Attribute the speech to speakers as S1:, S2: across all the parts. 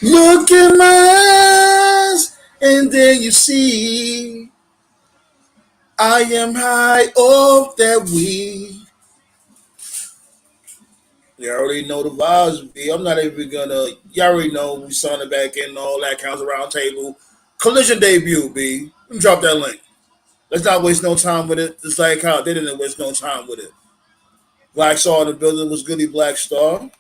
S1: Look in my eyes, and then you see I am high off that weed. You already know the vibes, B. I'm not even gonna. You already know we signed it back in, all that counts around table. Collision debut, B. Let me drop that link. Let's not waste no time with it. It's like how they didn't waste no time with it. Black Star in the building was Goody Black Star.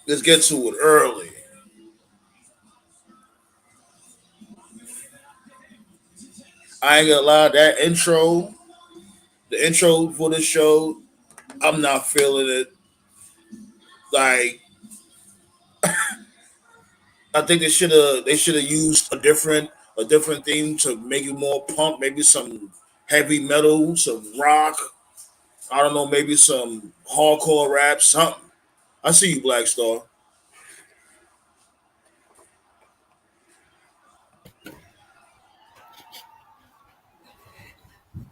S1: Let's get to it early. I ain't gonna lie, that intro, the intro for the show, I'm not feeling it. Like I think they should have used a different theme to make it more punk, maybe some heavy metal, some rock. I don't know, maybe some hardcore rap, something. I see you, Black Star.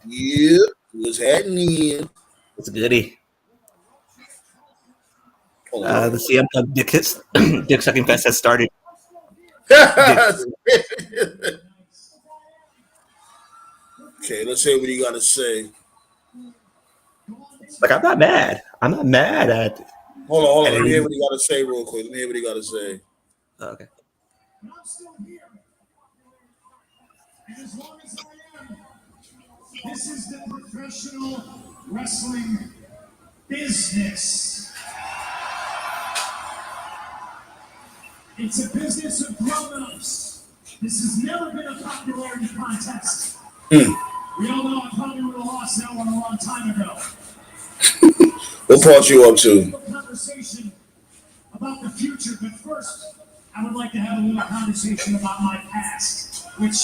S1: Yep, what's happening?
S2: It's a goodie.
S1: Hold on.
S2: The CM Punk Dick Sucking Fest has started. Dick,
S1: Okay, let's hear what you got to say.
S2: like I'm not mad. I'm not mad at.
S1: Hold on.
S2: at
S1: Let me hear
S2: any,
S1: what you got to say real quick. Let me hear what you got to say.
S2: okay.
S3: This is the professional wrestling business. It's a business of grown-ups. This has never been a popularity contest.
S1: Hmm.
S3: We all know I probably would have lost that one a long time ago.
S1: What part you up to?
S3: Conversation about the future, but first, I would like to have a little conversation about my past, which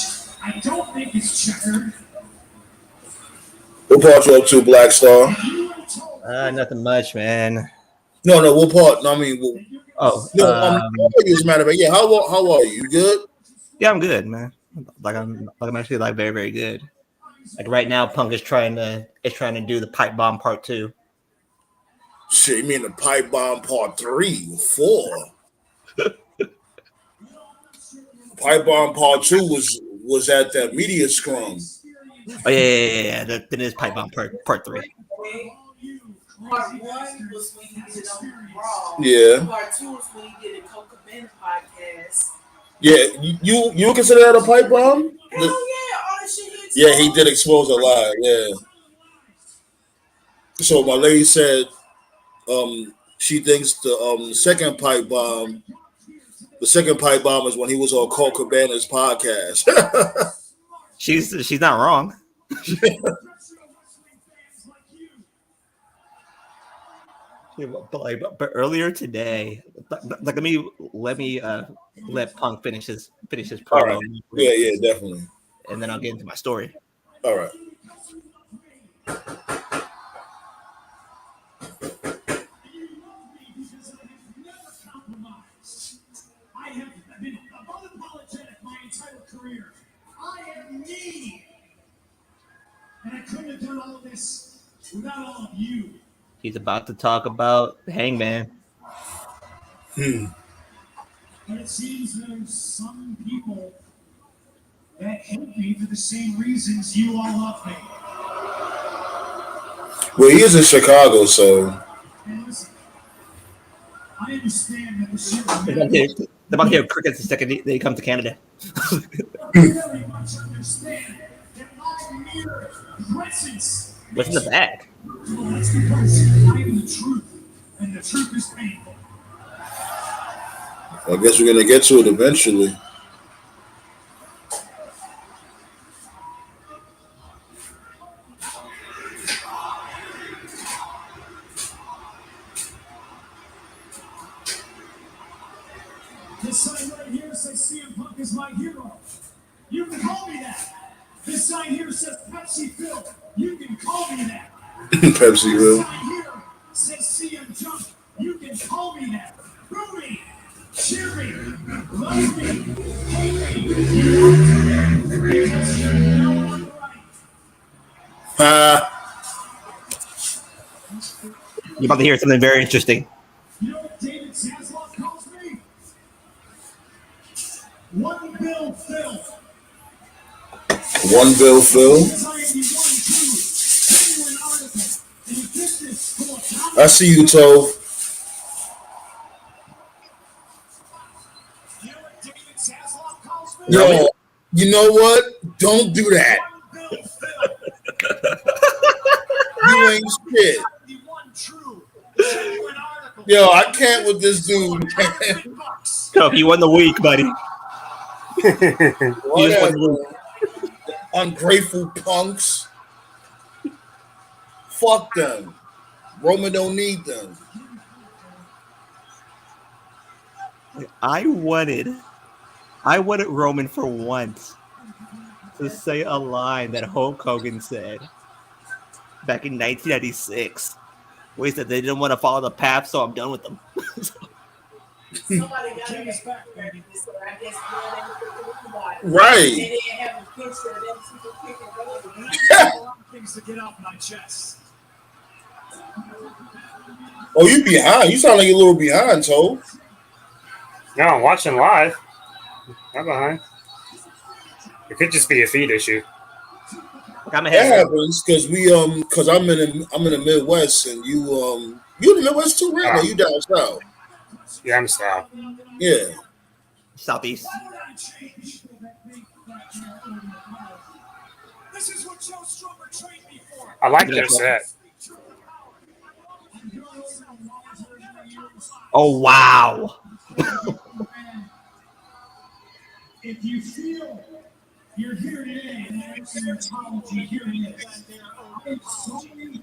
S3: I don't think is checkered.
S1: What part you up to, Black Star?
S2: Nothing much, man.
S1: No. What part? No, I mean,
S2: Oh,
S1: no. How are you, as a matter of fact? Yeah. How are you? You good?
S2: yeah, I'm good, man. I'm actually like very very good. Like right now, Punk is trying to do the pipe bomb part 2.
S1: Shit, you mean the pipe bomb part 3, 4? Pipe bomb part 2 was at that media scrum.
S2: Oh yeah. Then there's pipe bomb part 3.
S4: Part one was when he did on Raw.
S1: Yeah.
S4: Part two was when he did a Coca Band podcast.
S1: Yeah, you consider that a pipe bomb?
S4: Hell yeah, all that shit he exposed.
S1: Yeah, he did expose a lot. Yeah. So my lady said, she thinks the second pipe bomb is when he was on Colt Cabana's podcast.
S2: She's not wrong. Yeah, but earlier today, like let Punk finish his
S1: All
S2: promo,
S1: right. Yeah, definitely.
S2: and then I'll get into my story.
S1: All right.
S3: I have been unapologetic my entire career. I am me. And I couldn't have done all of this without all of you.
S2: He's about to talk about Hangman.
S3: But it seems there's some people that hate me for the same reasons you all love me.
S1: Well, he is in Chicago, so.
S3: And listen, I understand that the shit
S2: They're about to hear crickets the second they come to Canada.
S3: very much understand that my mere presence.
S2: What's in the bag?
S3: Well, that's because I am the truth, and the truth is painful.
S1: I guess we're gonna get to it eventually.
S3: This sign right here says CM Punk is my hero. You can call me that. This sign here says Pepsi Phil. You can call me that.
S1: Pepsi
S3: This
S1: real.
S3: sign here says CM Junk. You can call me that. Boo me, cheer me, love me, hate me. You want to because you know I'm right.
S2: You're about to hear something very interesting.
S3: You know what David Zaslav calls me? One Bill Phil.
S1: One Bill Phil.
S3: Because I am the one true genuine article. And you get this full of
S1: I see you, Tove.
S3: You know what David Zaslav calls me?
S1: Yo, you know what? Don't do that.
S3: One Bill Phil.
S1: You ain't shit.
S3: I'm the one true genuine article.
S1: Yo, I can't with this dude.
S3: $100.
S2: Coke, you won the week, buddy.
S1: Whatever. Ungrateful punks. Fuck them. Roman don't need them.
S2: I wanted Roman for once to say a line that Hulk Hogan said back in 1996, where he said they didn't want to follow the path, so I'm done with them.
S4: Somebody got to get back, baby. So I guess
S1: Right.
S4: They didn't have a picture of them people kicking over.
S3: And I have a lot of things to get off my chest.
S1: Oh, you behind. You sound like you're a little behind, Tove.
S5: No, I'm watching live. Not behind. It could just be a feed issue.
S2: I'm
S1: That
S2: ahead.
S1: happens because because I'm in the Midwest and you in the Midwest too, right? Or you down south?
S5: Yeah, I'm stopped.
S1: Yeah.
S2: Southeast.
S3: Why would I change? This is what Joe Strummer trained me for.
S5: I like their set.
S2: Oh wow!
S3: If you feel you're here today and there's your apology, here it is. I'm sorry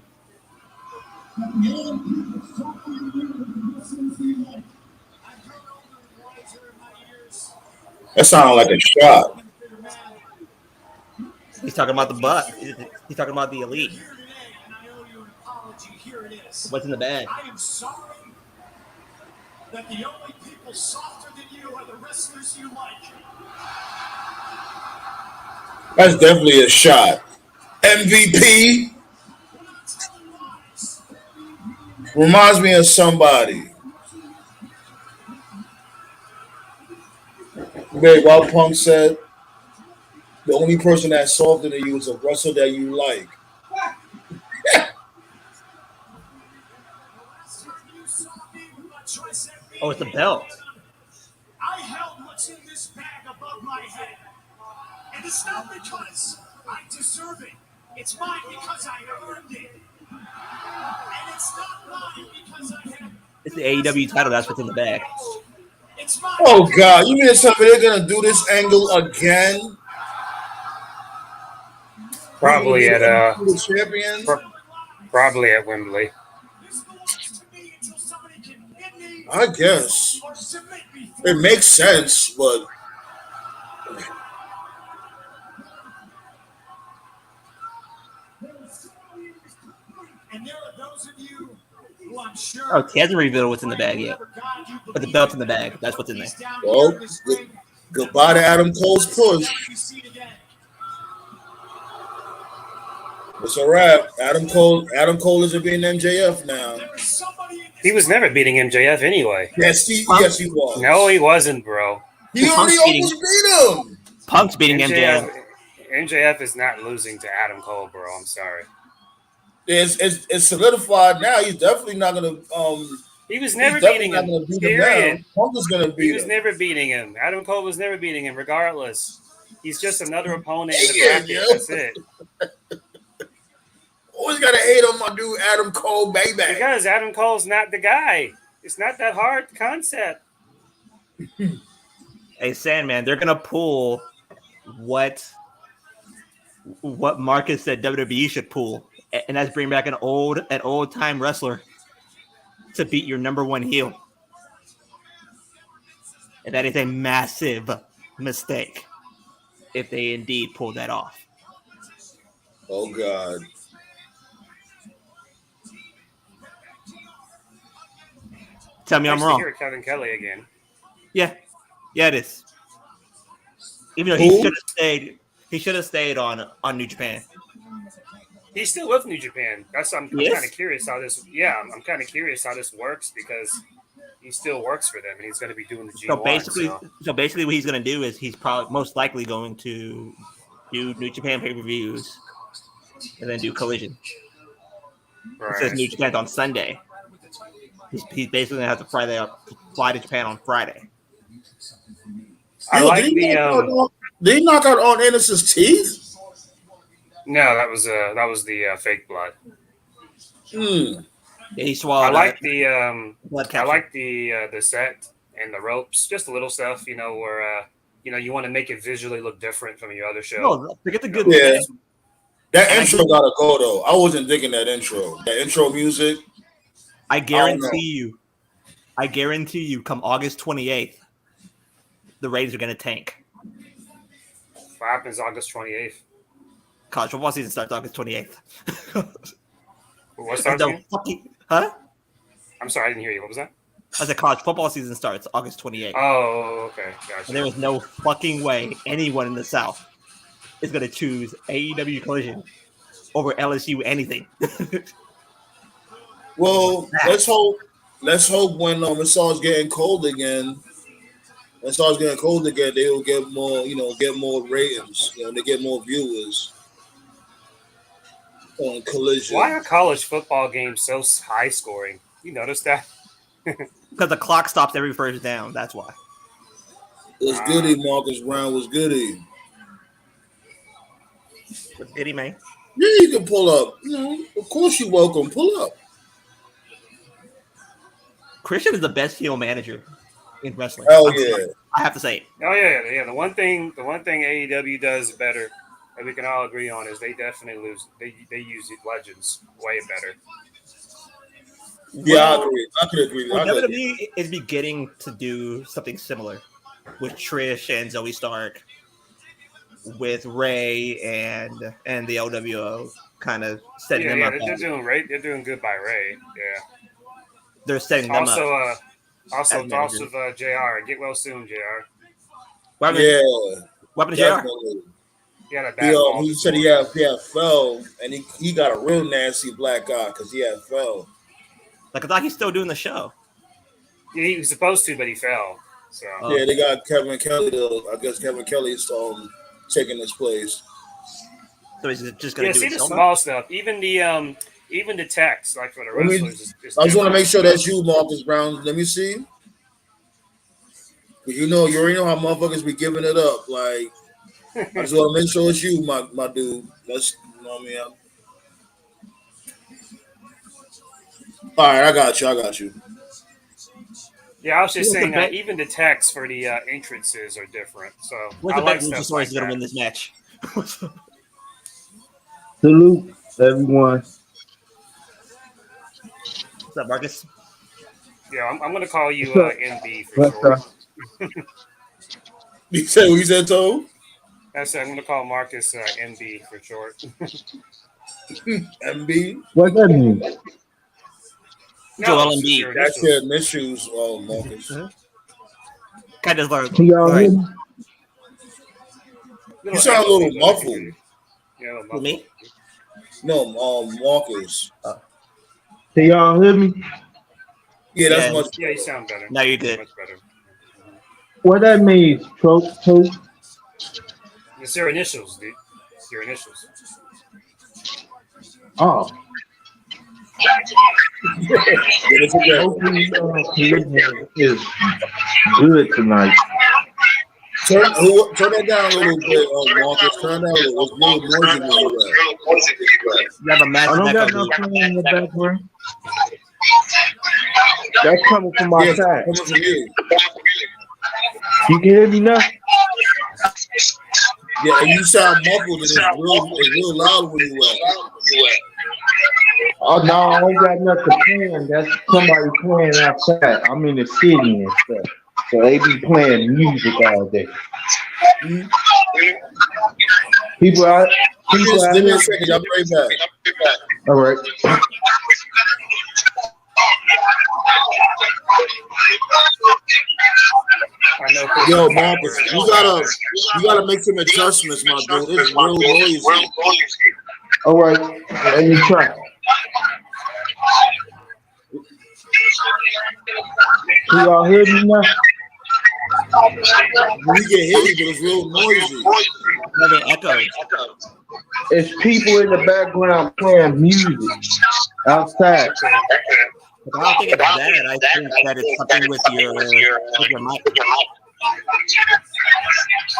S3: that the young people suffer you with lessons they like. I've grown older and wiser in my years.
S1: That sounded like a shot.
S2: He's talking about the butt. He's talking about the elite.
S3: Here today, and I owe you an apology. Here it is.
S2: What's in the bag?
S3: I am sorry that the only people softer than you are the wrestlers you like.
S1: That's definitely a shot. MVP reminds me of somebody. Wait, while Punk said the only person that's softer than you is a wrestler that you like.
S2: Oh, it's the belt.
S3: I held what's in this bag above my head. And it's not because I deserve it. It's mine because I earned it. And it's not mine because I have.
S2: It's the AEW title. That's what's in the bag.
S3: It's mine.
S1: Oh God, you mean to tell me they're gonna do this angle again?
S5: Probably at
S1: the champions.
S5: Probably at Wembley.
S3: This belongs to me until somebody can hit me
S1: I guess
S3: or submit me.
S1: it makes sense, but
S3: And there are those of you who I'm sure.
S2: Oh, he hasn't revealed what's in the bag yet. But the belt's in the bag. That's what's in there.
S1: well, goodbye to Adam Cole's push. It's a wrap. Adam Cole isn't being MJF now.
S5: He was never beating MJF anyway.
S1: Yes, he was.
S5: No, he wasn't, bro.
S1: He already almost beat him.
S2: Punk's beating MJF.
S5: MJF is not losing to Adam Cole, bro. I'm sorry.
S1: It's solidified now. He's definitely not gonna.
S5: He was never beating him. Period.
S1: Punk is gonna beat him.
S5: He was never beating him. Adam Cole was never beating him, regardless. He's just another opponent in the bracket. That's it.
S1: Always gotta hate on my dude Adam Cole, baby.
S5: Because Adam Cole's not the guy. It's not that hard concept.
S2: Hey, Sandman, they're gonna pull what Marcus said WWE should pull, and that's bring back an old time wrestler to beat your number one heel. And that is a massive mistake if they indeed pull that off.
S1: Oh God.
S2: Tell me I'm wrong.
S5: Hear Kevin Kelly again.
S2: Yeah, it is. Even though he should have stayed on New Japan.
S5: He's still with New Japan. I'm kind
S2: Yes.
S5: of curious how this. Yeah, I'm kind of curious how this works because he still works for them and he's going to be doing the G1.
S2: So basically, what he's going to do is he's probably most likely going to do New Japan pay-per-views and then do Collision. It says New Japan's on Sunday. He's basically going to have to fly to Japan on Friday.
S5: I like
S1: did he knock out Arn Anderson's teeth?
S5: No, that was the fake blood.
S2: Yeah, he swallowed.
S5: I like the
S2: blood
S5: I
S2: capsule.
S5: like the set and the ropes, just a little stuff, where you want to make it visually look different from your other show.
S2: No, forget the good.
S1: Yeah. That intro gotta go though. I wasn't thinking that intro. That intro music.
S2: I guarantee you, come August 28th, the ratings are going to tank.
S5: What happens August 28th?
S2: College football season starts August 28th.
S5: What starts again?
S2: Huh?
S5: I'm sorry, I didn't hear you. What was that?
S2: I said college football season starts August 28th.
S5: Oh, okay. Gotcha.
S2: And there is no fucking way anyone in the South is going to choose AEW Collision over LSU anything.
S1: Well, let's hope when it starts getting cold again, they will get more ratings. They get more viewers on Collision.
S5: Why are college football games so high scoring? You notice that?
S2: Because the clock stops every first down. That's why.
S1: Was goody, Marcus Brown was goody.
S2: What's goody, man?
S1: Yeah, you can pull up. Of course you're welcome. Pull up.
S2: Christian is the best heel manager in wrestling.
S1: Hell yeah.
S2: I have to say it.
S5: Oh yeah. The one thing AEW does better that we can all agree on is they definitely they use legends way better.
S1: Yeah, I could agree.
S2: WWE is beginning to do something similar with Trish and Zoe Stark, with Ray and the LWO kind of setting them up.
S5: They're doing good by Ray. Yeah.
S2: They're setting them up.
S5: Also, thoughts of JR. Get well soon, JR.
S2: What happened to JR?
S5: He had a bad fall.
S1: He said he had fell, and he got a real nasty black eye because he had fell.
S2: Like, I thought he's still doing the show.
S5: Yeah, he was supposed to, but he fell. So
S1: yeah, they got Kevin Kelly though. I guess Kevin Kelly's taking his place.
S2: So he's just going to do
S5: the small stuff. Even the text, like for the wrestlers.
S1: I just want to make sure that's you, Marcus Brown. Let me see. You already know how motherfuckers be giving it up. Like, I just want to make sure it's you, my dude. That's All right, I got you.
S5: Yeah, I was just saying that even the text for the entrances are different. So
S2: what's the bet Luchasaurus is going to win this match?
S6: Salute, everyone.
S2: What's up, Marcus?
S5: Yeah, I'm going to call you MB for short.
S1: You said what you said, Toe?
S5: I said I'm going to call Marcus MB for short.
S1: MB?
S6: What that mean?
S2: Joel Embiid.
S1: That's your issues, Marcus.
S2: Kind of learned.
S6: Can y'all hear me?
S1: You sound a little muffled.
S5: Yeah,
S2: Who, me?
S1: No, Marcus.
S6: Can y'all hear me?
S1: Yeah, that's much.
S5: Yeah, you sound better.
S2: Now you're good.
S5: Much better.
S6: What that means, trope?
S5: It's your initials, dude. It's your initials.
S6: Oh. Is good tonight.
S1: Turn that down a little bit, Marcus. Turn that a little. It's really noisy.
S2: You have a match.
S6: I don't got no phone in the background. That's coming from my side.
S1: Coming from you.
S6: You can hear me now?
S1: Yeah, and you sound muffled, and it's real loud when you
S6: Oh no, I don't got nothing playing. That's somebody playing outside. I'm in the city and stuff. So they be playing music all day. People out.
S1: Give me a second. I'll be right back.
S6: All right.
S5: I know.
S1: Yo, Marcus, you gotta make some adjustments, my dude. It's real noisy.
S6: All right, let me try. Can y'all hear me now?
S1: We can hear you, but it's real noisy.
S2: Having echoes.
S6: It's people in the background playing music outside.
S5: Okay.
S2: But I don't think it's that. I think that it's something with your mic.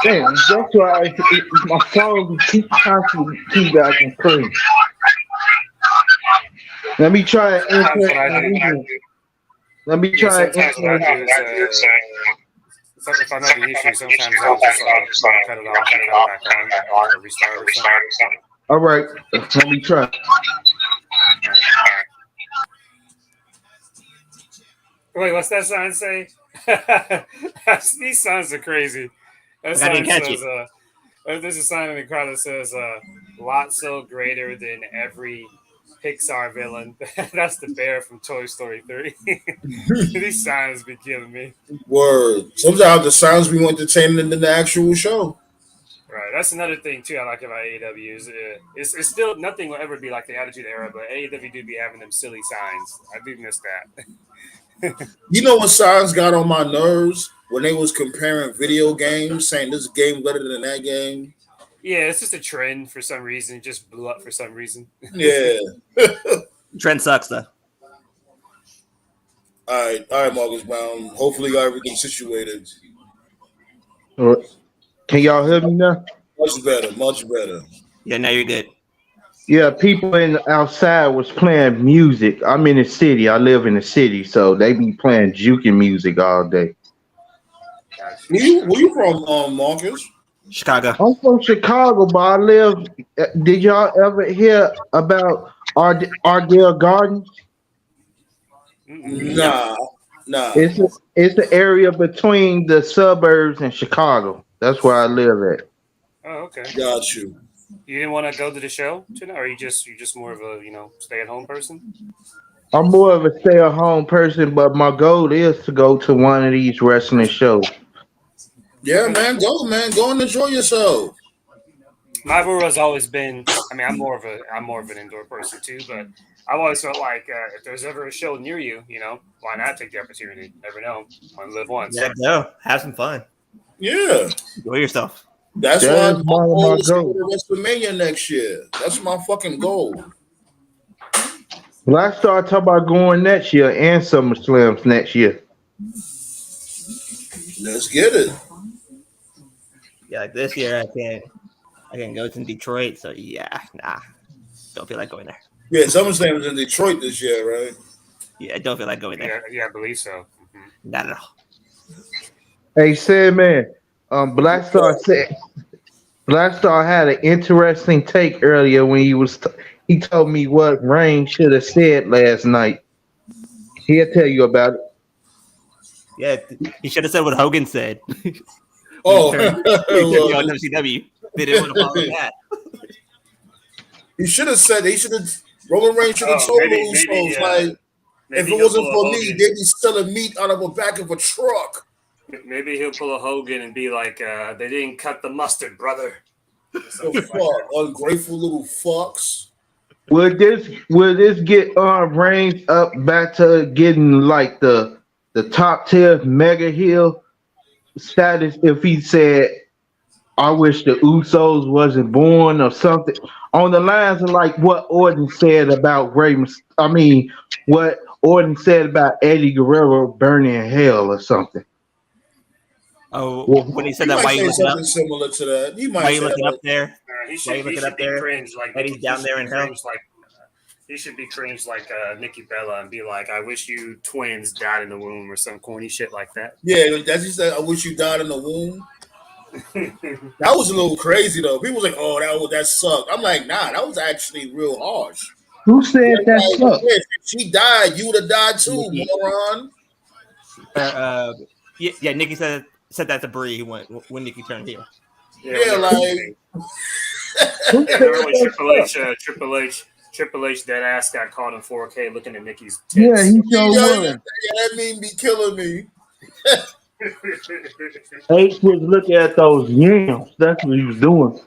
S6: Damn, that's why my phone keep constantly keep acting crazy. Let me try and
S5: Sometimes
S6: enter
S5: what I
S6: a
S5: do,
S6: region. Let me
S5: yeah,
S6: try and
S5: sometimes what I
S6: enter.
S5: do is, if I'm having issues, sometimes I'll just cut it off and come back on, or restart or something.
S6: All right, let me try.
S5: Wait, what's that sign say? These signs are crazy. That
S2: Like I didn't
S5: sign
S2: catch it.
S5: says, there's a sign in the crowd that says, Lotso greater than every Pixar villain. That's the bear from Toy Story 3. These signs be killing me.
S1: Word. Sometimes the sounds be more entertaining than the actual show.
S5: Right, that's another thing too I like about AEW is it's still nothing will ever be like the Attitude Era, but AEW do be having them silly signs. I do miss that.
S1: You know what signs got on my nerves when they was comparing video games, saying this game better than that game.
S5: Yeah, it's just a trend for some reason. It just blew up for some reason.
S1: Yeah.
S2: Trend sucks though.
S1: All right, Marcus Brown. Hopefully, you got everything situated.
S6: All right. Can y'all hear me now?
S1: Much better, much better.
S2: Yeah, now you're good.
S6: Yeah, people in outside was playing music. I'm in the city. I live in the city, so they be playing juking music all day.
S5: Gotcha.
S1: Where you from, Marcus?
S2: Chicago.
S6: I'm from Chicago, but I live. Did y'all ever hear about Ardell Gardens?
S5: Mm-mm.
S2: No.
S1: Nah.
S6: It's the area between the suburbs and Chicago. That's where I live at.
S5: Oh, okay.
S1: Got you.
S5: You didn't want to go to the show tonight, or you just more of a stay at home person?
S6: I'm more of a stay-at-home person, but my goal is to go to one of these wrestling shows.
S1: Yeah,
S5: Okay.
S1: man. Go, man. Go and enjoy yourself.
S5: My rule has always been. I mean, I'm more of an indoor person too, but I've always felt like if there's ever a show near you, why not take the opportunity? Never know. Only live once.
S2: Yeah, go. Have some fun.
S1: Yeah.
S2: Enjoy yourself.
S1: That's
S6: That
S1: why
S6: is
S1: my
S6: one of my
S1: goal is to go
S6: goals.
S1: to WrestleMania next year. That's my fucking goal.
S6: Black Star talk about going next year and SummerSlams next year.
S1: Let's get it.
S2: Yeah, like this year I can't go to Detroit, so yeah, nah. Don't feel like going there.
S1: Yeah, SummerSlam is in Detroit this year, right?
S2: Yeah, I don't feel like going there.
S5: Yeah, I believe so.
S2: Not at all.
S6: Hey, said man, Black Star said Black Star had an interesting take earlier when he told me what Rain should have said last night. He'll tell you about it.
S2: Yeah, he should have said what Hogan said when
S1: Oh,
S2: he turned me on
S1: well,
S2: WCW. They didn't want to follow that.
S1: he should have said, he should have, Roman Reigns should have
S5: Oh,
S1: told the Usos, like, if
S5: maybe
S1: it
S5: he'll
S1: wasn't
S5: pull a
S1: for me,
S5: Hogan.
S1: they'd be selling meat out of the back of a truck.
S5: Maybe he'll pull a Hogan and be like, "They didn't cut the mustard, brother."
S1: The fuck? Ungrateful little fucks.
S6: Will this get Reigns up back to getting like the top tier mega heel status if he said, I wish the Usos wasn't born or something on the lines of like what Orton said about what Orton said about Eddie Guerrero burning in hell or something.
S2: Oh,
S6: Well,
S2: when he said
S1: He
S2: that,
S1: might
S2: why you
S1: say
S2: looking up?
S1: something similar to that. He
S2: Why
S1: might
S2: you
S1: say
S2: looking up
S1: that.
S2: there?
S5: He
S2: Why you
S5: should
S2: looking up
S5: be
S2: there?
S5: cringe like
S2: Eddie's down there in hell.
S5: He should be cringe like Nikki Bella and be like, "I wish you twins died in the womb" or some corny shit like that.
S1: Yeah, that's just said, I wish you died in the womb. That was a little crazy though. People was like, "Oh, that sucked." I'm like, "Nah, that was actually real harsh."
S6: who said that
S1: Like,
S6: sucked?
S1: yeah, if she died, you would have died too,
S2: Nikki,
S1: moron.
S2: yeah, Nikki said that to Brie when Nikki turned heel.
S5: Yeah, when
S1: Yeah,
S5: they were
S1: like,
S5: feuding.
S6: Who
S5: Yeah,
S6: said
S5: remember when
S6: that sucked?
S5: Triple H, that ass got caught in 4K looking at Nikki's
S6: Yeah,
S5: tits.
S6: he sure
S1: yeah,
S6: was.
S1: that meme be killing me.
S6: H was looking at those yams. That's what he was doing.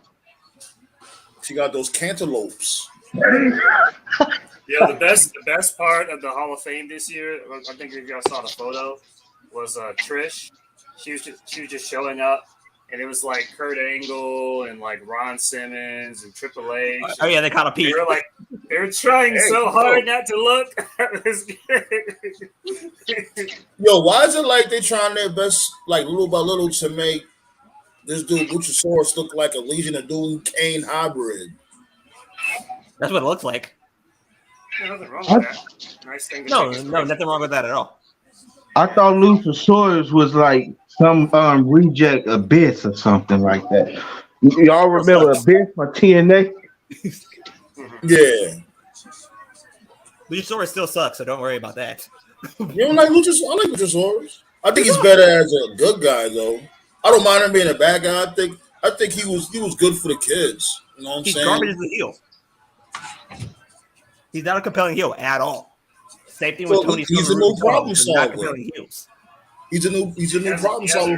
S1: She got those cantaloupes.
S5: Yeah, the best part of the Hall of Fame this year, I think if y'all saw the photo, was Trish. She was just showing up, and it was like Kurt Angle and like Ron Simmons and Triple H.
S2: Oh yeah, they caught a
S5: They
S2: peek.
S5: were like they were trying so hard not to look. It was great.
S1: Yo, why is it like they trying their best, like little by little, to make this dude Luchasaurus look like a Legion of Doom Kane hybrid?
S2: That's what it looks like.
S5: Nothing wrong with that. Nice thing. To
S2: No,
S5: take
S2: no, nothing wrong with that at all.
S6: I thought Luchasaurus was like some reject Abyss or something like that. Y'all remember Abyss on TNA?
S1: Yeah.
S2: Luchasaurus still sucks, so don't worry about that.
S1: You don't like Luchasaurus? I like Luchasaurus. I think he's better as a good guy, though. I don't mind him being a bad guy. I think he was good for the kids. You know what I'm
S2: He's
S1: saying?
S2: garbage as a heel. He's not a compelling heel at all. Same thing with Tony.
S1: He's a new problem solver.
S2: Compelling heels.
S1: He's a new problem solver.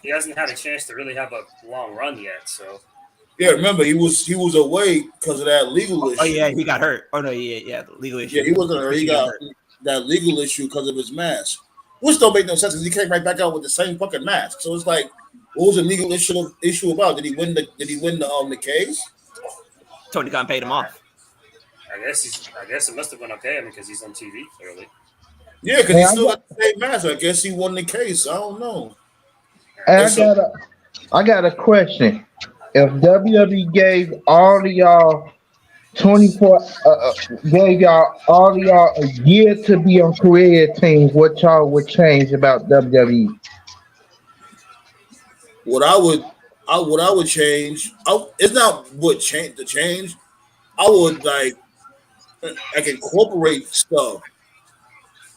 S5: He hasn't had a chance to really have a long run yet. So
S1: Yeah, remember he was away because of that legal issue.
S2: Oh yeah, he got hurt. Oh no, yeah, the legal issue.
S1: Yeah, he wasn't hurt. He got that legal issue because of his mask, which don't make no sense because he came right back out with the same fucking mask. So it's like, what was the legal issue about? Did he win the case?
S2: Tony Khan paid him off.
S5: I guess it must have been okay. I mean, because he's on TV clearly.
S1: Yeah, because he still got the same mask. I guess he won the case. I don't know.
S6: And I got a question. If WWE gave all of y'all 24, gave y'all all of y'all a year to be on career teams, what y'all would change about WWE?
S1: What I would change. It's not what change the change. I would like incorporate stuff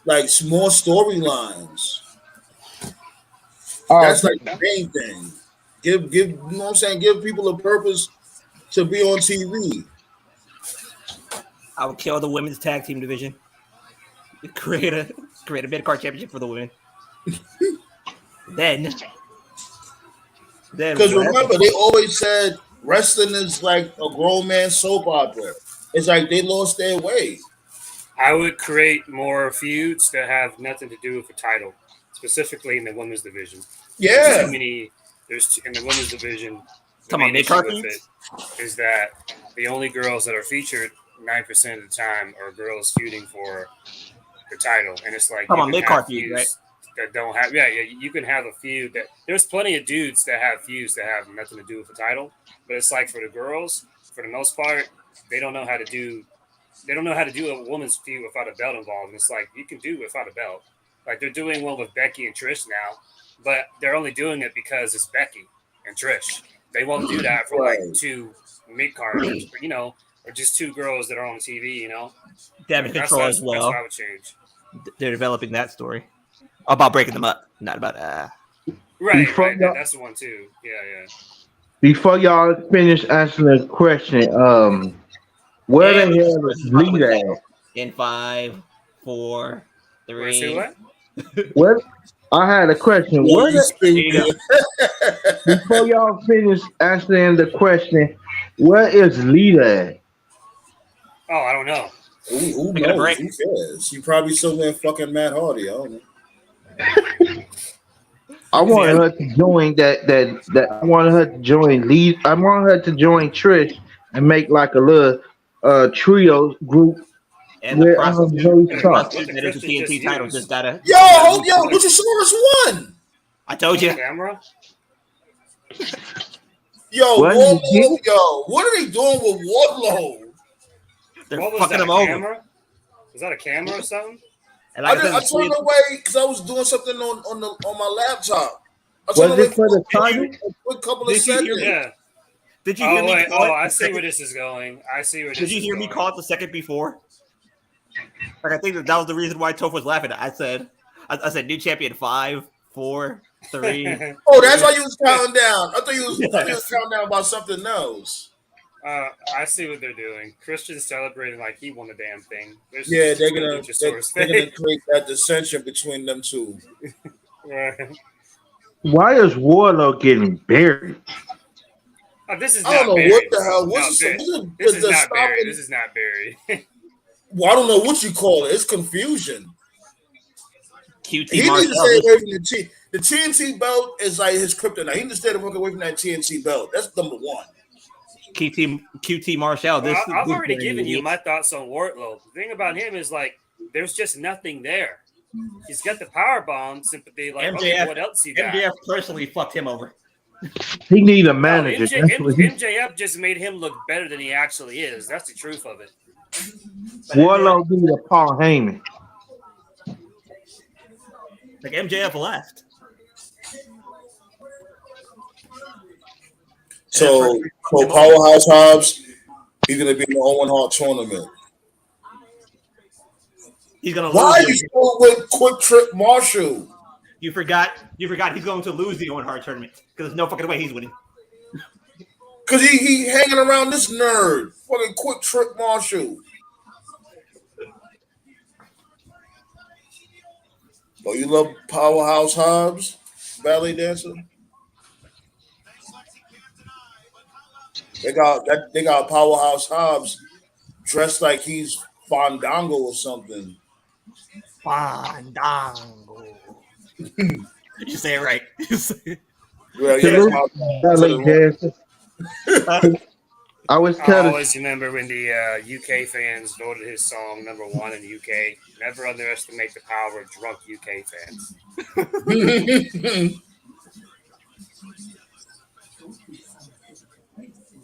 S1: like small storylines. That's like the main thing. Give you know what I'm saying? Give people a purpose to be on TV.
S2: I would kill the women's tag team division. Create a mid-card championship for the women. Then
S1: Because remember, they always said wrestling is like a grown man soap opera. It's like they lost their way.
S5: I would create more feuds that have nothing to do with the title, specifically in the women's division.
S1: Yeah.
S5: There's in the women's division.
S2: Come on, mid-card
S5: with it is that the only girls that are featured 9% of the time are girls feuding for the title, and it's like
S2: come on, mid-card feud, right?
S5: That don't have you can have a feud that there's plenty of dudes that have feuds that have nothing to do with the title, but it's like for the girls, for the most part, they don't know how to do a woman's feud without a belt involved. And it's like you can do without a belt. Like they're doing one with Becky and Trish now, but they're only doing it because it's Becky and Trish. They won't do that for like two mid-carders, or just two girls that are on TV,
S2: Damage control as well.
S5: That's what I would change.
S2: They're developing that story about breaking them up, not about
S5: Right. That's the one too. Yeah.
S6: Before y'all finish answering the question, where the hell is Lita at?
S2: In 5, 4, 3.
S5: What?
S6: What? I had a question. Before y'all finish answering the question, where is Lita at?
S5: Oh, I don't know.
S1: Who knows? Who cares? She probably somewhere fucking Matt Hardy. I don't know.
S6: I want her to join that. I want her to join Lee. I want her to join Trish and make like a little trio group.
S2: And the prostitute that is the TNT title just gotta.
S1: Yo, Luchasaurus won.
S2: I told you.
S5: Camera.
S1: Yo, Wardlow. Yo, what are they doing with Wardlow?
S2: They're fucking him over.
S5: Was that a camera or something?
S2: And
S1: I turned away because I was doing something on my laptop.
S6: Was it for the title?
S1: A couple of seconds.
S5: Yeah.
S2: Did you hear me?
S5: I see where this is going.
S2: Did you hear me call it the second before? Like I think that was the reason why Toph was laughing. I said new champion 5, 4, 3.
S1: Oh, that's why you was counting down. I thought you was counting down about something else.
S5: I see what they're doing. Christian's celebrating like he won the damn thing. They're
S1: gonna create that dissension between them two.
S6: Why is Wardlow getting buried?
S5: this is
S1: I don't
S5: not
S1: know what
S5: buried.
S1: the hell.
S5: No,
S1: What's
S5: this is
S1: the
S5: not buried.
S1: stopping?
S5: This is not buried.
S1: Well, I don't know what you call it. It's confusion.
S2: QT
S1: He needs to
S2: Marshall.
S1: stay away from the T. The TNT belt is like his kryptonite. He needs to stay the fuck away from that TNT belt. That's number one.
S2: QT Marshall.
S5: Well, I've
S2: This
S5: already
S2: during
S5: given
S2: the
S5: you
S2: week.
S5: my thoughts on Wardlow. The thing about him is like there's just nothing there. He's got the power bomb sympathy. Like, okay,
S2: MJF.
S5: what else you got?
S2: MJF personally fucked him over.
S6: He need a
S5: No,
S6: manager. That's what he.
S5: MJF just made him look better than he actually is. That's the truth of it.
S6: Warlow need a Paul Heyman.
S2: Like MJF left.
S1: So Powerhouse Hobbs, he's gonna be in the Owen Hart tournament.
S2: He's gonna
S1: Why are you
S2: lose.
S1: still with Quick Trip Marshall?
S2: You forgot he's going to lose the Owen Hart tournament because there's no fucking way he's winning.
S1: Cause he hanging around this nerd, fucking Quick Trip Marshall. Oh, you love Powerhouse Hobbs, ballet dancer? They got Powerhouse Hobbs dressed like he's Fandango or something.
S2: Fandango. You say it right.
S1: Yeah,
S6: Ballet dancer. I was
S5: I
S6: telling
S5: always remember when the UK fans voted his song number one in the UK. Never underestimate the power of drunk UK fans.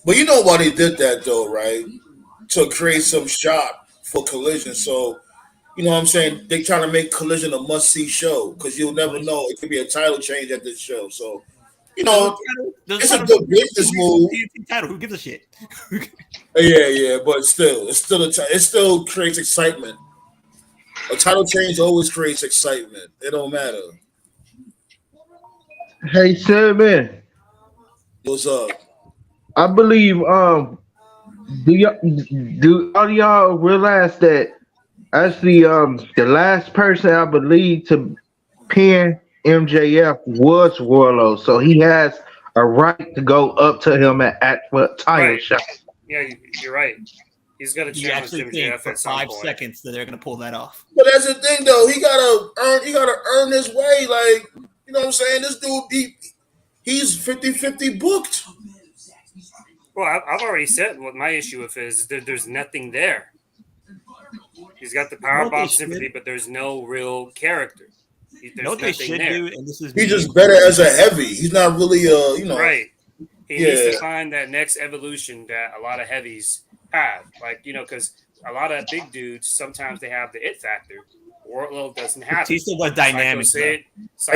S1: But you know why they did that though, right? To create some shot for Collision. So you know what I'm saying? They trying to make Collision a must-see show because you'll never know. It could be a title change at this show. So you know, it's a good business move.
S2: Title. Who gives a shit?
S1: Yeah, but still, it still creates excitement. A title change always creates excitement. It don't matter.
S6: hey Sandman,
S1: What's up?
S6: I believe do all y'all realize that actually the last person I believe to pin MJF was Warlow, so he has a right to go up to him and act for a title
S5: Right.
S6: shot.
S5: Yeah, you're right. He's got a
S2: You
S5: chance
S2: actually
S5: with
S2: think
S5: MJF
S2: for
S5: at some
S2: 5
S5: point.
S2: seconds that they're gonna pull that off.
S1: But that's the thing, though. He gotta earn his way. Like you know what I'm saying? This dude, he's 50-50 booked.
S5: Well, I've already said what my issue with is there's nothing there. He's got the power
S2: What they
S5: bomb
S2: should-
S5: sympathy, but there's no real character.
S2: You
S5: There's
S2: know what they
S5: nothing
S2: should
S5: there.
S2: do, and this is
S1: He's just better as a heavy. He's not really
S5: Right. He needs
S1: Yeah.
S5: to find that next evolution that a lot of heavies have. Like, because a lot of big dudes, sometimes they have the it factor. Wardlow doesn't have it.
S2: Batista was dynamic.
S5: Psycho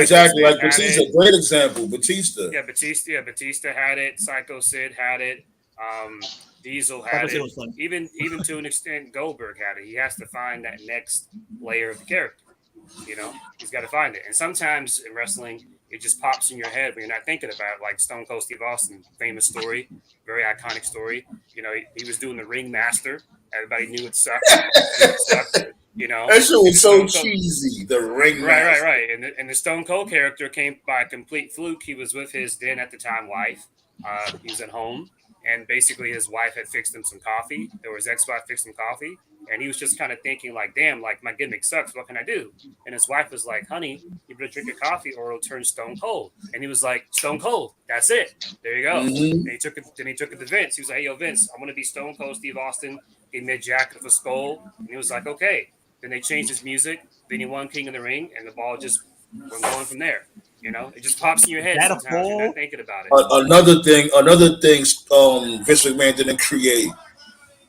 S1: exactly
S5: Sid
S1: like
S5: had
S1: Batista.
S5: it.
S1: Great example, Batista.
S5: Yeah, Batista had it. Psycho Sid had it. Diesel had
S2: Sid
S5: it.
S2: was fun.
S5: Even to an extent, Goldberg had it. He has to find that next layer of the character. He's got to find it. And sometimes in wrestling, it just pops in your head when you're not thinking about it. Like Stone Cold Steve Austin, famous story, very iconic story. He was doing the Ring Master. Everybody knew it sucked.
S1: That shit was so
S5: Stone Cold-
S1: cheesy. The ring,
S5: Right. And the Stone Cold character came by a complete fluke. He was with his then at the time wife. He was at home, and basically his wife had fixed him some coffee. Or his ex-wife fixed him coffee, and he was just kind of thinking like, "Damn, like my gimmick sucks. What can I do?" And his wife was like, "Honey, you better drink your coffee, or it'll turn stone cold." And he was like, "Stone cold. That's it. There you go."
S1: Mhm.
S5: And he took it to Vince. He was like, "Hey, yo, Vince, I want to be Stone Cold Steve Austin." He made jacket of a skull, and he was like, "Okay." Then they changed his music. Then he won King of the Ring, and the ball just went going from there. It just pops in your head
S2: That
S5: sometimes. You're
S2: whole-
S5: not thinking about it.
S1: Another thing, Vince McMahon didn't create.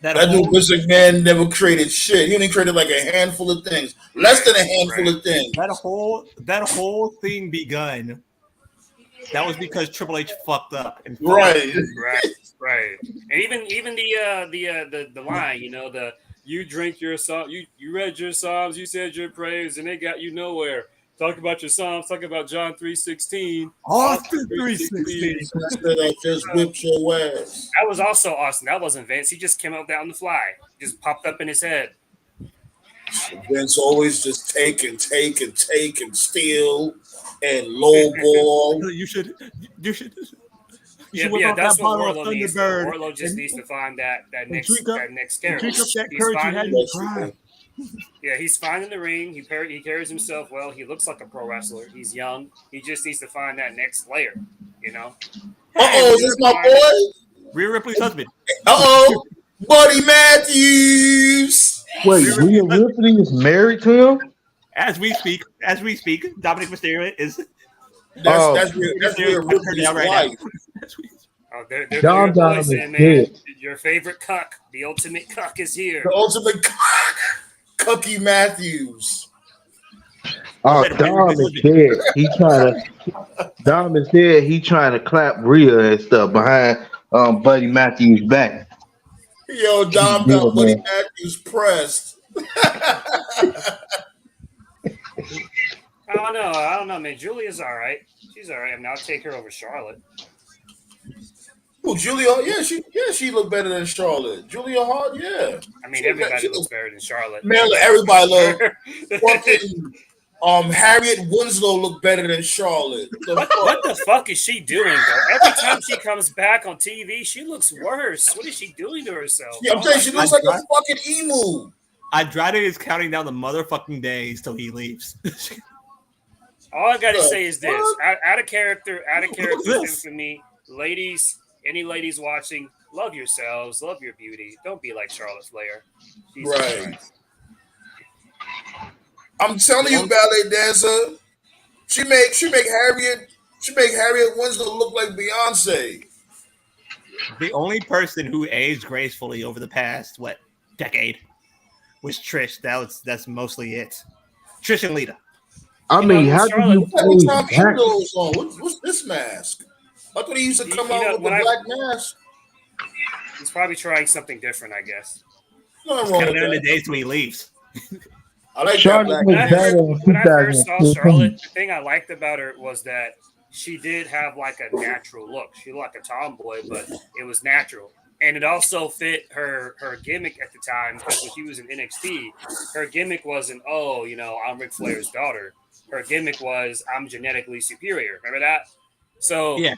S2: That
S1: That
S2: whole,
S1: dude, Vince McMahon, never created shit. He only created like a handful of things, less than a handful of things.
S2: that whole thing begun. That was because Triple H fucked up. And
S1: Right.
S5: Right. And even the line, you drink your psalm, you read your psalms, you said your prayers, and they got you nowhere. Talk about your psalms, talk about John 3:16.
S2: Austin 316.
S1: I just whipped your ass.
S5: That was also Austin. That wasn't Vince. He just came up with that on the fly. Just popped up in his head.
S1: Vince always just take and steal and lowball.
S2: You should. You should whip
S5: yeah,
S2: out
S5: that's
S2: that
S5: what
S2: bottle of
S5: Wardlow needs. Though.
S2: Thunderbird
S5: Wardlow just
S2: and,
S5: needs to find that
S2: and drink up
S5: next
S2: and
S5: character.
S2: drink up that
S5: He's
S2: courage you
S5: fine
S2: had
S5: in
S2: in your prime.
S5: he's fine in the ring. He carries himself well. He looks like a pro wrestler. He's young. He just needs to find that next layer. You know.
S1: Uh-oh, is this my boy?
S2: Rhea Ripley's husband.
S1: Uh-oh, Buddy Matthews.
S6: Wait, Rhea Ripley is married to him?
S2: As we speak, Dominic Mysterio is.
S1: That's Rhea Ripley's wife.
S5: Oh, they're
S6: Dom
S5: your
S6: Dom
S5: boys
S6: is
S5: in, man.
S6: dead.
S5: Your favorite cuck, the ultimate cuck, is here.
S1: The ultimate Cookie Matthews.
S6: Oh, Dom is dead. Dom is dead. He trying to clap Rhea and stuff behind Buddy Matthews' back.
S1: Yo, Dom got Buddy Matthews pressed.
S5: I don't know, man. Julia's all right. She's all right. I mean, I'll take her over Charlotte.
S1: Oh, Julia, she looked better than Charlotte. Julia Hart, yeah.
S5: I mean, everybody looks better than Charlotte.
S1: Man, everybody look. Fucking Harriet Winslow looked better than Charlotte.
S5: What the fuck is she doing, though? Every time she comes back on TV, she looks worse. What is she doing to herself?
S1: Yeah, I'm saying she looks like a fucking emu.
S2: Andrade is counting down the motherfucking days till he leaves.
S5: All I gotta say is this: out of character infamy, ladies. Any ladies watching, love yourselves, love your beauty. Don't be like Charlotte Flair. Jesus
S1: right.
S5: Christ.
S1: I'm telling you, ballet dancer. She make Harriet Winslow look like Beyonce.
S2: The only person who aged gracefully over the past decade was Trish. That's mostly it. Trish and Lita.
S6: I mean, how do you
S1: play that? What's this mask? I thought he used to come out with the black mask.
S5: He's probably trying something different, I guess.
S2: Nothing wrong with that. The days when he leaves.
S1: I like
S6: Charlotte
S5: when I first saw Charlotte, the thing I liked about her was that she did have like a natural look. She looked like a tomboy, but it was natural. And it also fit her gimmick at the time, because when she was in NXT, her gimmick wasn't, I'm Ric Flair's daughter. Her gimmick was, I'm genetically superior. Remember that? So
S2: yeah,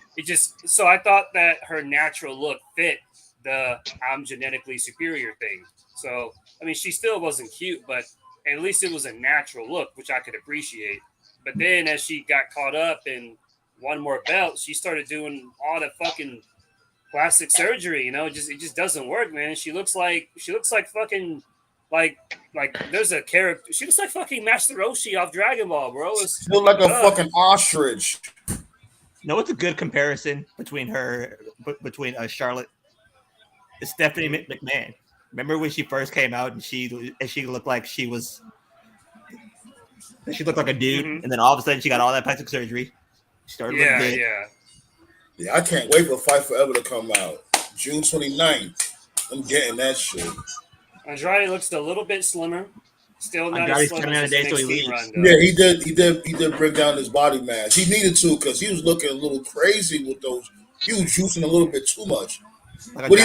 S5: so I thought that her natural look fit the I'm genetically superior thing. So I mean, she still wasn't cute, but at least it was a natural look, which I could appreciate. But then as she got caught up and won more belts, she started doing all the fucking plastic surgery. It just doesn't work, man. She looks like fucking like there's a character. She looks like fucking Master Roshi off Dragon Ball, bro.
S1: She look like a fucking ostrich.
S2: No, it's a good comparison between Charlotte and Stephanie McMahon. Remember when she first came out and she looked like she looked like a dude, and then all of a sudden she got all that plastic surgery. She started looking good.
S1: Yeah, I can't wait for Fight Forever to come out. June 29th. I'm getting that shit.
S5: Andrade looks a little bit slimmer. Still not as slim as his NXT run, though.
S1: Yeah, he did bring down his body mass. He needed to, because he was looking a little crazy with those. He was juicing a little bit too much. What he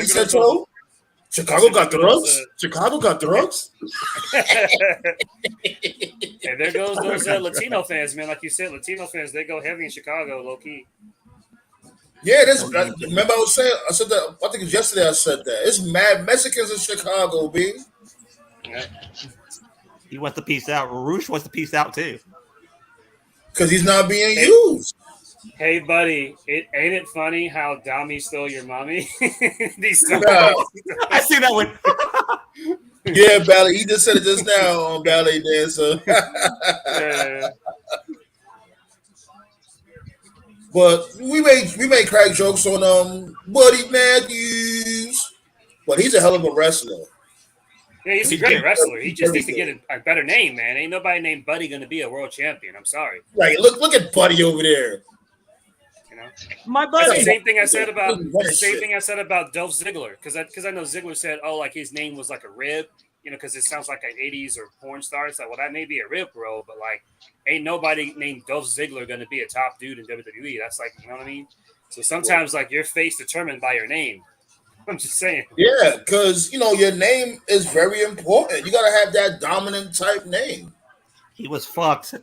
S1: said, Toe? Chicago got drugs? Chicago got drugs?
S5: And there goes those Latino fans, man. Like you said, Latino fans, they go heavy in Chicago, low key.
S1: Yeah, remember I said that, I think it was yesterday I said that. It's mad Mexicans in Chicago, B.
S5: Yeah.
S2: He wants to peace out. Roosh wants to peace out too.
S1: Because he's not being used.
S5: Hey, buddy, ain't it funny how Dami stole your mommy?
S2: I see that one.
S1: Yeah, Ballet. He just said it just now on Ballet Dancer.
S5: Yeah.
S1: But we made crack jokes on Buddy Matthews, but he's a hell of a wrestler.
S5: Yeah, he's a great wrestler. He just needs to get a better name, man. Ain't nobody named Buddy going to be a world champion. I'm sorry.
S1: Right? Look at Buddy over there.
S2: My buddy.
S5: That's the same thing I said about Dolph Ziggler, because I know Ziggler said, like his name was like a rib, because it sounds like an 80s or porn star. It's like, well, that may be a rib, bro, but like, ain't nobody named Dolph Ziggler going to be a top dude in WWE. That's like, you know what I mean? So sometimes like your fate's determined by your name. I'm just saying.
S1: Yeah, because your name is very important. You gotta have that dominant type name.
S2: He was fucked.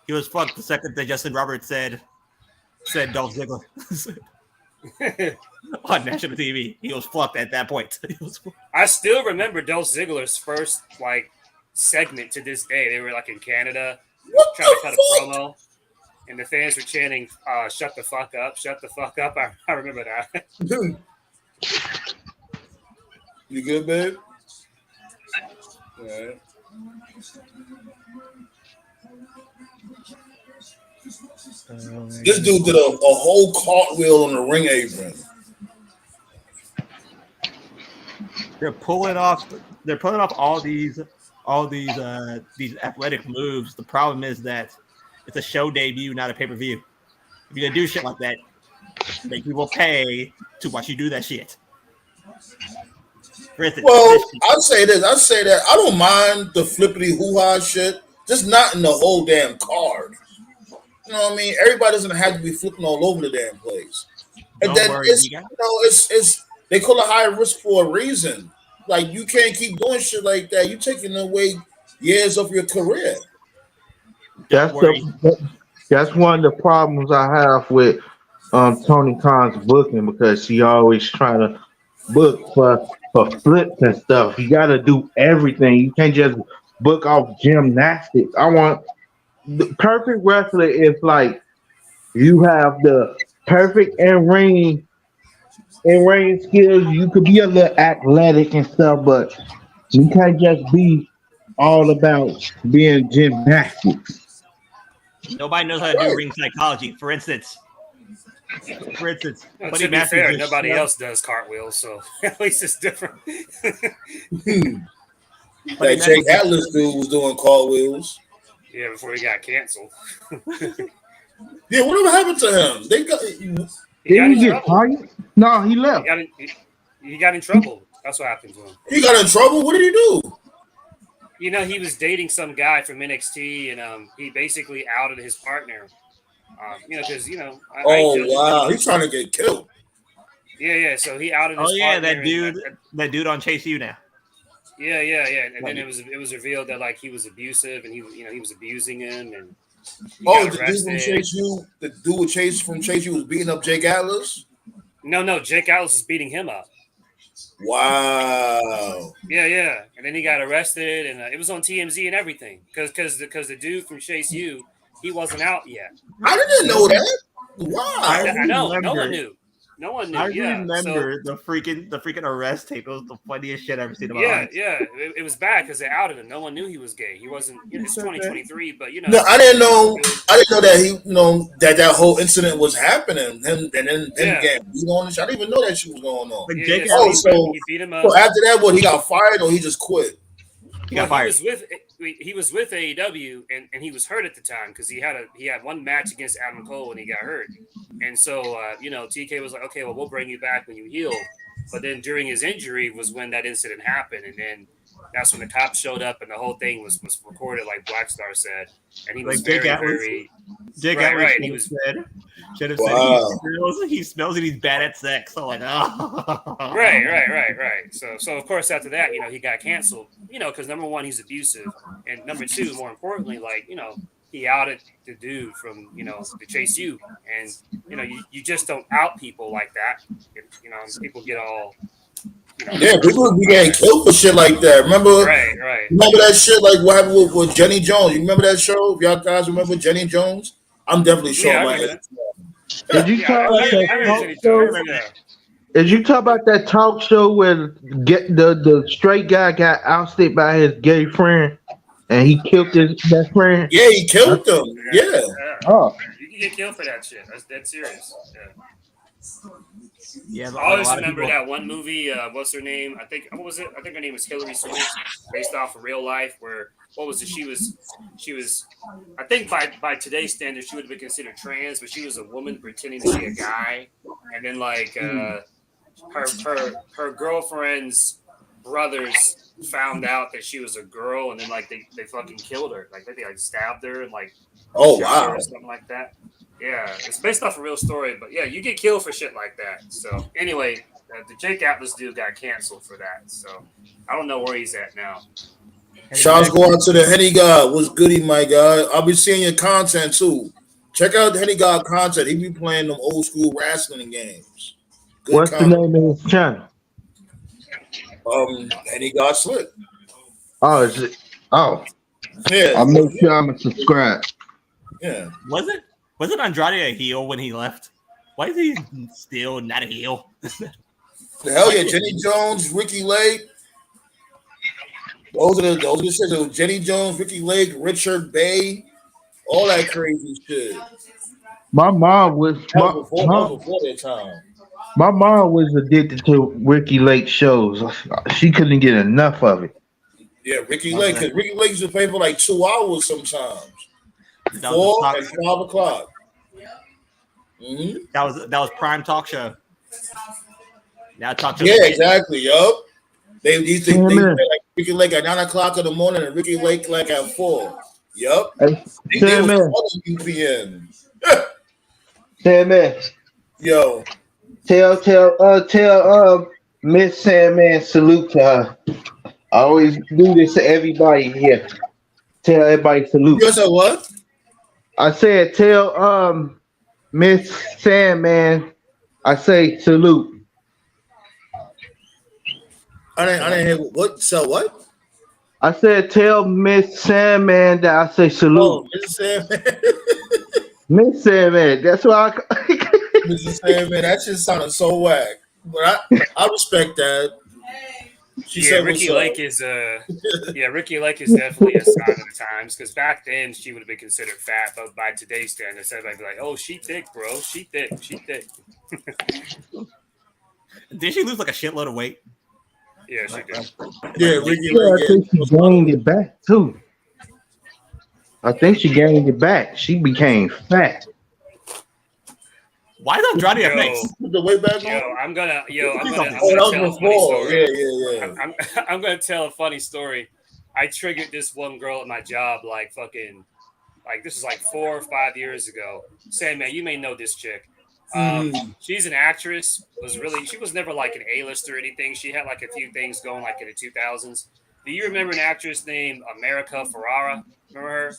S2: The second that Justin Roberts said, said Dolph Ziggler on national TV. He was fucked at that point.
S5: I still remember Dolph Ziggler's first segment to this day. They were in Canada trying to cut a promo, and the fans were chanting, "Shut the fuck up! Shut the fuck up!" I remember that.
S1: You good, babe? All right. This dude did a whole cartwheel on the ring apron.
S2: They're pulling off all these athletic moves. The problem is that it's a show debut, not a pay-per-view. If you're gonna do shit like that, make people pay to watch you do that shit. For instance,
S1: I'd say this. I'd say that I don't mind the flippity hoo-ha shit, just not in the whole damn card. You know what I mean? Everybody doesn't have to be flipping all over the damn place. And then it's they call it high risk for a reason. Like, you can't keep doing shit like that. You're taking away years of your career.
S6: That's one of the problems I have with Tony Khan's booking, because she always trying to book for flips and stuff. You got to do everything. You can't just book off gymnastics. I want the perfect wrestler is like you have the perfect in-ring skills. You could be a little athletic and stuff, but you can't just be all about being gymnastics.
S2: Nobody knows how to do ring psychology. For instance,
S5: well, to be fair, nobody else does cartwheels, so at least it's different.
S1: That Jake Atlas dude was doing cartwheels.
S5: Yeah, before he got canceled.
S1: Yeah, whatever happened to him?
S6: Did he get fired? No, he left.
S5: He got in trouble. That's what happened to him.
S1: He got in trouble? What did he do?
S5: He was dating some guy from NXT, and he basically outed his partner. Because
S1: wow, he's trying to get killed.
S5: Yeah. So he outed his partner.
S2: that dude on Chase U now.
S5: Yeah. And then it was revealed that he was abusive, and he was abusing him, and
S1: the dude from Chase U was beating up Jake Atlas.
S5: No, Jake Atlas was beating him up.
S1: Wow.
S5: Yeah, and then he got arrested, and it was on TMZ and everything because the dude from Chase U, he wasn't out yet.
S1: I didn't know that. Wow.
S5: I know. No one knew. I
S2: remember the freaking arrest tape. It was the funniest shit I've ever seen in my life.
S5: Yeah. It was bad because they outed him. No one knew he was gay. He wasn't. It's 2023, but
S1: No, I didn't know that that whole incident was happening. Him and then getting beat on. I didn't even know that shit was going on.
S5: He beat him up.
S1: So after that, he got fired or he just quit?
S2: He got fired.
S5: He was with AEW and he was hurt at the time because he had one match against Adam Cole and he got hurt. And so TK was like, okay, well, we'll bring you back when you heal. But then during his injury was when that incident happened, and then that's when the cops showed up and the whole thing was recorded, like Black Star said. And he was Jake Atlas
S2: He was said. Should have said he smells and he's bad at sex. So
S5: Right. So of course after that, he got canceled. Because number one, he's abusive, and number two, more importantly, he outed the dude from the Chase U, and you just don't out people like that. People get all.
S1: People be getting killed for shit like that. Remember?
S5: Right.
S1: Remember that shit? Like what happened with Jenny Jones? You remember that show? If y'all guys remember Jenny Jones? I'm definitely sure.
S6: Did you talk about that talk show? Did you talk about that talk show where the straight guy got ousted by his gay friend and he killed his best friend?
S1: Yeah, he killed him. Yeah.
S6: Oh.
S5: You can get killed for that shit. That's dead serious.
S2: Yeah,
S5: I always remember that one movie. What's her name? I think her name was Hillary Swank, based off of real life. Where what was it? She was. I think by today's standards, she would have been considered trans, but she was a woman pretending to be a guy. And then her girlfriend's brothers found out that she was a girl, and then they fucking killed her. They stabbed her and shot her or something like that. Yeah, it's based off a real story, but yeah, you get killed for shit like that. So anyway, the Jake Atlas dude got canceled for that. So I don't know where he's at now.
S1: Shouts go out to the Henny God. What's goody, my guy? I'll be seeing your content too. Check out Henny God content. He be playing them old school wrestling games. Good
S6: What's the
S1: content.
S6: name of his channel?
S1: Henny God Slick.
S6: Oh, is it? Oh,
S1: Yeah,
S6: I'll make sure I'm a subscribe.
S1: yeah.
S2: Was it Andrade a heel when he left? Why is he still not a heel?
S1: The hell yeah, Jenny Jones, Ricky Lake. Those are the shit. So Jenny Jones, Ricky Lake, Richard Bay, all that crazy shit.
S6: My mom was
S1: That was before their time.
S6: my mom was addicted to Ricky Lake shows. She couldn't get enough of it.
S1: Yeah, Ricky Lake. Because Ricky Lake used to play for like 2 hours sometimes.
S2: That was
S1: 4 and 5 o'clock. Mm-hmm.
S2: that was prime talk show. Now talk show.
S1: Yeah, exactly. Yup. They used to
S6: Yeah,
S1: play
S6: man.
S1: like Ricky Lake at 9 o'clock in the morning and Ricky Lake like at 4. Yup.
S6: Hey,
S1: They was
S6: Sandman,
S1: calling UPN.
S6: Sandman,
S1: Yo,
S6: tell Miss Sandman salute to her. I always do this to everybody here. Tell everybody salute.
S1: you said what?
S6: I said tell Miss Sandman. I say salute.
S1: I didn't hear what. So what?
S6: I said tell Miss Sandman that I say salute.
S1: Oh, Mrs. Sandman.
S6: Miss Sandman, that's why
S1: Mrs. Sandman, that shit sounded so whack. But I respect that. She
S5: Yeah,
S1: said
S5: Ricky
S1: what's
S5: Lake
S1: up.
S5: is Ricky Lake is definitely a sign of the times because back then she would have been considered fat, but by today's standards, everybody'd be like, "Oh, she thick, bro. She thick. She thick."
S2: Did she lose like a shitload of weight?
S5: Yeah, she did.
S1: Yeah, Ricky
S6: yeah, I
S1: Lake.
S6: think she gained it back too. I think she gained it back. She became fat.
S2: Why does Andrade have
S5: Yo,
S2: face?
S1: Put the way back
S5: Yo,
S1: on.
S5: I'm gonna
S1: Oh,
S5: tell
S1: that
S5: a funny
S1: was before.
S5: story.
S1: Yeah.
S5: I'm gonna tell a funny story. I triggered this one girl at my job like this is like 4 or 5 years ago. Say, man, you may know this chick. She's an actress. She was never like an A-list or anything. She had like a few things going like in the 2000s. Do you remember an actress named America Ferrara? Remember her?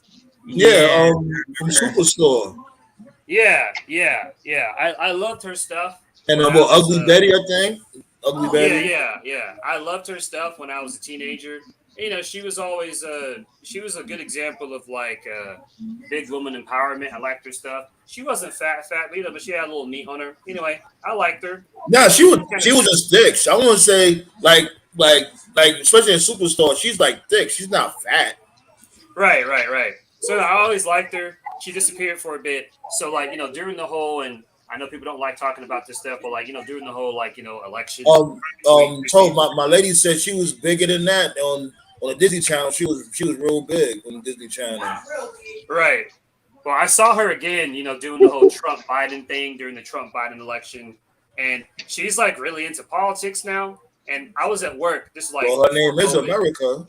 S1: Yeah, from Superstore.
S5: Yeah. I loved her stuff.
S1: And
S5: when I
S1: about
S5: was,
S1: Ugly Betty, I think. Ugly Betty.
S5: Yeah. I loved her stuff when I was a teenager. You know, she was always she was a good example of like big woman empowerment. I liked her stuff. She wasn't fat, but she had a little meat on her. Anyway, I liked her.
S1: Nah, she was just thick. I want to say like especially in Superstore, she's like thick. She's not fat.
S5: Right. So I always liked her. She disappeared for a bit. So like, during the whole, and I know people don't like talking about this stuff, but like, during the whole like, election.
S1: Told my lady said she was bigger than that on the Disney Channel. She was real big on the Disney Channel.
S5: Right. Well, I saw her again, doing the whole Trump Biden thing during the Trump Biden election, and she's like really into politics now. And I was at work. This is like,
S1: well, her name is America.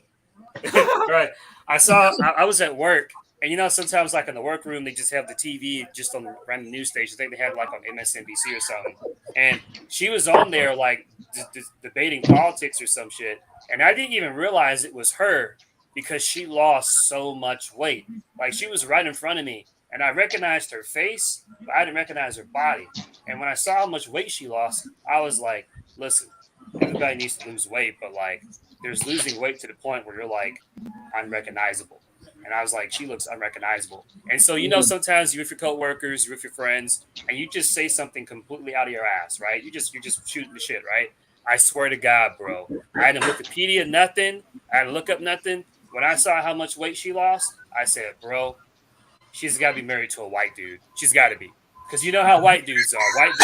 S5: Right. I was at work, and sometimes like in the workroom they just have the TV just on the random news station. I think they had like on MSNBC or something, and she was on there like debating politics or some shit, and I didn't even realize it was her because she lost so much weight. Like she was right in front of me, and I recognized her face, but I didn't recognize her body. And when I saw how much weight she lost, I was like, listen, everybody needs to lose weight, but like there's losing weight to the point where you're like unrecognizable. And I was like, she looks unrecognizable. And so, sometimes you're with your coworkers, you're with your friends, and you just say something completely out of your ass, right? You're just shooting the shit, right? I swear to God, bro. I had to Wikipedia nothing. I had to look up nothing. When I saw how much weight she lost, I said, bro, she's got to be married to a white dude. She's got to be. Because you know how white dudes are. White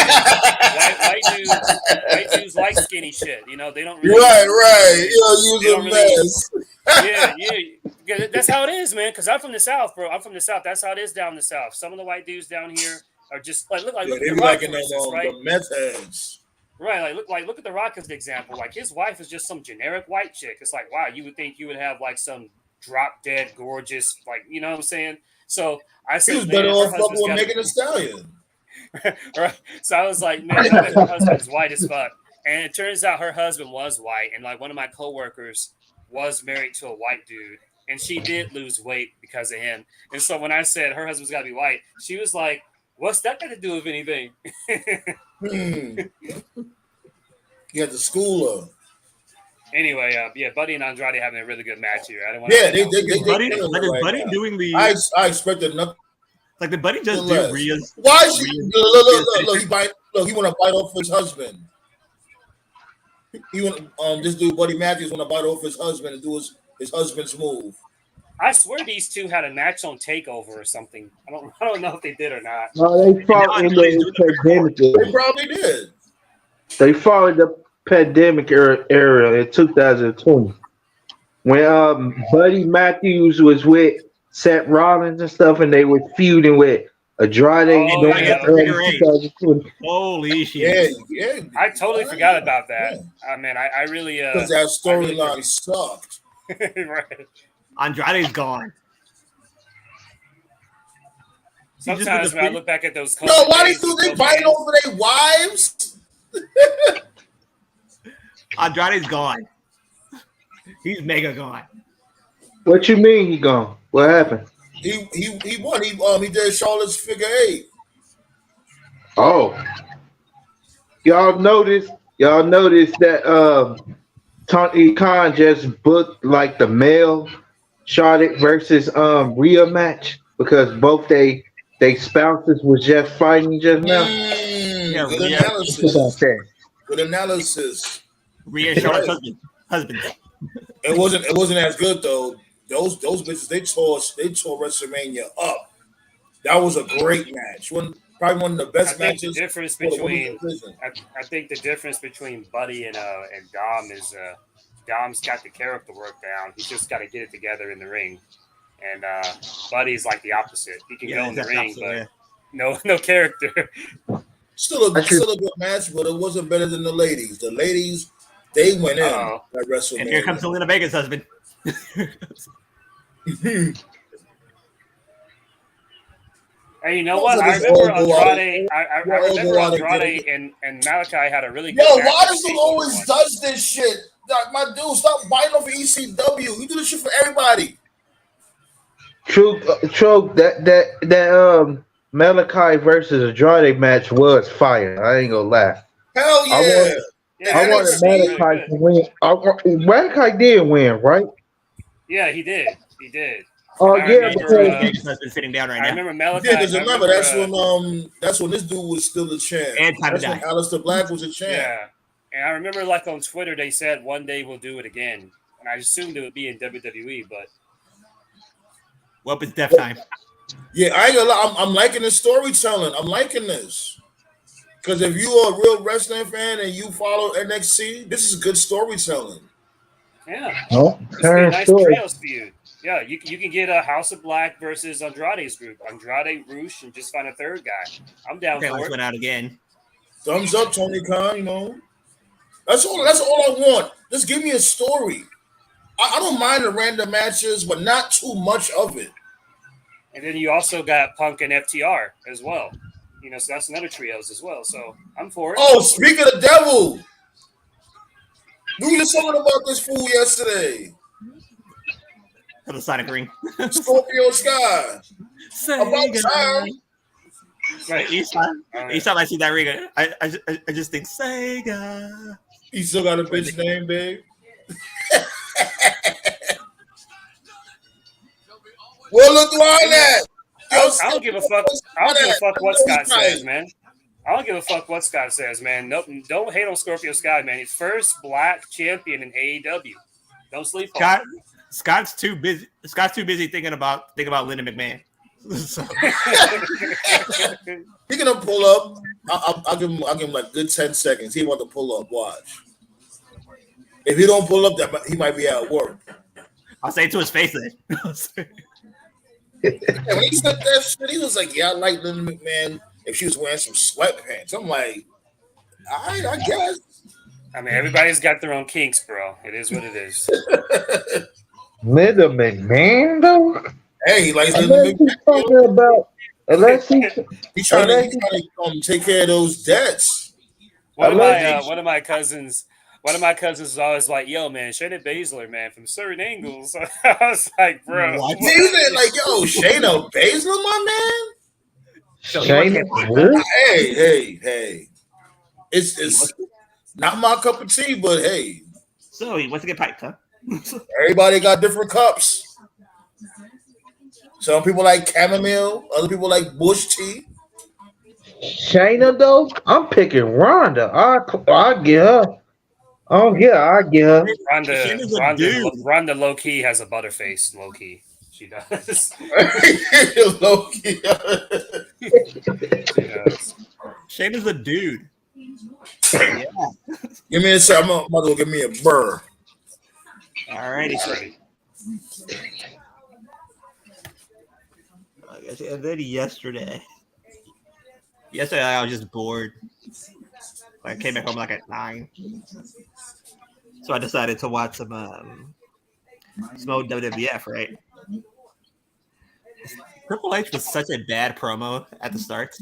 S5: dudes like skinny shit. They don't really.
S1: Right. Use a mess.
S5: Yeah. That's how it is, man. Because I'm from the South, bro. I'm from the South. That's how it is down the South. Some of the white dudes down here are just like look at the Rock, for instance, right?
S1: The meth heads.
S5: Right, look at the Rock as the example. Like his wife is just some generic white chick. It's like, wow, you would think you would have like some drop dead gorgeous, like what I'm saying. So I said,
S1: he was better off fucking with Megan Thee Stallion.
S5: Right. So I was like, man, her husband's white as fuck. And it turns out her husband was white, and like one of my coworkers was married to a white dude. and she did lose weight because of him. And so when I said her husband's got to be white, she was like, "What's that got to do with anything?"
S1: You had to school her.
S5: Anyway, Buddy and Andrade having a really good match here. I don't want
S1: Yeah,
S5: to.
S2: Buddy,
S1: killing
S2: like
S1: it
S2: is
S1: right
S2: Buddy
S1: now.
S2: doing the
S1: I expected nothing
S2: like the Buddy just do
S1: less.
S2: Rhea's
S1: Why is she?
S2: Rhea's
S1: Look, he want to bite off his husband. He want this dude Buddy Matthews want to bite off his husband and do his husband's move.
S5: I swear these two had a match on Takeover or something. I don't know if they did or not.
S6: No, they fought in the pandemic
S1: They
S6: era.
S1: probably did.
S6: They fought in the pandemic era in 2020 when Buddy Matthews was with Seth Rollins and stuff, and they were feuding with Andrade
S5: Oh,
S6: during
S5: yeah,
S6: the early
S2: figure eight.
S6: 2020.
S2: holy shit.
S1: Yeah.
S5: I totally forgot about that. Man, I really
S1: Because that storyline sucked.
S5: right.
S2: Andrade's gone.
S5: Sometimes when I look back at those,
S1: Yo, why these dudes they biting over their wives?
S2: Andrade's gone. He's mega gone.
S6: What you mean he gone? What happened?
S1: He won. He did Charlotte's figure eight.
S6: Oh, y'all notice that Tony Khan just booked like the male Charlotte versus Rhea match because both they spouses was just fighting just now.
S2: Yeah,
S1: Good
S2: Rhea.
S1: analysis. Good analysis.
S2: Rhea Charlotte's husband.
S1: It wasn't as good though. Those bitches they tore WrestleMania up. That was a great match. Probably one of the best matches.
S5: The difference
S1: for the
S5: between
S1: women's division.
S5: I think the difference between Buddy and Dom is Dom's got the character work down. He's just got to get it together in the ring. And Buddy's like the opposite. He can go in the ring, but no character.
S1: Still a good match, but it wasn't better than the ladies. The ladies, they went in at WrestleMania.
S2: And here comes Selena Vega's husband.
S5: And you know what? I remember Andrade. I remember Andrade and Malachi had a really good.
S1: Yo,
S5: match
S1: why
S5: in
S1: does he
S5: Takeover
S1: always
S5: one.
S1: does this shit? Like, my dude, stop biting off ECW. You do this shit for everybody.
S6: True. That Malachi versus Andrade match was fire. I ain't gonna lie.
S1: Hell yeah.
S6: I wanted Malachi to win. Malachi did win, right?
S5: Yeah, he did. He did.
S6: Oh
S5: I
S6: yeah,
S5: remember,
S6: because
S2: Husband sitting down right
S5: I
S2: now.
S5: remember Malachi.
S1: Yeah, because
S5: I
S1: remember
S5: remember,
S1: that's when this dude was still a champ.
S2: And time to
S1: That's when
S2: die.
S1: Aleister Black was a champ.
S5: Yeah, and I remember like on Twitter they said one day we'll do it again, and I assumed it would be in WWE, but
S2: Well, it's death time.
S1: Yeah, I ain't gonna lie. I'm liking the storytelling. I'm liking this. Because if you're a real wrestling fan and you follow NXT, this is good storytelling.
S5: yeah,
S6: oh,
S5: it's a
S6: current
S5: nice
S6: story.
S5: trios feud. Yeah, you can get a House of Black versus Andrade's group, Andrade, Roosh, and just find a third guy. I'm down
S2: Okay,
S5: for
S2: let's
S5: it.
S2: went out again.
S1: Thumbs up, Tony Khan. You know, that's all I want. Just give me a story. I don't mind the random matches, but not too much of it.
S5: And then you also got Punk and FTR as well. You know, so that's another trios as well. So I'm for it.
S1: Oh, speak of the devil. We were just talking about this fool yesterday.
S2: To the Sonic Ring.
S1: Scorpio Sky. About time.
S5: Right.
S2: Each time I see that ring, I just think Sega.
S1: He still got a bitch name, babe. Well, look behind that.
S5: I don't give a fuck. I don't give a fuck what Scott says, man. I don't give a fuck what Scott says, man. Nope, don't hate on Scorpio Sky, man. He's first black champion in AEW. Don't sleep on him.
S2: Scott's too busy. Scott's too busy thinking about Linda McMahon. So,
S1: He gonna pull up. I'll give him like good 10 seconds. He want to pull up. Watch. If he don't pull up, that he might be at work.
S2: I'll say it to his face then.
S1: And when he said that shit, he was like, "Yeah, I like Linda McMahon if she was wearing some sweatpants." I'm like, "All right, I guess."
S5: I mean, everybody's got their own kinks, bro. It is what it is.
S6: Linda McMahon though.
S1: Hey, he likes
S6: Unless
S1: Linda
S6: he's
S1: McMahon.
S6: talking about, unless
S1: He's trying to take care of those debts.
S5: One of my cousins, one of my cousins is always like, "Yo, man, Shayna Baszler, man, from certain angles." I was like, "Bro,
S2: What?
S1: See, you said like, yo, Shayna Baszler, my man.
S2: So he wants
S6: Shayna,
S2: to get
S6: what?
S1: Hey.
S2: he
S1: It's
S2: wants,
S1: not my cup of tea, but hey,
S2: so he wants to get piped, huh?
S1: everybody got different cups. Some people like chamomile, other people like bush tea.
S6: Shayna though? I'm picking Ronda. I get her. Oh yeah, I get her.
S2: Shayna's a dude.
S5: Ronda low key has a butterface. Low key, she does.
S1: Low-key.
S5: She does.
S2: Shayna's a dude. Yeah.
S1: Give me a second. I'm about to go give me a burr.
S2: Alrighty.
S5: Alrighty.
S2: And then yesterday I was just bored. I came back home like at 9, so I decided to watch some old WWF. Right, Triple H was such a bad promo at the start.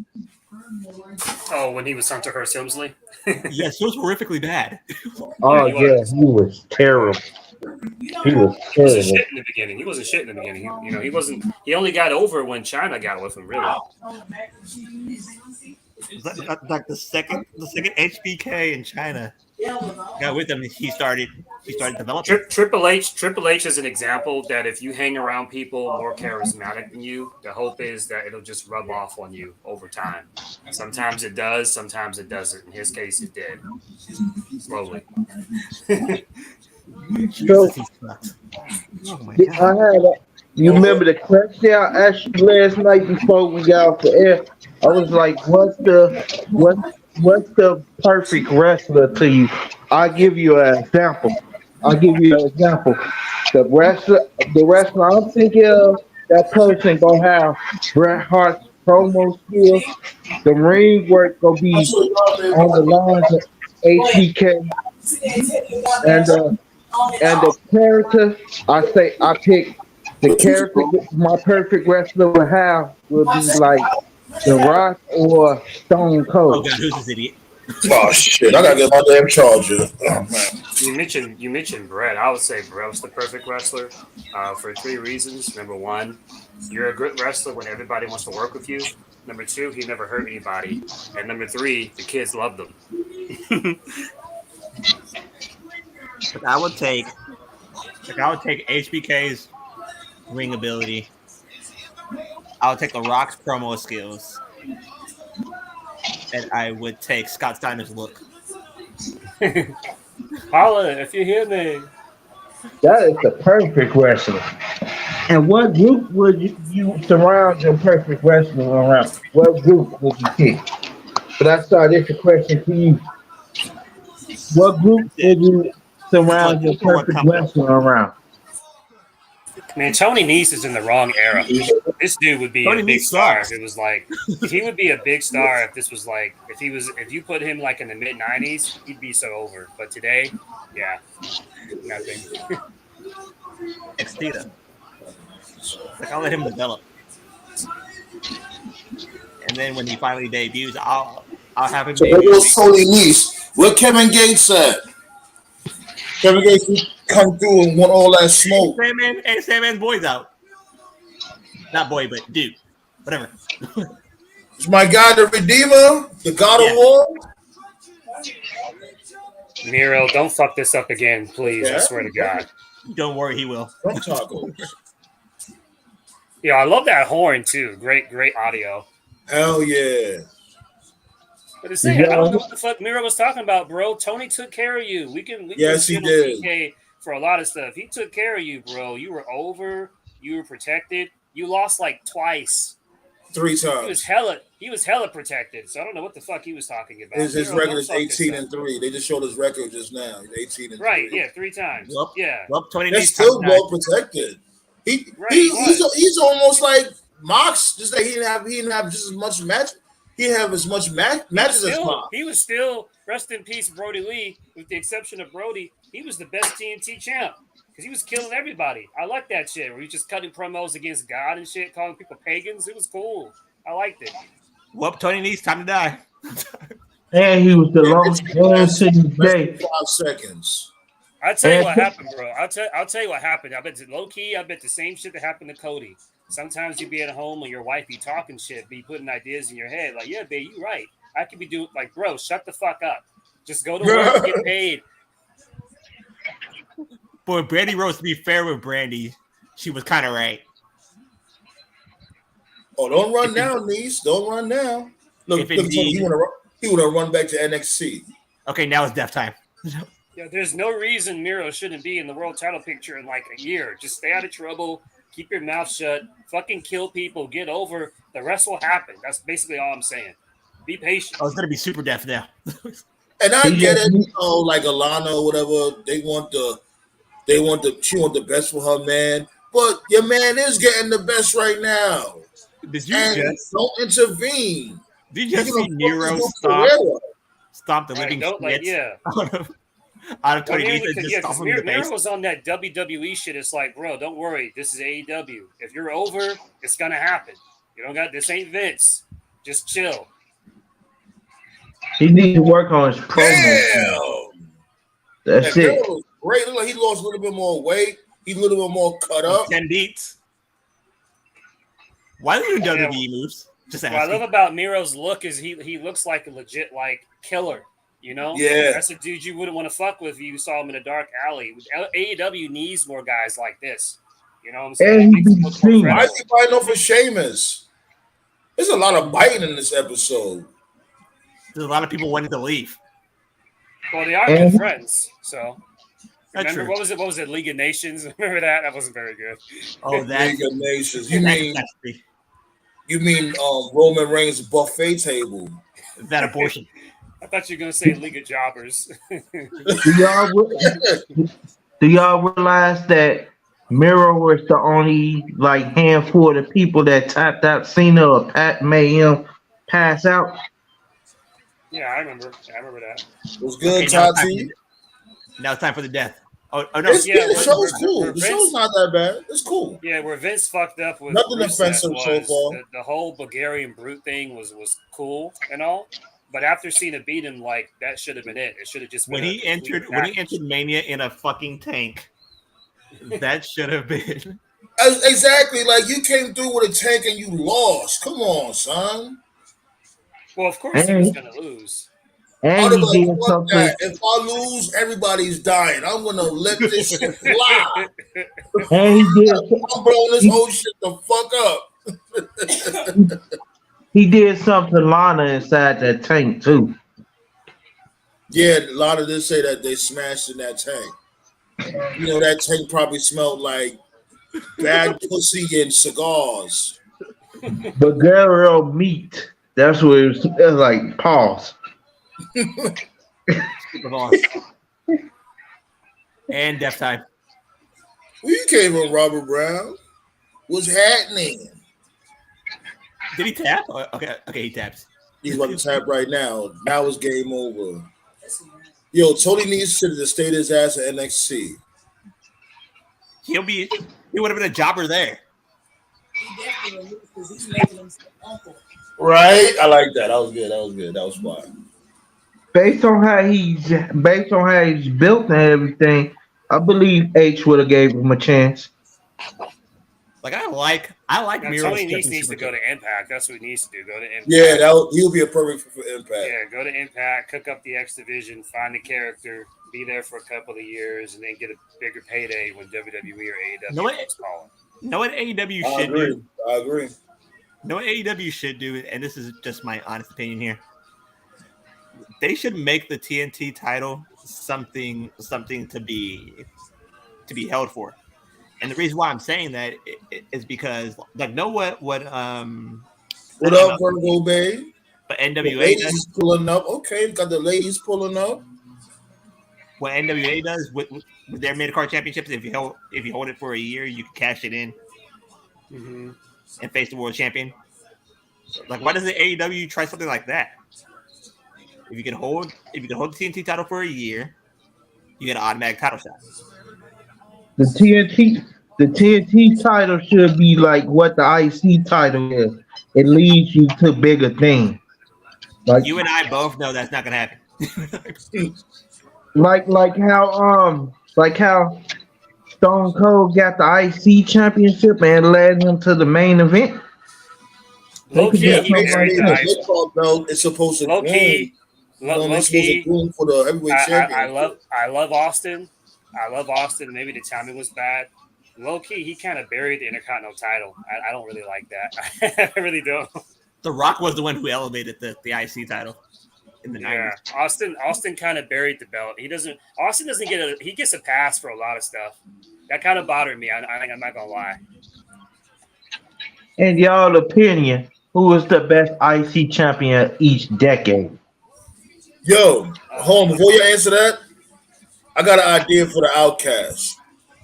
S5: Oh, when he was Hunter Hearst Helmsley.
S2: Yes, it was horrifically bad.
S6: Oh
S5: he
S6: yeah,
S5: was.
S6: he was terrible. He was
S5: He wasn't
S6: terrible.
S5: shit in the beginning. He wasn't shit in the beginning. He wasn't. He only got over when China got with him. Really.
S2: Like the second HBK in China got with him, he started developing.
S5: Triple H is an example that if you hang around people more charismatic than you, the hope is that it'll just rub off on you over time. Sometimes it does, sometimes it doesn't. In his case, it did. Slowly.
S6: So
S2: Jesus, he sucks. Oh my
S6: I
S2: god!
S6: had you remember the question I asked you last night before we got off the air? I was like, what's the perfect wrestler to you? I'll give you an example. The wrestler I'm thinking of, that person gonna have Bret Hart's promo skills. The ring work gonna be on the lines of HBK, and the character I pick the character my perfect wrestler would have would be like The Rock or Stone
S2: Oh
S6: Cold.
S2: god, who's this idiot?
S1: Oh shit! I gotta get my damn charger. Oh man.
S5: You mentioned Brett. I would say Brett was the perfect wrestler for 3 reasons. Number one, you're a good wrestler when everybody wants to work with you. Number two, he never hurt anybody. And number three, the kids loved him.
S2: Like I would take HBK's ring ability. I would take The Rock's promo skills, and I would take Scott Steiner's look.
S5: Holla if you hear me.
S6: That is the perfect wrestler. And what group would you surround your perfect wrestler around? What group would you pick? But I start this a question to you. What group would you surround your perfect wrestler around?
S5: Man, Tony Nese is in the wrong era. This dude would be
S2: Tony
S5: a big
S2: Nese
S5: star
S2: sucks.
S5: if it was like he would be a big star if this was like if you put him like in the mid-90s, he'd be so over. But today, yeah, nothing.
S2: Extita. Like I'll let him develop, and then when he finally debuts, I'll have him
S1: So there
S2: debut.
S1: goes Tony Nese. Where Kevin Gates at? Kevin Gates come through and want all that smoke.
S2: Sandman's boy's out. Not boy, but dude. Whatever.
S1: It's my guy, the Redeemer, the God
S2: Yeah.
S1: of War.
S5: Miro, don't fuck this up again, please. I
S1: Yeah.
S5: swear to God.
S2: Don't worry, he will.
S1: From tacos.
S5: Yeah, I love that horn too. Great audio.
S1: Hell yeah.
S5: But it's saying, I don't
S6: Yeah.
S5: know what the fuck Miro was talking about, bro. Tony took care of you. We can
S1: Yes, he
S5: shit on
S1: did.
S5: TK for a lot of stuff. He took care of you, bro. You were over. You were protected. You lost like twice.
S1: 3
S5: He was
S1: times.
S5: hella protected. So I don't know what the fuck he was talking about.
S1: His
S5: Miro,
S1: record
S5: don't
S1: is
S5: fuck this
S1: 18
S5: up.
S1: and 3. They just showed his record just now. He's 18 and
S5: Right,
S1: 3.
S5: yeah, 3 times.
S2: Well,
S5: Yeah.
S2: Tony
S1: They're
S2: Nese
S1: still
S2: time
S1: well protected.
S5: Right, he was.
S1: He's almost like Mox. Just that he didn't have just as much match. He didn't have as much matches as Mox.
S5: He was still, rest in peace, Brody Lee, with the exception of Brody. He was the best TNT champ because he was killing everybody. I like that shit where he just cutting promos against God and shit, calling people pagans. It was cool. I liked it.
S2: Well, Tony Nese time to die.
S6: And he was the
S1: And
S6: longest
S1: it's
S6: man to this
S1: less than
S6: day.
S1: 5 seconds.
S5: I'll tell you
S6: And
S5: what happened, bro. I'll tell you what happened. I bet low key. I bet the same shit that happened to Cody. Sometimes you be at home and your wife be talking shit, be putting ideas in your head. Like, yeah, babe, you right. I could be doing like, bro, shut the fuck up. Just go to work and get paid.
S2: But Brandy Rose, to be fair with Brandy, she was kind of right.
S1: Oh, don't run now, niece. Don't run now. Look,
S2: If
S1: look, Tony,
S2: indeed,
S1: he would have run back to NXT.
S2: okay, now it's death time.
S5: Yeah, there's no reason Miro shouldn't be in the world title picture in like a year. Just stay out of trouble. Keep your mouth shut. Fucking kill people. Get over. The rest will happen. That's basically all I'm saying. Be patient.
S2: Oh, it's gonna be super death now.
S1: And I
S6: he
S1: get
S6: just,
S1: it, like Alana or whatever, she want the best for her man. But your man is getting the best right now.
S2: Did you
S1: And
S2: just
S1: don't intervene.
S2: did you
S1: You're
S2: just
S1: gonna
S2: see
S1: fuck
S2: Nero
S1: this
S2: stomp the
S5: Like,
S2: living
S5: don't like,
S2: shit
S5: yeah.
S2: out of
S5: Well,
S2: Tony Nese, just stomp him in the
S5: Miro
S2: face?
S5: was on that WWE shit. It's like, bro, don't worry. This is AEW. If you're over, it's gonna happen. You don't got this. Ain't Vince. Just chill.
S6: he needs to work on his promo.
S1: Damn.
S6: That's
S1: That
S6: it.
S1: girl was great. Look like he lost a little bit more weight. He's a little bit more cut up.
S2: 10 beats. Why are you doing
S5: Yeah.
S2: WWE moves? Just
S5: What I love
S2: asking.
S5: about Miro's look is he looks like a legit like killer. You know,
S1: Yeah.
S5: that's a dude you wouldn't want to fuck with if you saw him in a dark alley. AEW needs more guys like this. You know what I'm saying?
S6: And
S5: It
S6: he
S5: makes him
S6: be
S5: look more
S6: seen.
S1: Why
S5: credible.
S1: is he fighting off for Sheamus? There's a lot of biting in this episode.
S2: There's a lot of people wanting to leave.
S5: Well, they are
S6: And-
S5: good friends. So
S2: That's
S5: remember
S2: true.
S5: what was it? What was it? League of Nations. Remember that? That wasn't very good.
S2: Oh, that's
S1: League of Nations. You mean Roman Reigns' buffet table?
S2: that abortion.
S5: I thought you were gonna say League of Jobbers.
S6: Do y'all realize that Miro was the only like handful of the people that tapped out Cena or Pat made him pass out?
S5: Yeah, I remember. I remember that.
S1: It was good,
S2: Okay, now,
S1: Tati.
S2: it's time for the death. Oh no.
S1: It's,
S5: Yeah,
S1: the
S5: we're-
S1: show's
S5: we're-
S1: cool.
S5: we're
S1: The
S5: Vince-
S1: show's not that bad. It's cool.
S5: Yeah, where Vince fucked up with
S1: Nothing
S5: Rusev
S1: offensive so
S5: was
S1: far.
S5: the whole Bulgarian brute thing was cool and all, but after Cena beat him, like that should have been it. It should have just been
S2: When he entered Mania in a fucking tank, that should have been.
S1: Exactly. Like you came through with a tank and you lost. Come on, son.
S5: Well, of course he was gonna lose.
S6: And
S1: I'd
S6: he
S1: be
S6: did
S1: like, fuck
S6: something.
S1: that. If I lose, everybody's dying. I'm gonna let this shit fly.
S6: And he did.
S1: I'm blowing this whole shit the fuck up.
S6: He did something to Lana inside that tank too.
S1: Yeah, a lot of this say that they smashed in that tank. You know, that tank probably smelled like bad pussy and cigars.
S6: But Guerrero meat. That's what it was like. Pause.
S2: Super boss. And death time.
S1: Well, you came from Robert Brown. What's happening?
S2: Did he tap? Oh, okay, he taps.
S1: He's about to tap right now. Now it's game over. Yo, Tony needs to stay his ass at NXT.
S2: He would have been a jobber there.
S4: He definitely will lose because he's making himself uncle.
S1: Right? I like that. That was good. That was good. That was fine.
S6: Based on how he's built and everything, I believe H would have gave him a chance.
S2: Like I like
S5: Now,
S2: Miro's
S5: Tony
S2: championship
S5: needs to go
S2: kick.
S5: to Impact. That's what he needs to do. Go to Impact.
S1: Yeah, he'll be a perfect for Impact.
S5: Yeah, go to Impact, cook up the X Division, find a character, be there for a couple of years, and then get a bigger payday when WWE or AEW
S2: Know what?
S5: is calling.
S2: Know what AEW
S1: I
S2: should
S1: agree.
S2: do?
S1: I agree.
S2: Know what AEW should do? And this is just my honest opinion here. They should make the TNT title something to be held for. And the reason why I'm saying that is because, like, know what
S1: What up, Virgo Bay?
S2: But
S1: The
S2: NWA
S1: ladies
S2: does,
S1: is pulling up. Okay, got the ladies pulling up.
S2: what NWA does with their mid card championships, if you hold it for a year, you can cash it in
S5: Mm-hmm.
S2: and face the world champion. Like, why doesn't AEW try something like that? If you can hold the TNT title for a year, you get an automatic title shot.
S6: The TNT title should be like what the IC title is. It leads you to bigger things. Like
S2: You and I both know that's not gonna happen.
S6: like how Stone Cold got the IC championship and led him to the main event. They
S5: Low
S6: could
S5: key,
S6: do
S1: Yeah,
S5: he
S6: something
S5: buried
S6: like
S5: the
S1: basically, the
S6: that.
S5: ice.
S1: Big Dog belt is supposed to
S5: Low
S1: groom.
S5: key,
S1: You know what I mean?
S5: low
S1: It's supposed to
S5: key.
S1: groom for the heavyweight
S5: I
S1: championship.
S5: love Austin. I love Austin. Maybe the timing was bad. Low key, he kind of buried the Intercontinental title. I don't really like that. I really don't.
S2: The Rock was the one who elevated the IC title in the
S5: Yeah,
S2: 90s.
S5: Austin kind of buried the belt. Austin doesn't get he gets a pass for a lot of stuff. That kind of bothered me. I'm not gonna lie.
S6: In y'all opinion, who is the best IC champion each decade?
S1: Yo, hold on.
S5: Uh,
S1: Before you answer that, I got an idea for the Outcast.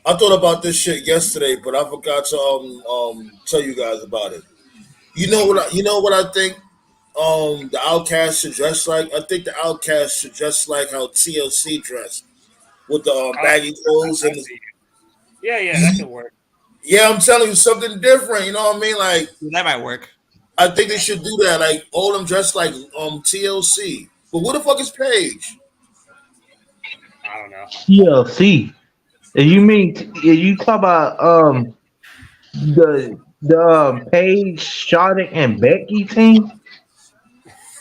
S1: I thought about this shit yesterday, but I forgot to tell you guys about it. You know what I think the Outcast should dress like? I think the Outcast should dress like how TLC dressed with the
S5: I,
S1: baggy clothes
S5: I
S1: and
S5: see. Yeah, that can work.
S1: yeah, I'm telling you something different. You know what I mean? Like
S2: That might work.
S1: I think they should do that. Like all them dressed like TLC. But what the fuck is Paige?
S5: I don't know.
S6: TLC. If you talk about the Paige, Charlotte, and Becky team?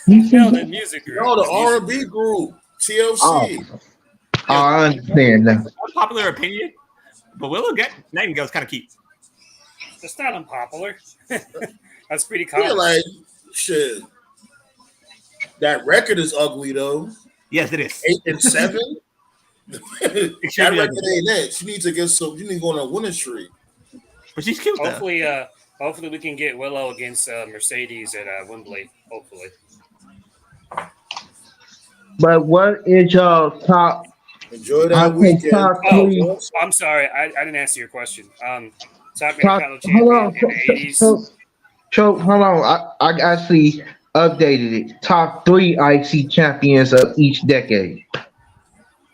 S6: You see
S5: No, the
S6: that?
S5: music group.
S1: No, the
S5: The
S1: R
S5: music
S1: and B
S5: group.
S1: group
S6: Oh,
S1: TLC.
S2: Yo,
S6: I understand now.
S2: unpopular opinion, but Willow Nightingale's kind of cute.
S5: That's not unpopular. That's pretty
S1: Yeah,
S5: common.
S1: like shit. That record is ugly though.
S2: Yes, it is.
S1: 8 and 7. That
S2: Extremely
S1: record
S2: ugly.
S1: ain't it. She needs to get some. You need to go on a winning streak.
S2: But she's cute though.
S5: Hopefully we can get Willow against Mercedes at Wembley. Hopefully.
S6: But what is y'all top?
S1: Enjoy
S6: I
S1: that
S6: think
S1: weekend.
S6: top
S5: Oh,
S6: three.
S5: I'm sorry. I didn't answer your question. Top
S6: Top.
S5: Intercontinental
S6: Hold
S5: champion
S6: on.
S5: in the 80s.
S6: Hold on. I actually updated it. Top three IC champions of each decade.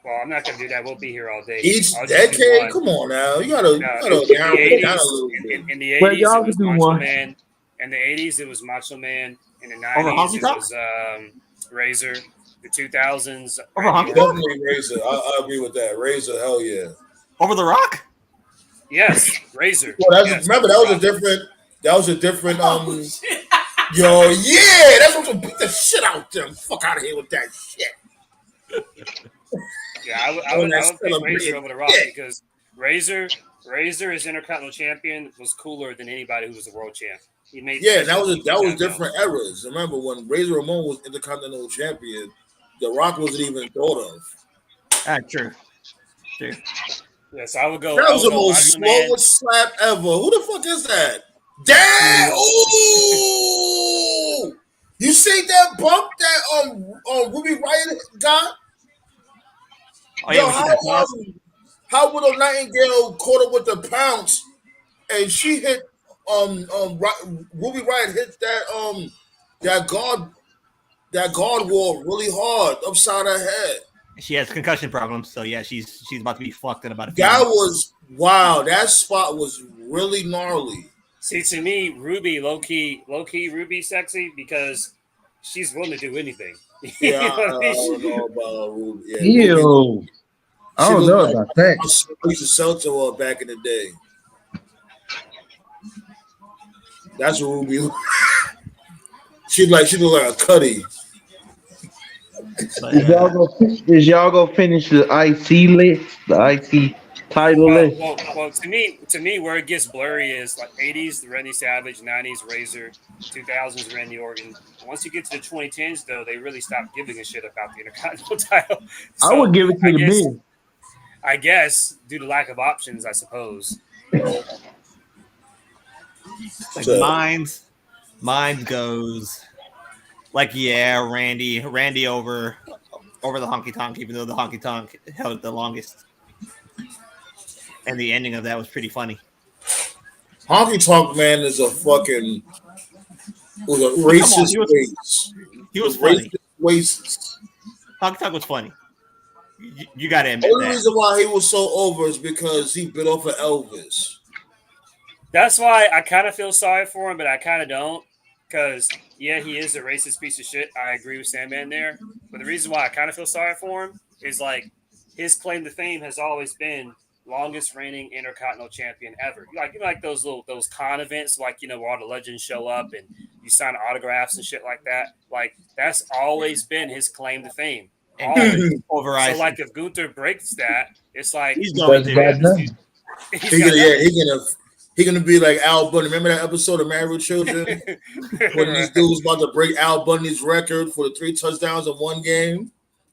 S5: Well, I'm not going to do that. We'll be here all day.
S1: Each
S5: I'll just do
S1: decade,
S5: one.
S1: come on now. You
S5: No,
S1: gotta
S5: in the
S1: narrow it down a
S5: 80s,
S1: little bit.
S5: in the
S6: Well,
S5: 80s, it
S6: y'all can
S5: was
S6: do
S5: Macho
S6: one.
S5: Man. In the 80s, it was Macho Man. In the
S2: Over
S5: 90s,
S2: Honky
S5: it
S2: Tonk?
S5: was Razor. The 2000s,
S2: Over
S5: Randy
S2: Honky Tonk?
S5: Orton.
S1: Definitely Razor. I agree with that. Razor, hell yeah.
S2: Over the Rock?
S5: Yes, Razor.
S1: Well,
S5: Yes,
S1: remember
S5: over
S1: that was a
S5: Rock.
S1: different. That was a different.
S4: Oh, shit.
S1: Yo, yeah, that's what you beat the shit out them. Fuck out of here with that shit.
S5: Yeah,
S1: On that
S5: I would pick Razor
S1: celebrated
S5: over the Rock
S1: shit.
S5: because Razor as Intercontinental Champion was cooler than anybody who was a world champ. He made
S1: Yeah,
S5: Razor look
S1: that was
S5: 10 times better.
S1: different eras. Remember when Razor Ramon was Intercontinental Champion, The Rock wasn't even thought of.
S2: True.
S5: Yes, I would go.
S1: That
S5: I
S1: was
S5: would
S1: the
S5: go
S1: most
S5: Macho Man.
S1: slowest slap ever. Who the fuck is that? Damn! Ooh! You see that bump that Ruby Riot got?
S2: Oh yeah,
S1: Yo,
S2: we see that pause.
S1: how Widow Nightingale caught up with the pounce and she hit Ruby Riot hit that guard wall really hard upside her head.
S2: She has concussion problems, so yeah, she's about to be fucked in about a few
S1: That
S2: months.
S1: was wow. That spot was really gnarly.
S5: See, to me, Ruby low key, Ruby sexy because she's willing to do anything. You
S1: Yeah,
S5: know what I mean?
S1: I don't know about Ruby. Yeah, Ruby.
S6: Ew. I
S1: She
S6: don't
S1: looked
S6: know
S1: like
S6: about that.
S1: I used to sell to her back in the day. That's what Ruby. She looked like a Cuddy.
S2: But,
S6: Is y'all gonna finish the IC list, the IC title list?
S5: To me, where it gets blurry is like 80s, Randy Savage, 90s, Razor, 2000s, Randy Orton. Once you get to the 2010s, though, they really stopped giving a shit about the Intercontinental title.
S6: I would give it to
S5: I
S6: the
S5: guess,
S6: men.
S5: I guess due to lack of options, I suppose.
S2: like
S1: So-
S2: mine goes like Randy over the Honky Tonk, even though the Honky Tonk held the longest, and the ending of that was pretty funny.
S1: Honky Tonk Man is a fucking was a
S2: Come on,
S1: racist
S2: he was-
S1: race.
S2: He was
S1: A
S2: funny.
S1: Racist racist.
S2: Honky Tonk was funny. You got to
S1: The
S2: admit
S1: only
S2: that.
S1: reason why he was so over is because he bit off of Elvis.
S5: That's why I kind of feel sorry for him, but I kind of don't. Because yeah, he is a racist piece of shit. I agree with Sandman there. But the reason why I kind of feel sorry for him is like his claim to fame has always been longest reigning intercontinental champion ever. Like those con events, like where all the legends show up and you sign autographs and shit like that. Like that's always been his claim to fame.
S2: And
S5: Always.
S2: over
S5: So
S2: ice.
S5: like if Gunther breaks that, it's like
S2: He's going
S6: That's
S2: to.
S6: bad enough.
S1: He gonna be like Al Bundy. Remember that episode of Married with Children when these dudes about to break Al Bundy's record for the 3 touchdowns in one game?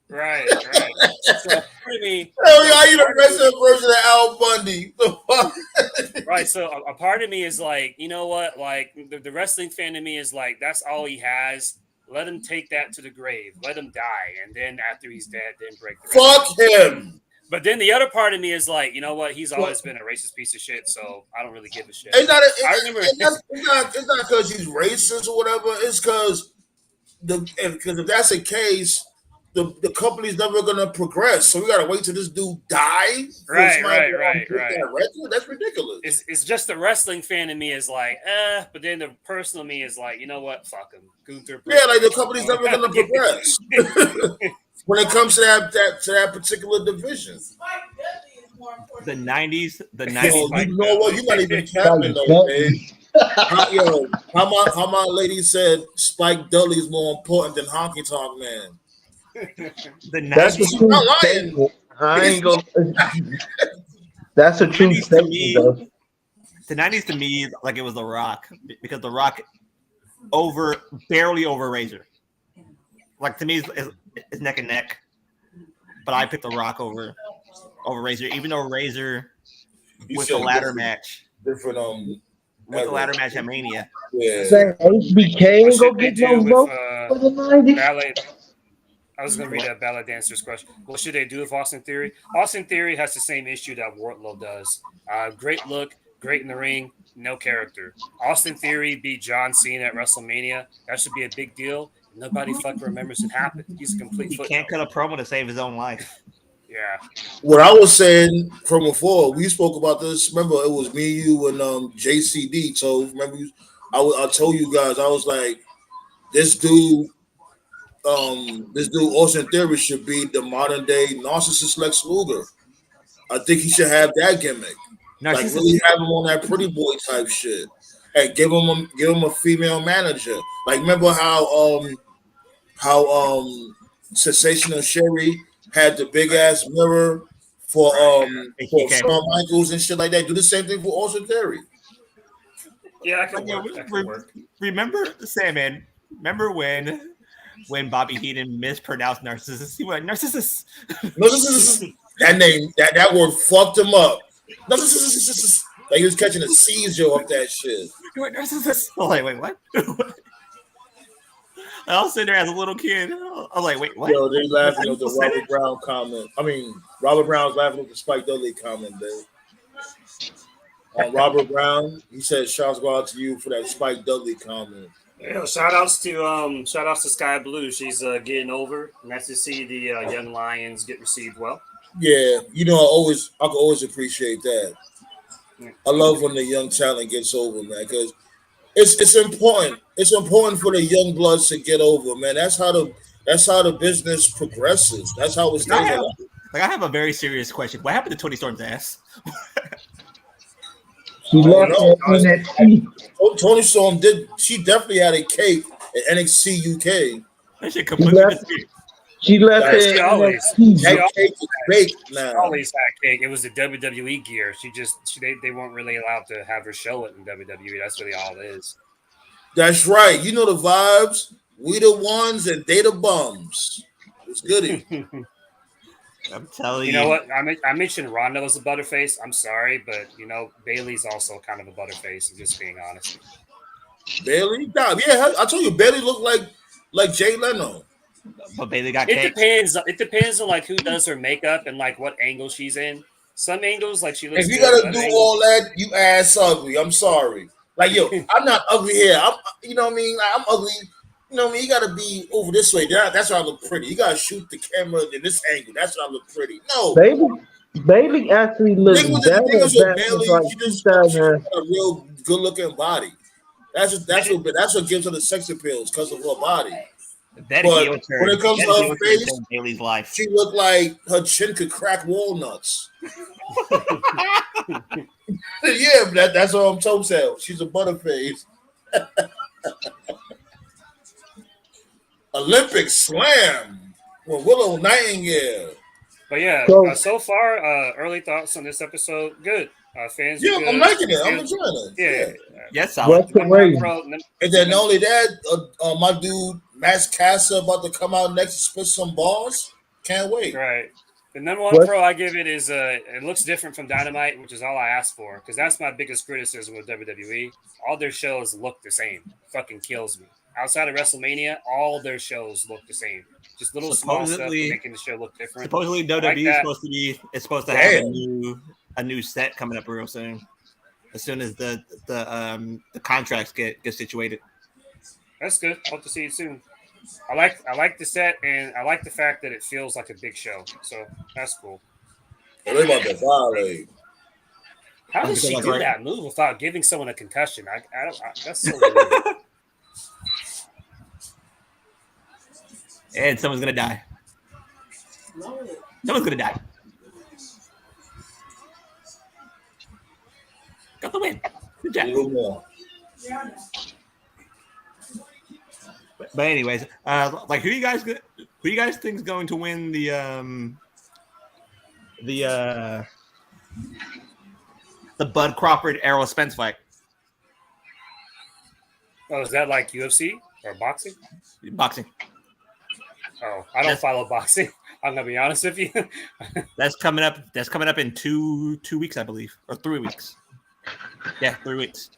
S5: Right. So part of me,
S1: Hell yeah, you the wrestling version of Al Bundy. The fuck?
S5: right. So a part of me is like, you know what? Like the wrestling fan in me is like, that's all he has. Let him take that to the grave. Let him die, and then after he's dead, then break the record.
S1: Fuck him.
S5: But then the other part of me is like, you know what? He's always been a racist piece of shit, so I don't really give a shit. I remember.
S1: It's not because he's racist or whatever. It's because if that's the case, the company's never gonna progress. So we gotta wait till this dude die.
S5: Right.
S1: That record? That's ridiculous.
S5: It's just the wrestling fan in me is like, but then the personal me is like, you know what? Fuck him. Gunther.
S1: Yeah, like the company's never gonna progress when it comes to that particular division.
S2: The 90s.
S1: You know what? You're not even capping though, man. How my lady said Spike Dudley is more important than Honky Tonk Man.
S6: That's a
S2: 90s.
S6: true
S1: not lying.
S6: statement. I ain't gonna. That's a true
S2: 90s to
S6: statement,
S2: me-
S6: though.
S2: The 90s to me, like it was The Rock, because The Rock barely over Razor. Like to me, it's neck and neck. But I picked The Rock over Razor, even though Razor with the ladder match.
S1: Different
S2: With the ladder match at Mania.
S1: Yeah.
S6: Saying HBK ain't gonna get no vote for the 90s.
S5: ballet. I was going to read that ballet dancer's question. What should they do with Austin Theory? Austin Theory has the same issue that Wardlow does. Great look, great in the ring, no character. Austin Theory beat John Cena at WrestleMania. That should be a big deal. Nobody fucking remembers it happened. He's a complete
S2: He
S5: footnote.
S2: can't cut a promo to save his own life.
S5: Yeah.
S1: What I was saying from before, we spoke about this. Remember, it was me, you, and JCD. So remember, I told you guys, I was like, this dude Austin Theory should be the modern day narcissist Lex Luger. I think he should have that gimmick. Like really have him on that pretty boy type shit. Hey, give him a female manager. Like remember how Sensational Sherry had the big ass mirror for Shawn Michaels and shit like that. Do the same thing for Austin Theory.
S5: Yeah, that could work.
S2: Remember, Sandman? Remember when Bobby Heenan mispronounced narcissist? He went narcissist.
S1: That name, that word fucked him up. Narcissist. Like he was catching a seizure off that shit.
S2: He went narcissist. I'm like, wait, what? I was sitting there as a little kid. I was like, wait, what?
S1: Yo, they laughing at the Robert Brown comment. I mean, Robert Brown's laughing at the Spike Dudley comment, dude. Robert Brown, he said, "Shouts go out to you for that Spike Dudley comment."
S5: Shout outs to Sky Blue. She's getting over. Nice to see the young Lions get received well.
S1: Yeah, you know, I can always appreciate that. I love when the young talent gets over, man, because it's important. It's important for the young bloods to get over, man. That's how the business progresses. That's how it stays alive.
S2: Like I have a very serious question. What happened to Tony Storm's ass?
S6: She left NXT.
S1: Tony Storm she definitely had a cake at NXT UK.
S2: That shit completely disappeared.
S6: She left
S5: She
S6: it.
S5: always
S1: That cake is baked now.
S5: always had cake. It was the WWE gear. They weren't really allowed to have her show it in WWE. That's really all it is.
S1: That's right. You know the vibes. We the ones and they the bums. It's goody.
S2: I'm telling you.
S5: You know what? I mentioned Ronda was a butterface. I'm sorry, but Bailey's also kind of a butterface. I'm just being honest.
S1: Bailey? Nah, yeah, I told you Bailey looked like Jay Leno.
S2: But Bailey got
S5: It
S2: cake.
S5: depends. It depends on like who does her makeup and like what angle she's in. Some angles like she looks.
S1: If you
S5: good,
S1: gotta do all that, you ass ugly. I'm sorry. Like yo, I'm not ugly here. You know what I mean? Like, I'm ugly. You know what I mean? You gotta be over this way. That's why I look pretty. You gotta shoot the camera in this angle. That's why I look pretty. No,
S6: Bailey actually looks better
S1: Bailey,
S6: than like
S1: she just got a real good looking body. That's what gives her the sex appeals because of her body.
S2: That
S1: But
S2: heel turn.
S1: when it comes to her face,
S2: saved Bailey's life.
S1: she looked like her chin could crack walnuts. Yeah, that's what I'm told. She's a butterface. Olympic slam with Willow Nightingale.
S5: But yeah,
S6: So
S5: so far, early thoughts on this episode, good. Fans are
S1: Yeah,
S5: good.
S1: I'm liking it. I'm
S5: Fans-
S1: enjoying it.
S5: yeah.
S1: Yeah.
S2: Yes, solid.
S6: what's the
S5: Number one
S6: rating?
S5: pro,
S1: And then not only that, my dude Max Casa about to come out next to spit some balls. Can't wait.
S5: right. The number one
S6: What?
S5: pro I give it is it looks different from Dynamite, which is all I asked for, because that's my biggest criticism with WWE. All their shows look the same. Fucking kills me. Outside of WrestleMania, all their shows look the same. Just little small stuff
S2: Supposedly-
S5: making the show look different.
S2: Supposedly
S5: like
S2: WWE is
S5: that.
S2: supposed to have
S1: Damn.
S2: a new set coming up real soon. As soon as the contracts get situated.
S5: That's good. Hope to see you soon. I like the set, and I like the fact that it feels like a big show. So that's cool.
S1: Oh, they about to violate.
S5: How does
S2: feel
S5: she
S2: like
S5: do
S2: right-
S5: that move without giving someone a concussion? I don't. That's so weird.
S2: And someone's gonna die. Someone's gonna die. Got the win. Good
S1: A
S2: job.
S1: little more.
S2: But anyways, like who you guys think is going to win the Bud Crawford Errol Spence fight?
S5: Oh, is that like UFC or boxing?
S2: Boxing.
S5: Oh, I don't follow boxing. I'm gonna be honest with you.
S2: That's coming up. That's coming up in 2 weeks, I believe, or 3 weeks. Yeah, 3 weeks.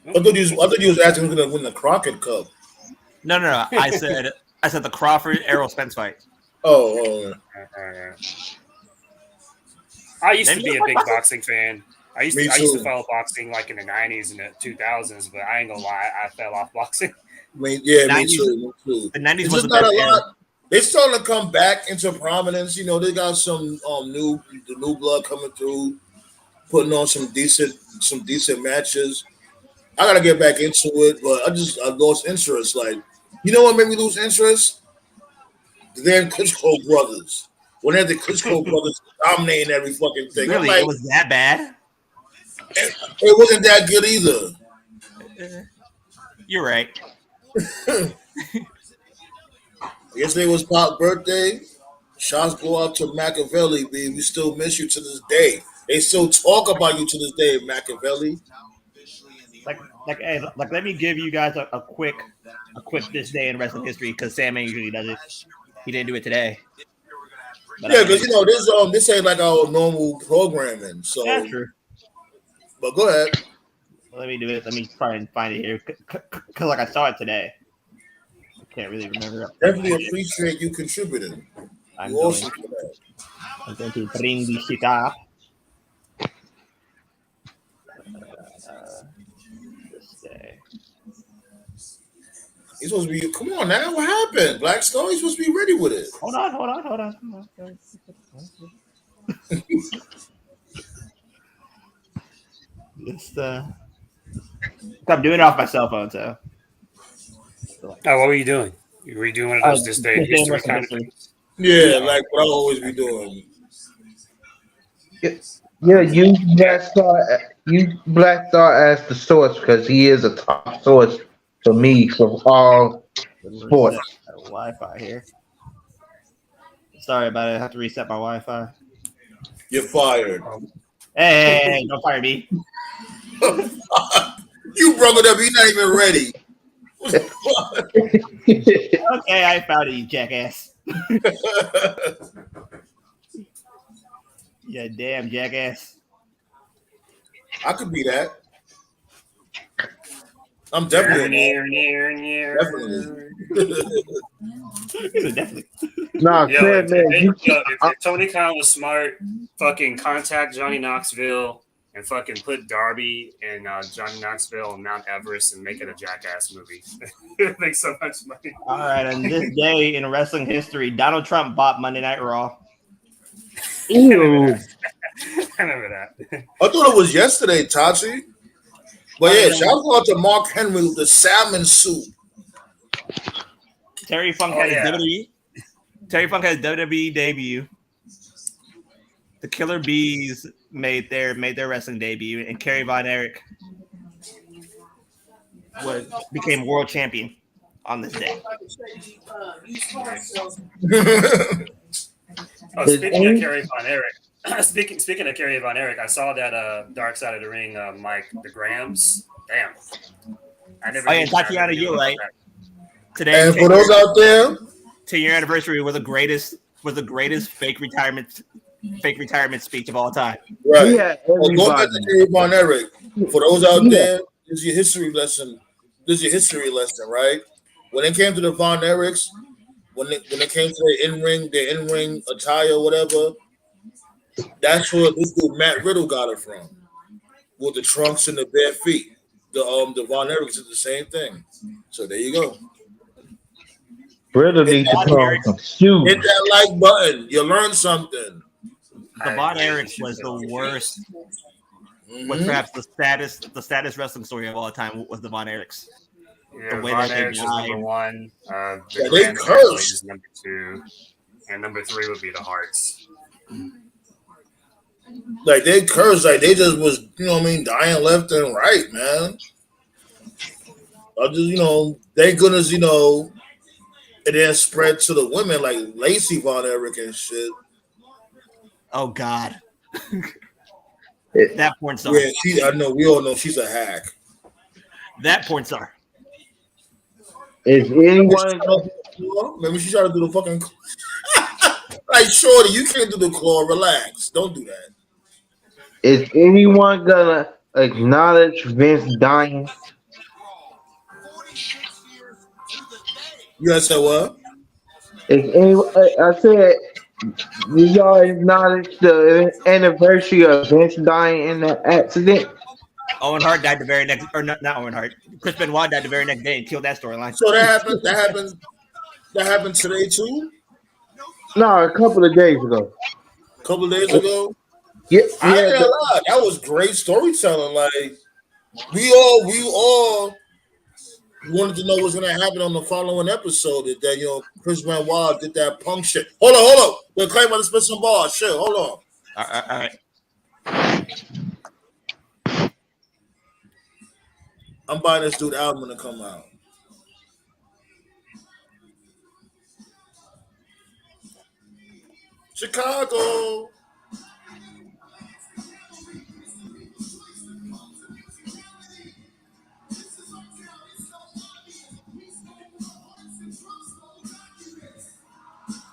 S1: I thought you was asking who's gonna win the Crockett Cup.
S2: No. I said the Crawford Errol Spence fight.
S1: Oh.
S5: I used to be a big boxing fan. I used
S1: Me
S5: to
S1: too.
S5: follow boxing like in the 90s and the 2000s, but I ain't gonna lie, I fell off boxing.
S1: Me
S2: 90s
S1: too.
S2: The 90s
S1: It's
S2: was
S1: just
S2: the
S1: not
S2: best
S1: a
S2: era.
S1: lot. They starting to come back into prominence. You know, they got some new blood coming through, putting on some decent matches. I gotta get back into it, but I lost interest. Like, you know what made me lose interest? The damn Klitschko brothers. When they had the Klitschko brothers dominating every fucking thing. I'm
S2: Really,
S1: like,
S2: it was that bad?
S1: it wasn't that good either.
S2: You're right.
S1: Yesterday was Pop's birthday. Shots go out to Machiavelli, B. We still miss you to this day. They still talk about you to this day, Machiavelli.
S2: Like, let me give you guys a quick this day in wrestling history because Sam usually does it. He didn't do it today. But
S1: Yeah, because you know this ain't like our normal programming. So,
S2: yeah, true.
S1: but go ahead.
S2: Let me do it. Let me try and find it here because like I saw it today. I can't really remember.
S1: Definitely appreciate you contributing.
S2: I'm
S1: You
S2: going,
S1: awesome for that.
S2: I'm going to bring the shit up. This day.
S1: He's supposed to be. Come on now, what happened? Black Star. He's supposed to be ready with it.
S2: Hold on. Just I'm doing it off my cell phone, so.
S5: Oh, what were you doing? You were doing one of those this day in
S2: This day in
S5: history
S2: wrestling
S5: kind of
S2: history.
S5: things?
S1: Yeah, like what I always be doing.
S6: Yeah, use Black Star as the source because he is a top source for me for all sports.
S2: Wi-Fi here. Sorry about it. I have to reset my Wi-Fi.
S1: You're fired.
S2: Hey, don't fire me.
S1: You brought it up. You're not even ready.
S2: Okay, I found it, you jackass. Yeah, damn jackass.
S1: I could be that. I'm definitely.
S2: Definitely.
S6: Nah,
S5: Yo,
S6: Sam, man,
S5: if Tony Khan was smart, fucking contact Johnny Knoxville and fucking put Darby and Johnny Knoxville on Mount Everest and make it a Jackass movie. It makes so much money.
S2: All right, on this day in wrestling history, Donald Trump bought Monday Night Raw.
S6: ew.
S5: I remember that.
S1: I thought it was yesterday, Tachi. But
S2: Other
S1: yeah,
S2: than
S1: shout out to Mark Henry with the salmon soup.
S2: Terry Funk
S5: Oh
S2: had his
S5: yeah.
S2: WWE. Terry Funk had his WWE debut. The Killer Bees made their wrestling debut, and Kerry Von Erich became world champion on this day.
S5: Oh,
S6: Is
S5: speaking of
S6: any
S5: Kerry Von Erich, speaking of Kerry Von Erich, I saw that Dark Side of the Ring, Mike the Grams. Damn, I never.
S2: Oh yeah,
S5: knew- I
S2: Tatiana,
S5: never knew
S2: you're
S5: about
S2: right.
S5: that.
S2: Today,
S1: And for those out there,
S2: 10-year anniversary was the greatest fake retirement speech of all time.
S6: he
S1: right.
S6: had
S1: Well, going back
S6: everybody.
S1: to Kerry Von Erich, for those out
S6: Yeah,
S1: there, this is your history lesson. This is your history lesson, right? When it came to the Von Erichs, when it came to their in ring attire, whatever, that's where this dude Matt Riddle got it from, with the trunks and the bare feet. The Von Erichs did the same thing. So there you go.
S6: Riddle
S1: Hit
S6: need to
S1: that,
S6: put on some
S1: hit
S6: shoes.
S1: that like button. You learn something.
S2: The
S5: I
S2: Von
S5: agree.
S2: Erichs was the worst. Was
S1: Mhm.
S2: perhaps the saddest wrestling story of all time was the Von Erichs.
S5: Yeah,
S2: The way
S5: Von
S2: that they
S5: Erichs was number
S2: died.
S5: one. The
S1: Yeah, they
S5: Grand Family
S1: cursed.
S5: is number two, and number three would be the Hearts.
S1: Like they cursed, like they just was, what I mean, dying left and right, man. I just, thank goodness, it didn't spread to the women like Lacey Von Erich and shit.
S2: Oh God,
S6: It-
S2: that porn star.
S1: Yeah, I know, we all know she's a hack.
S2: That porn star.
S6: Is anyone
S1: Maybe she tried to do the fucking like, shorty, you can't do the claw. Relax, don't do that.
S6: is anyone gonna acknowledge Vince dying?
S1: You guys said what?
S6: Is any, I said, do y'all acknowledge the anniversary of Vince dying in that accident?
S2: Owen Hart died the very next, or not Owen Hart. Chris Benoit died the very next day and killed that storyline.
S1: So that happened. That happened today too.
S6: No, a couple of days ago.
S1: A couple of days ago.
S6: Yeah,
S1: I
S6: yeah.
S1: ain't gonna lie, that was great storytelling. Like we all wanted to know what's gonna happen on the following episode. That Chris Benoit did that punk shit. Hold on. We're claiming to spit some bars. Shit, hold on.
S2: All right.
S1: I'm buying this dude album to come out. Chicago.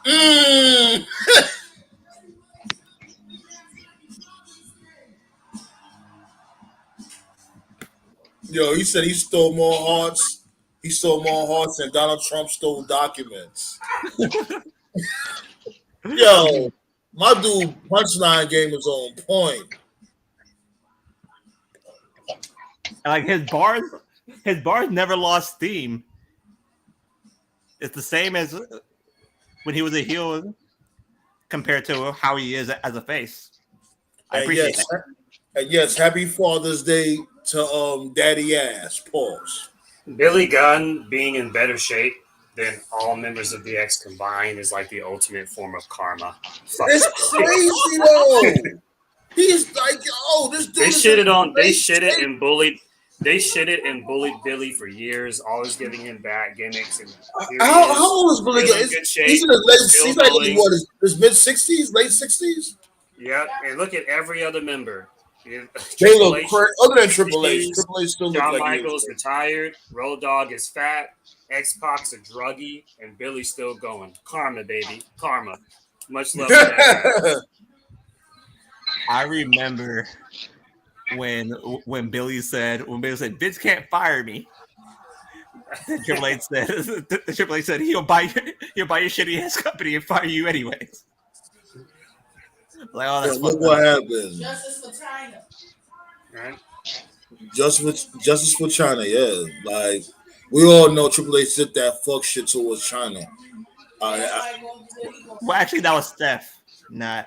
S1: Mm. Yo, he said he stole more hearts. He stole more hearts than Donald Trump stole documents. Yo, my dude punchline game is on point.
S2: Like his bars never lost steam. It's the same as when he was a heel compared to how he is as a face. I appreciate that.
S1: And yes, happy Father's Day to Daddy Ass. Pause.
S5: Billy Gunn being in better shape than all members of the X combined is like the ultimate form of karma. Fuck
S1: It's
S5: that.
S1: crazy though. He's like, this dude.
S5: They
S1: is
S5: shitted
S1: in
S5: on. They
S1: great
S5: shitted
S1: shape.
S5: and bullied. They shitted and bullied Billy for years, always giving him bad gimmicks. And here he
S1: How
S5: is,
S1: old is Billy
S5: still
S1: Gunn?
S5: in good shape,
S1: He's in his late.
S5: still
S1: He's like
S5: going.
S1: what? His mid 60s, late 60s.
S5: Yep, and look at every other member.
S1: They
S5: Triple
S1: look
S5: H,
S1: crazy. Other than Triple H,
S5: 60s,
S1: Triple H still looks
S5: Shawn
S1: like
S5: Michaels retired. Road Dogg is fat. X Pac's a druggie, and Billy's still going. Karma, baby, karma. Much love to that.
S2: I remember when Billy said Vince can't fire me. Triple H said he'll buy your shitty ass company and fire you anyways. Like, oh, that's
S1: look
S2: fucked
S1: what
S2: up.
S1: happened.
S4: Justice for China.
S5: Right?
S1: Justice for China, yeah. Like we all know Triple H did that fuck shit towards China.
S2: Well, actually, that was Steph, not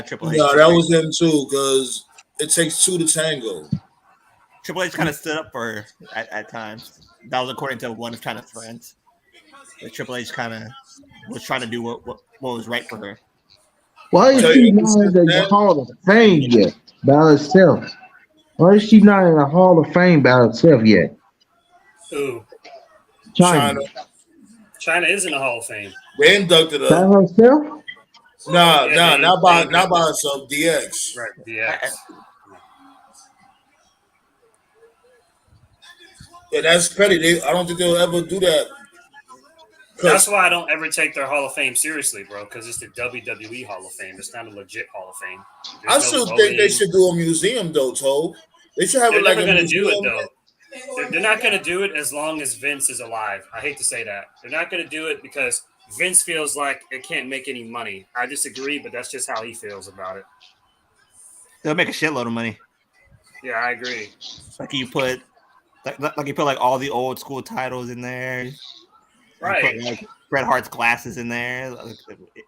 S2: Triple H.
S1: Yeah, that was him too, because it takes two to tango.
S2: Triple H kind of stood up for her at times. That was according to one of China's friends. That Triple H kind of was trying to do what was right for her.
S6: Why is
S1: Tell
S6: she
S1: you
S6: not in
S1: since
S6: the
S1: then,
S6: Hall of Fame yet by herself? Why is she not in the Hall of Fame by herself yet?
S5: Who?
S1: China,
S6: China.
S5: China is in the Hall of Fame.
S1: they inducted
S6: By
S1: her.
S6: herself?
S1: Nah,
S5: Yeah,
S1: nah,
S5: they
S1: not by
S5: inducted
S1: herself. DX.
S5: right
S2: I,
S5: DX.
S1: Yeah, that's petty. I don't think they'll ever do that.
S5: That's
S1: Cause
S5: why I don't ever take their Hall of Fame seriously, bro. Because it's the WWE Hall of Fame. It's not a legit Hall of Fame.
S1: I
S5: There's no
S1: still think they
S5: voting.
S1: should do a museum though, Toad. They should have
S5: They're
S1: it like
S5: never
S1: a
S5: gonna do it
S1: museum.
S5: though. They're not gonna do it as long as Vince is alive. I hate to say that. They're not gonna do it because Vince feels like it can't make any money. I disagree, but that's just how he feels about it.
S2: they'll make a shitload of money.
S5: Yeah, I agree.
S2: Like you put, like you put like all the old school titles in there. You
S5: Right.
S2: put like Bret Hart's glasses in there.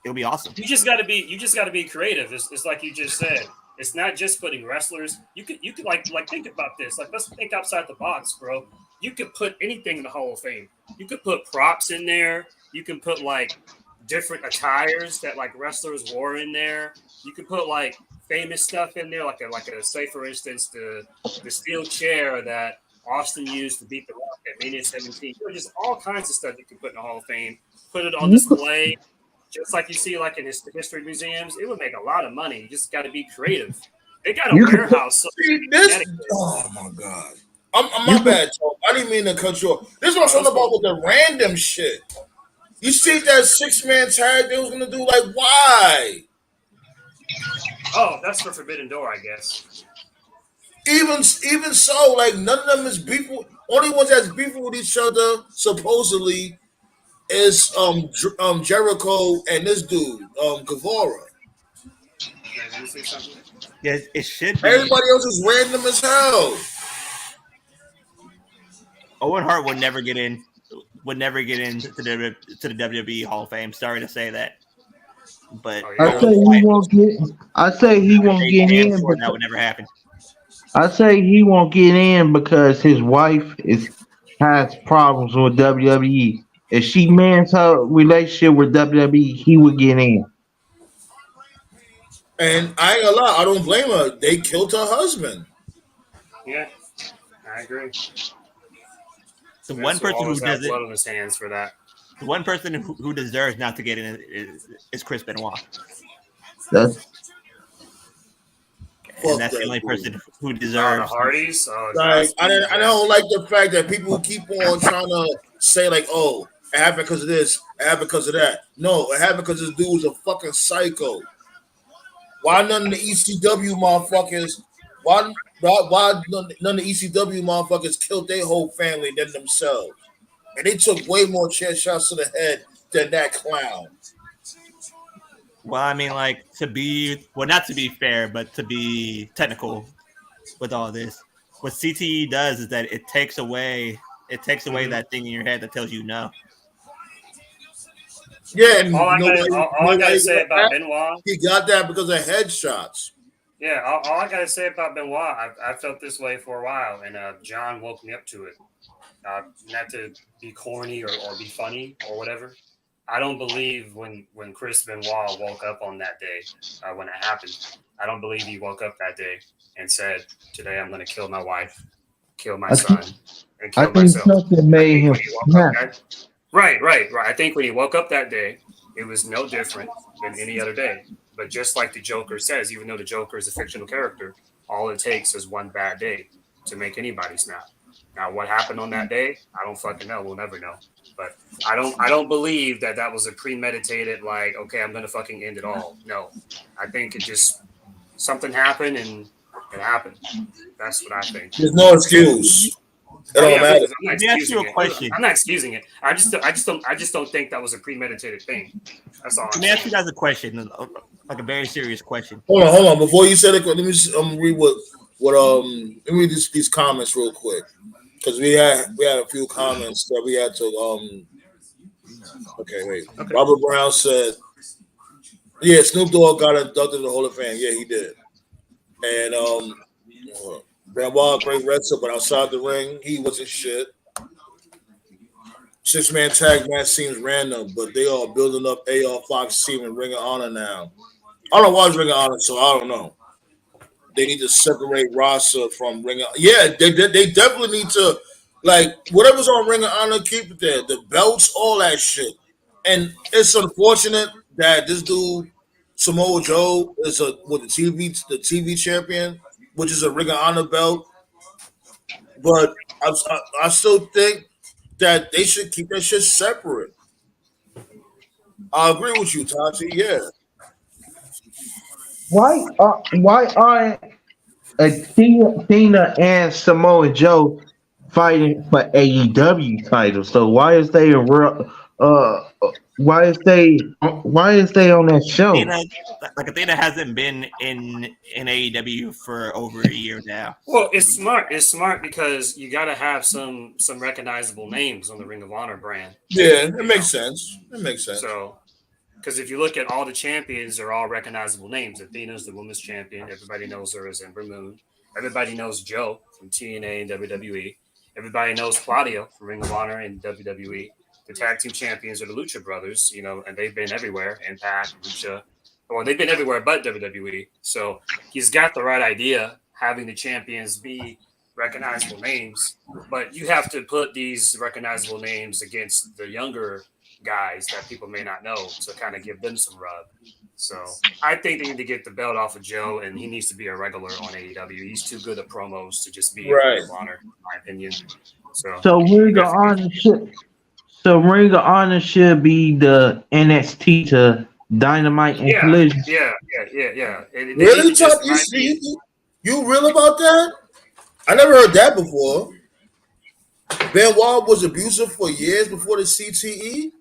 S2: It'll be awesome.
S5: You just gotta be creative. It's like you just said. It's not just putting wrestlers. You could like think about this. Like let's think outside the box, bro. You could put anything in the Hall of Fame. You could put props in there. You can put like different attires that like wrestlers wore in there. You could put like famous stuff in there, like a say for instance the steel chair that Austin used to beat the Rock at Mania 17. Just all kinds of stuff you can put in the Hall of Fame. Put it on
S6: You could,
S5: display, just like you see like in history museums. It would make a lot of money. You just got to be creative. They got a
S6: you could put,
S5: warehouse. So
S1: See this?
S5: Connecticut.
S1: Oh my god. I'm
S6: you
S1: my
S6: could,
S1: bad, Toad. I didn't mean to cut you off. This is what I'm
S5: Oh,
S1: talking
S5: that's
S1: about
S5: cool.
S1: with the random shit. You see that 6-man tag they was gonna do? Like, why?
S5: Oh, that's for Forbidden Door, I guess.
S1: Even so, like none of them is beefing. Only ones that's beefing with each other supposedly is Jericho and this dude Guevara.
S5: Wait, let me say something.
S2: Yeah, it should be.
S1: Everybody else is random as hell.
S2: Owen Hart would never get in. Would never get into the WWE Hall of Fame. Sorry to say that, but
S5: Oh
S6: I
S5: yeah.
S6: say he won't get. I say he won't
S2: Shake
S6: get
S2: hands
S6: in
S2: for it, that
S6: because
S2: would never happen.
S6: I say he won't get in because his wife is has problems with WWE. If she mends her relationship with WWE, he would get in.
S1: And I ain't gonna lie, I don't blame her. They killed her husband.
S5: Yeah, I agree.
S2: The one
S5: Vince will
S2: person who
S5: always have
S2: doesn't,
S5: blood on his hands for that.
S2: the one person who deserves not to get in is Chris Benoit,
S6: That's
S2: and
S1: Fuck
S2: that's the
S1: that
S2: only
S1: dude.
S2: person who
S5: The
S2: deserves.
S5: Hardys. Oh,
S1: Like
S5: Dusty.
S1: I
S5: Yeah.
S1: don't like the fact that people keep on trying to say like, oh, it happened because of this, it happened because of that. No, it happened because this dude was a fucking psycho. Why none of the ECW motherfuckers? Why none of the ECW motherfuckers killed their whole family than themselves? And they took way more chair shots to the head than that clown.
S2: Well, I mean, like not to be fair, but to be technical with all this. What CTE does is that it takes away
S5: Mhm.
S2: that thing in your head that tells you no.
S1: Yeah, and you know why? You
S5: All I
S1: know why
S5: gotta
S1: he
S5: say
S1: got
S5: about
S1: that?
S5: Benoit.
S1: He got that because of headshots.
S5: Yeah, all I gotta say about Benoit, I felt this way for a while, and John woke me up to it. Not to be corny or be funny or whatever. I don't believe when Chris Benoit woke up on that day when it happened. I don't believe he woke up that day and said, "Today I'm going to kill my wife, kill my
S6: I
S5: son,
S6: think
S5: and
S6: I
S5: kill
S6: think
S5: myself."
S6: something
S5: I
S6: made
S5: think
S6: him
S5: when he woke up
S6: snap.
S5: that right. I think when he woke up that day, it was no different than any other day. But just like the Joker says, even though the Joker is a fictional character, all it takes is one bad day to make anybody snap. Now, what happened on that day, I don't fucking know. We'll never know. But I don't believe that was a premeditated like, okay, I'm gonna fucking end it all. No, I think it just something happened and it happened. That's what I think.
S1: There's no excuse. It
S5: Oh
S1: don't
S5: yeah,
S1: matter.
S5: I'm not
S2: Let me ask you
S5: excusing
S2: a
S5: it.
S2: question.
S5: I'm not excusing it. I just don't think that was a premeditated thing. That's all
S2: Let
S5: I'm
S2: me ask you
S5: saying.
S2: guys a question, like a very serious question.
S1: Hold on. Before you said it, let me read what let me read these comments real quick because we had a few comments that we had to Okay, wait.
S5: Okay.
S1: Robert Brown said, "Yeah, Snoop Dogg got inducted to the Hall of Fame. Yeah, he did." And Benoit, great wrestler, but outside the ring, he wasn't shit. 6-man tag match seems random, but they are building up AR Fox team and Ring of Honor now. I don't watch Ring of Honor, so I don't know. They need to separate Rasa from Ring of Yeah, they definitely need to, like, whatever's on Ring of Honor, keep it there. The belts, all that shit. And it's unfortunate that this dude, Samoa Joe, is with the TV champion, which is a Ring of Honor belt. But I still think that they should keep that shit separate. I agree with you, Tati. Yeah.
S6: Why aren't Athena and Samoa Joe fighting for AEW titles? So why is they on that show?
S2: Athena, like Athena hasn't been in AEW for over a year now.
S5: Well, it's smart. It's smart because you got to have some recognizable names on the Ring of Honor brand.
S1: Yeah, it makes sense. It makes sense.
S5: So, because if you look at all the champions, they're all recognizable names. Athena's the women's champion. Everybody knows her as Ember Moon. Everybody knows Joe from TNA and WWE. Everybody knows Claudio from Ring of Honor and WWE. The tag team champions are the Lucha Brothers, and they've been everywhere. Impact, Lucha. Well, they've been everywhere but WWE. So he's got the right idea, having the champions be recognizable names. But you have to put these recognizable names against the younger guys that people may not know to kind of give them some rub. So I think they need to get the belt off of Joe, and he needs to be a regular on AEW. He's too good at promos to just be
S1: Right.
S5: a Ring of Honor, in my opinion.
S6: So Ring of Honor should be the NXT to Dynamite and Collision.
S5: Yeah.
S1: Really, Tati? You real about that? I never heard that before. Benoit was abusive for years before the CTE.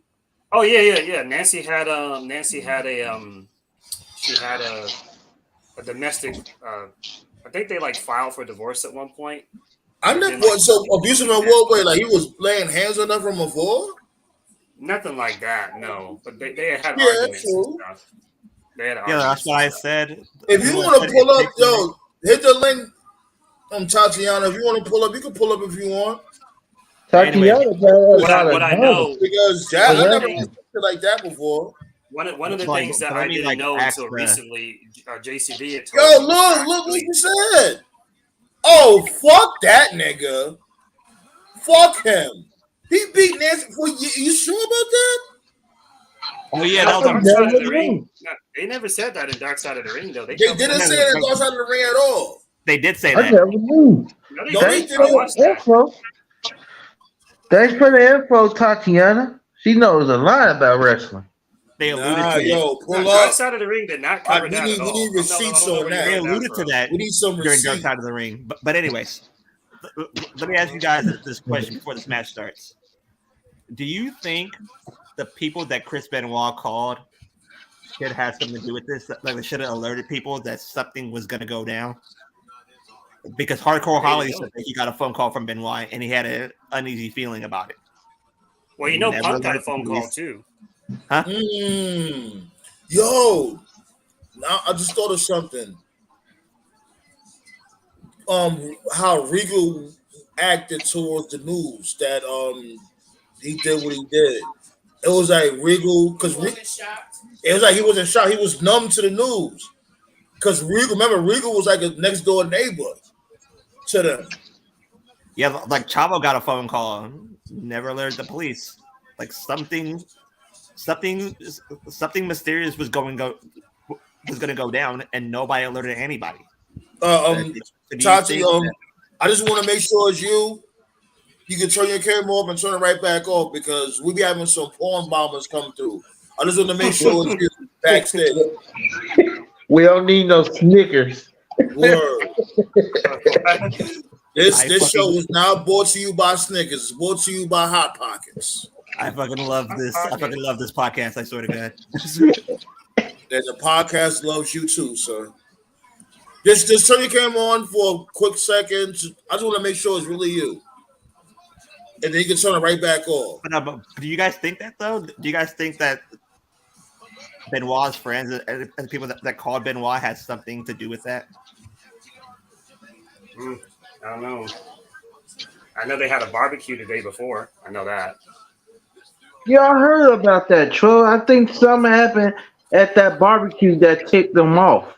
S5: Oh yeah. Nancy had a domestic. I think they filed for divorce at one point.
S1: I never. So abusive in what way? Like he was laying hands on her from before?
S5: Nothing like that, no. But they had arguments
S1: true.
S5: and stuff. They had
S2: Yeah, that's what I said.
S1: If you want to pull up, hit the link from Tatiana. If you want to pull up, you can pull up if you want.
S6: Tatiana,
S5: what I know,
S1: because I never heard something like that before.
S5: One of the things that I didn't know until recently, JCB had
S1: Yo,
S5: told me.
S1: look what you said. Oh, fuck that nigga. Fuck him. He beat Nancy for you sure about that?
S2: Oh yeah, that was
S5: Dark Side of the Ring. No, they never said that in Dark Side of the Ring, though. They
S1: didn't say that in Dark Side of the Ring at all.
S2: They did say
S6: I
S2: that.
S6: never knew.
S5: No, they
S6: Thanks
S5: didn't. I watched that.
S6: Thanks for the info, Tatiana. She knows a lot about wrestling.
S2: They alluded to it.
S1: Pull
S5: Dark
S1: up.
S5: Side of the Ring did not cover that at all.
S1: We need receipts on that.
S2: They alluded to that
S1: We need some
S2: during
S1: receipts.
S2: Dark Side of the Ring. But anyways, let me ask you guys this question before this match starts. Do you think the people that Chris Benoit called should have something to do with this? Like they should have alerted people that something was going to go down? Because Hardcore Holly said that he got a phone call from Benoit and he had an uneasy feeling about it.
S5: Well, Punk got a phone call too.
S2: Huh?
S1: Yo, now I just thought of something. How Regal acted towards the news that he did what he did. It was like Regal because it was like he wasn't shocked. He was numb to the news because Regal was like a next door neighbor to them.
S2: Yeah, like Chavo got a phone call, never alerted the police. Like something mysterious was going to go down, and nobody alerted anybody.
S1: Tati, I just want to make sure it's you. You can turn your camera off and turn it right back off because we be having some porn bombers come through. I just want to make sure it's you backstage.
S6: We don't need no Snickers.
S1: Word. This show is now brought to you by Snickers. It's brought to you by Hot Pockets.
S2: I fucking love this. I fucking love this podcast. I swear to God.
S1: And the podcast loves you too, sir. Just turn your camera on for a quick second. I just want to make sure it's really you. And then you can turn it right back off.
S2: But do you guys think that, though? Do you guys think that Benoit's friends and people that called Benoit had something to do with that?
S5: I don't know. I know they had a barbecue the day before. I know that.
S6: Yeah, I heard about that, Troy. I think something happened at that barbecue that ticked them off.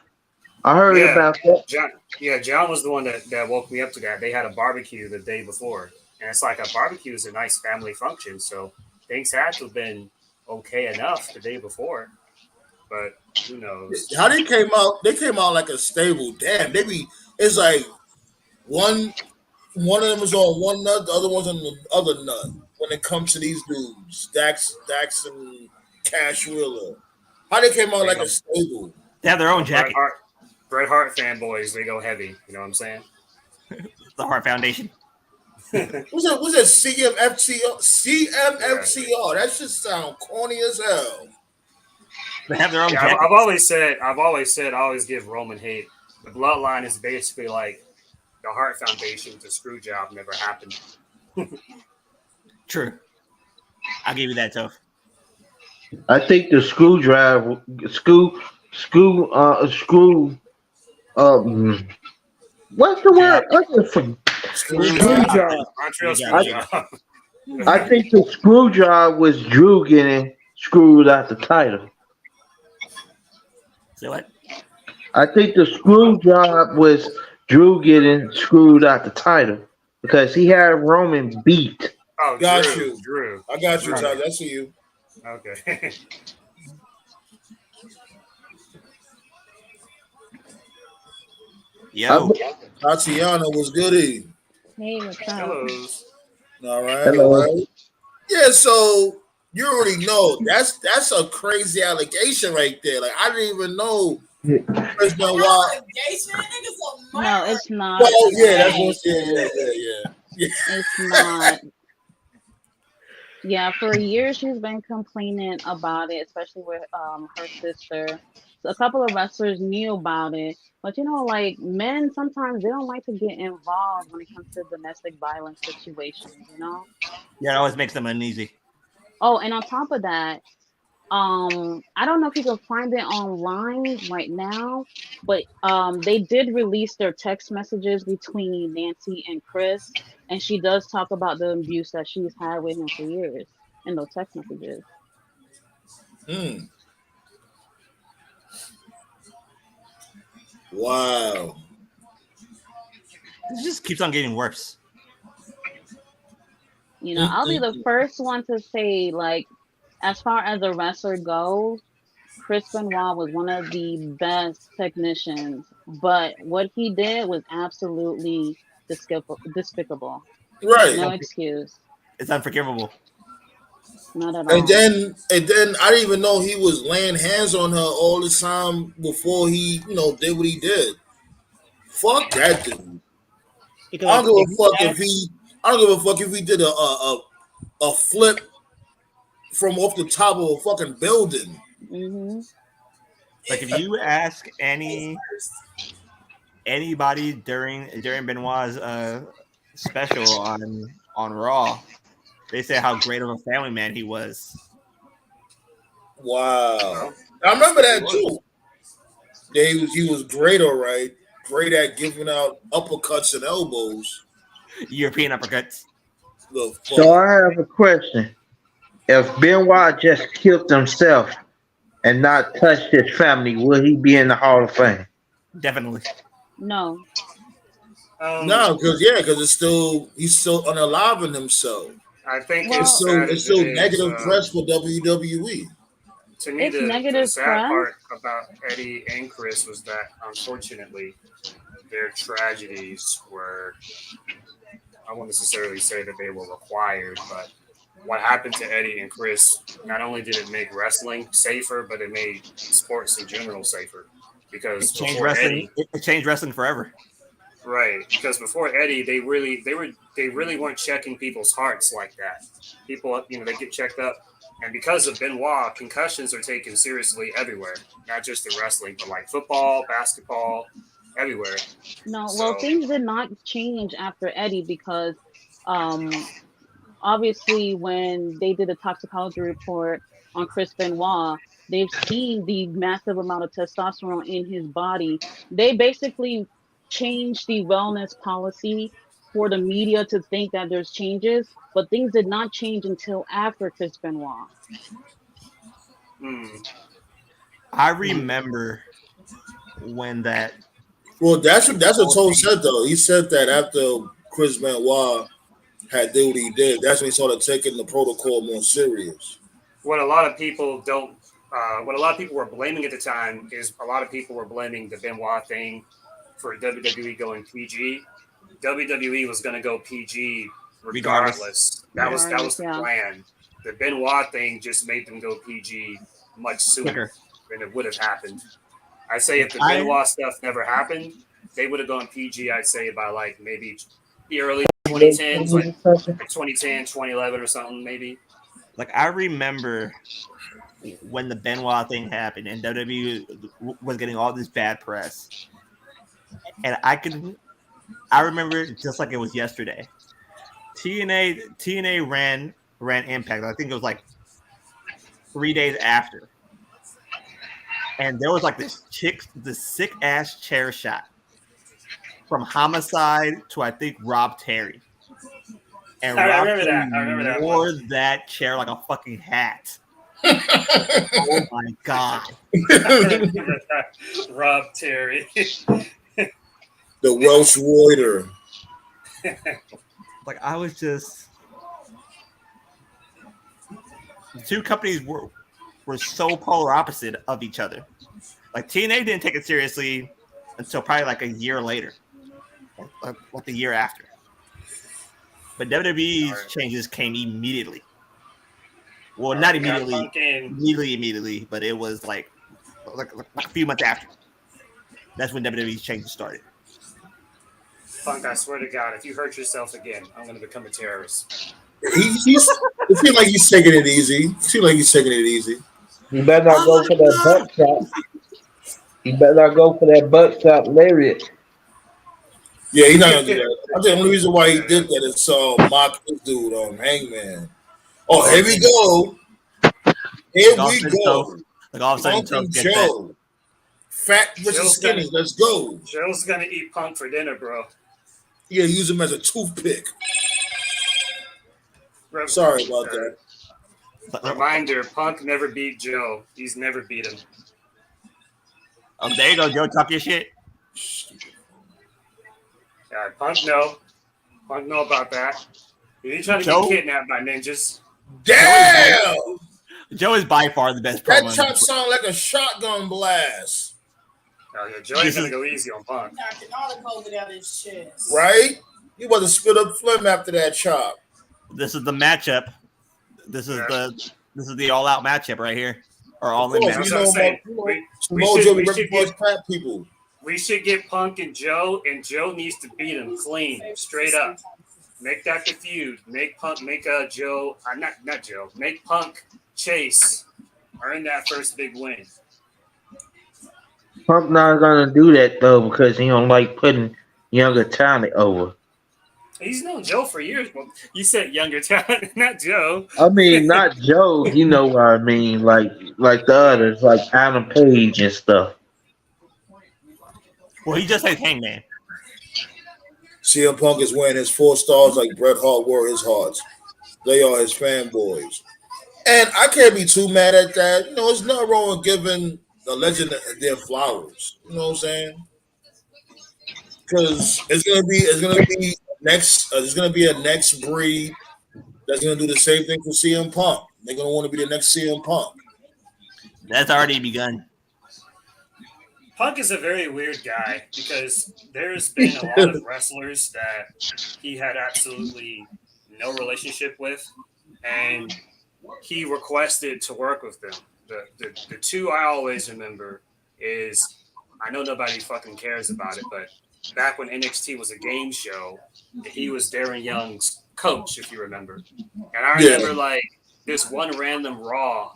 S6: I heard
S5: Yeah,
S6: about that.
S5: John. Yeah, John was the one that woke me up to that. They had a barbecue the day before, and it's like a barbecue is a nice family function, so things had to have been okay enough the day before. But who knows?
S1: How they came out like a stable. Damn, they be. It's like one one of them is on one nut, the other one's on the other nut. When it comes to these dudes, Dax and Cash Wheeler, how they came out
S5: They
S1: like a
S5: go
S1: stable.
S2: They have their own
S5: Bret
S2: jacket,
S5: Hart. Bret Hart fanboys, they go heavy. You know what I'm saying?
S2: the Hart Foundation.
S1: What's that CMFCR?
S5: Yeah,
S1: CMFCR. That should sound corny as hell.
S2: They have their own
S5: yeah.
S2: jacket.
S5: I always give Roman hate. The bloodline is basically like the Hart Foundation. The screw job never happened.
S2: True. I'll give you that, Toph.
S6: I think the screw um what's the
S2: Yeah,
S6: word?
S5: Screw
S2: screw
S6: Screw
S5: job.
S2: job.
S6: job.
S5: Montreal
S2: Screw
S5: screw
S2: job.
S6: I
S2: Yeah.
S5: job.
S6: I think the screw job was Drew getting screwed out the title.
S2: So what?
S6: I think the screw job was Drew getting screwed out the title because he had Roman beat.
S5: Oh,
S1: Got you.
S5: Drew.
S1: I got you,
S2: Right.
S1: Todd. That's you.
S5: Okay.
S6: I,
S2: Yo.
S1: Tatiana was goody.
S7: Hey, what's up?
S5: Hellos.
S1: All right, all
S6: hello.
S1: right. Yeah, so you already know that's a crazy allegation right there. Like I didn't even know Chris Benoit.
S4: Allegation? That nigga's a
S7: No,
S4: murderer.
S7: it's not
S1: Well,
S7: an
S1: yeah, that's what. Yeah,
S7: allegation.
S1: yeah, yeah,
S7: It's not. Yeah, for years she's been complaining about it, especially with her sister. So a couple of wrestlers knew about it, but like men sometimes they don't like to get involved when it comes to domestic violence situations.
S2: Yeah, it always makes them uneasy.
S7: Oh, and on top of that, I don't know if you can find it online right now, but they did release their text messages between Nancy and Chris, and she does talk about the abuse that she's had with him for years in those text messages.
S1: yeah. Wow.
S2: It just keeps on getting worse.
S7: I'll be the first one to say, like, as far as a wrestler goes, Chris Benoit was one of the best technicians, but what he did was absolutely despicable.
S1: Right.
S7: No excuse.
S2: It's unforgivable.
S7: Not at
S1: And
S7: all.
S1: then I didn't even know he was laying hands on her all the time before he, did what he did. Fuck that dude. I
S2: Because
S1: don't
S2: if
S1: give
S2: you
S1: a fuck if
S2: ask,
S1: he. I don't give a fuck if he did a flip from off the top of a fucking building.
S7: Hmm.
S2: like, if you ask anybody during Benoit's special on Raw, they say how great of a family man he was.
S1: Wow.
S5: Well,
S1: I remember
S5: he
S1: that
S5: was.
S1: too. Yeah, he was great, all right. Great at giving out uppercuts and elbows.
S2: European uppercuts.
S1: The
S6: So
S1: fuck.
S6: I have a question. If Benoit just killed himself and not touched his family, will he be in the Hall of Fame?
S2: Definitely.
S7: No.
S1: No, because he's still unaliving himself.
S5: I think
S1: It's
S7: Well,
S1: so it's so negative press for WWE.
S5: to me
S7: it's
S5: the
S7: negative
S5: sad
S7: press.
S5: part about Eddie and Chris was that unfortunately their tragedies were, I won't necessarily say that they were required, but what happened to Eddie and Chris not only did it make wrestling safer, but it made sports in general safer. Because
S2: It changed
S5: before
S2: wrestling.
S5: Eddie,
S2: It changed wrestling forever.
S5: right? Because before Eddie, they really weren't checking people's hearts like that. People, they get checked up, and because of Benoit, concussions are taken seriously everywhere, not just in wrestling, but like football, basketball, everywhere.
S7: No, well,
S5: So
S7: things did not change after Eddie because um, obviously when they did a toxicology report on Chris Benoit, they've seen the massive amount of testosterone in his body. They basically change the wellness policy for the media to think that there's changes, but things did not change until after Chris Benoit.
S5: Hmm.
S2: I remember when that
S1: Well, that's what
S2: whole
S1: Toe
S2: thing.
S1: said though. He said that after Chris Benoit had did what he did, that's when he started taking the protocol more serious.
S5: What a lot of people don't, what a lot of people were blaming at the time is a lot of people were blaming the Benoit thing for WWE going PG. WWE was going to go PG
S2: Regardless.
S5: regardless. That was
S7: Regardless,
S5: the
S7: yeah.
S5: plan. The Benoit thing just made them go PG much sooner
S2: Quicker.
S5: than it would have happened. I say if the
S2: I
S5: Benoit stuff never happened, they would have gone PG. I'd say by like maybe the early
S6: Late
S5: 2010s,
S6: 20s or something.
S5: like 2010, 2011 or something maybe.
S2: I remember when the Benoit thing happened and WWE was getting all this bad press, and I remember it just like it was yesterday. TNA ran Impact. I think it was like 3 days after, and there was like this sick ass chair shot from Homicide to I think Rob Terry, and
S5: I
S2: Rob
S5: remember
S2: Terry
S5: that. I remember that one.
S2: wore that chair like a fucking hat. Oh my god!
S5: Rob Terry.
S1: The Welsh Warrior.
S2: I was just the two companies were so polar opposite of each other. TNA didn't take it seriously until probably like a year later, like the year after. But WWE's changes came immediately. Well, not immediately, immediately, but it was like a few months after. That's when WWE's changes started.
S5: Punk, I swear to God, if you hurt yourself again, I'm going to become a terrorist.
S1: It seems like he's taking it easy.
S6: You better not go for that butt shot. You better not go for that butt shot lariat.
S1: Yeah, he's not gonna do that. I think the only reason why he did that is mock this dude on Hangman. Oh, here we go. Here we go.
S2: All of a sudden,
S1: Punk and Joe. Fat versus skinny. Let's go.
S5: Joe's going to eat Punk for dinner, bro.
S1: Yeah, use him as a toothpick. Sorry about that.
S5: Reminder, Punk never beat Joe. He's never beat him.
S2: There you go, Joe. Talk your shit.
S5: Yeah, Punk know about that. He's trying to
S2: Joe?
S5: get kidnapped by ninjas.
S1: Damn!
S2: Joe is by far the best
S1: That
S2: promo.
S1: shot sounded like a shotgun blast.
S5: Oh, yeah, Joe ain't going to go easy on Punk.
S4: Knocking all the COVID out of his chest.
S1: Right? You about to spit up phlegm after that chop.
S2: This is the matchup. This is the all out matchup right here. Or all in matchup.
S5: That's what I'm saying.
S1: People.
S5: We should get Punk and Joe needs to beat him clean, straight up. Make that the feud. Make Punk, make Joe, not Joe. Make Punk chase, earn that first big win.
S6: Punk not gonna do that though because he don't like putting younger talent over.
S5: He's known Joe for years. Well, you said younger talent, not Joe.
S6: I mean, not Joe. You know what I mean? Like the others, like Adam Page and stuff.
S2: Well, he just says Hangman.
S1: CM Punk is wearing his 4 stars like Bret Hart wore his hearts. They are his fanboys. And I can't be too mad at that. You know, it's nothing wrong with giving the legend their flowers. You know what I'm saying? Because it's gonna be next. There's gonna be a next breed that's gonna do the same thing for CM Punk. They're gonna want to be the next CM Punk.
S2: That's already begun.
S5: Punk is a very weird guy because there's been a lot of wrestlers that he had absolutely no relationship with, and he requested to work with them. The two I always remember is, I know nobody fucking cares about it, but back when NXT was a game show, he was Darren Young's coach, if you remember. And I remember like this one random Raw,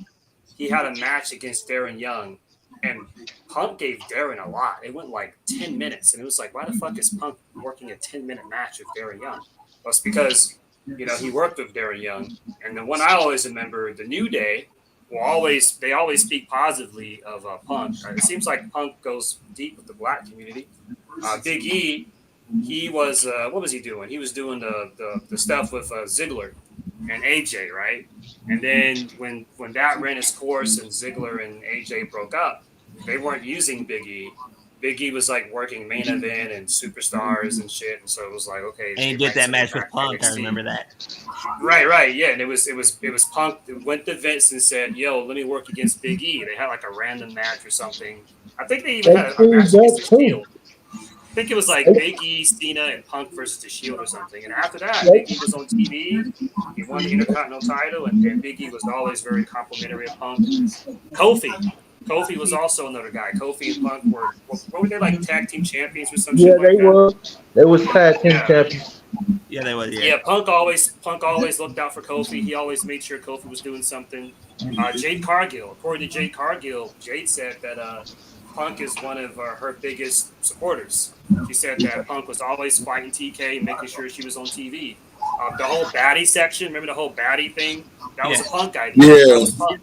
S5: he had a match against Darren Young, and Punk gave Darren a lot. It went like 10 minutes, and it was like, why the fuck is Punk working a 10-minute match with Darren Young? Well, it's because, you know, he worked with Darren Young. And the one I always remember, the New Day, they always speak positively of Punk. It seems like Punk goes deep with the black community. Big E, he was what was he doing? He was doing the stuff with Ziggler and AJ, right? And then when that ran its course and Ziggler and AJ broke up, they weren't using Big E. Big E was like working main event and superstars and shit, and so it was like, okay,
S2: And he
S5: it
S2: did
S5: might
S2: that
S5: send him
S2: match with
S5: back to
S2: Punk. I
S5: NXT.
S2: remember that.
S5: Right, yeah, and it was Punk went to Vince and said, "Yo, let me work against Big E." They had like a random match or something. I think they even had a match against the Shield. I think it was like Big E, Cena, and Punk versus the Shield or something. And after that, Big E was on TV. He won the Intercontinental title, and Big E was always very complimentary of Punk. Kofi was also another guy. Kofi and Punk were what were they like tag team champions or some
S6: Yeah,
S5: shit like
S6: they
S5: that?
S6: was. They was tag team
S5: Yeah.
S6: champions.
S2: Yeah, they was.
S5: Yeah, Punk always looked out for Kofi. He always made sure Kofi was doing something. Jade Cargill, according to Jade Cargill, Jade said that Punk is one of her biggest supporters. She said that Punk was always fighting TK, making sure she was on TV. The whole baddie section, remember the whole baddie thing? That was a Punk idea.
S1: Yeah.
S5: That was Punk.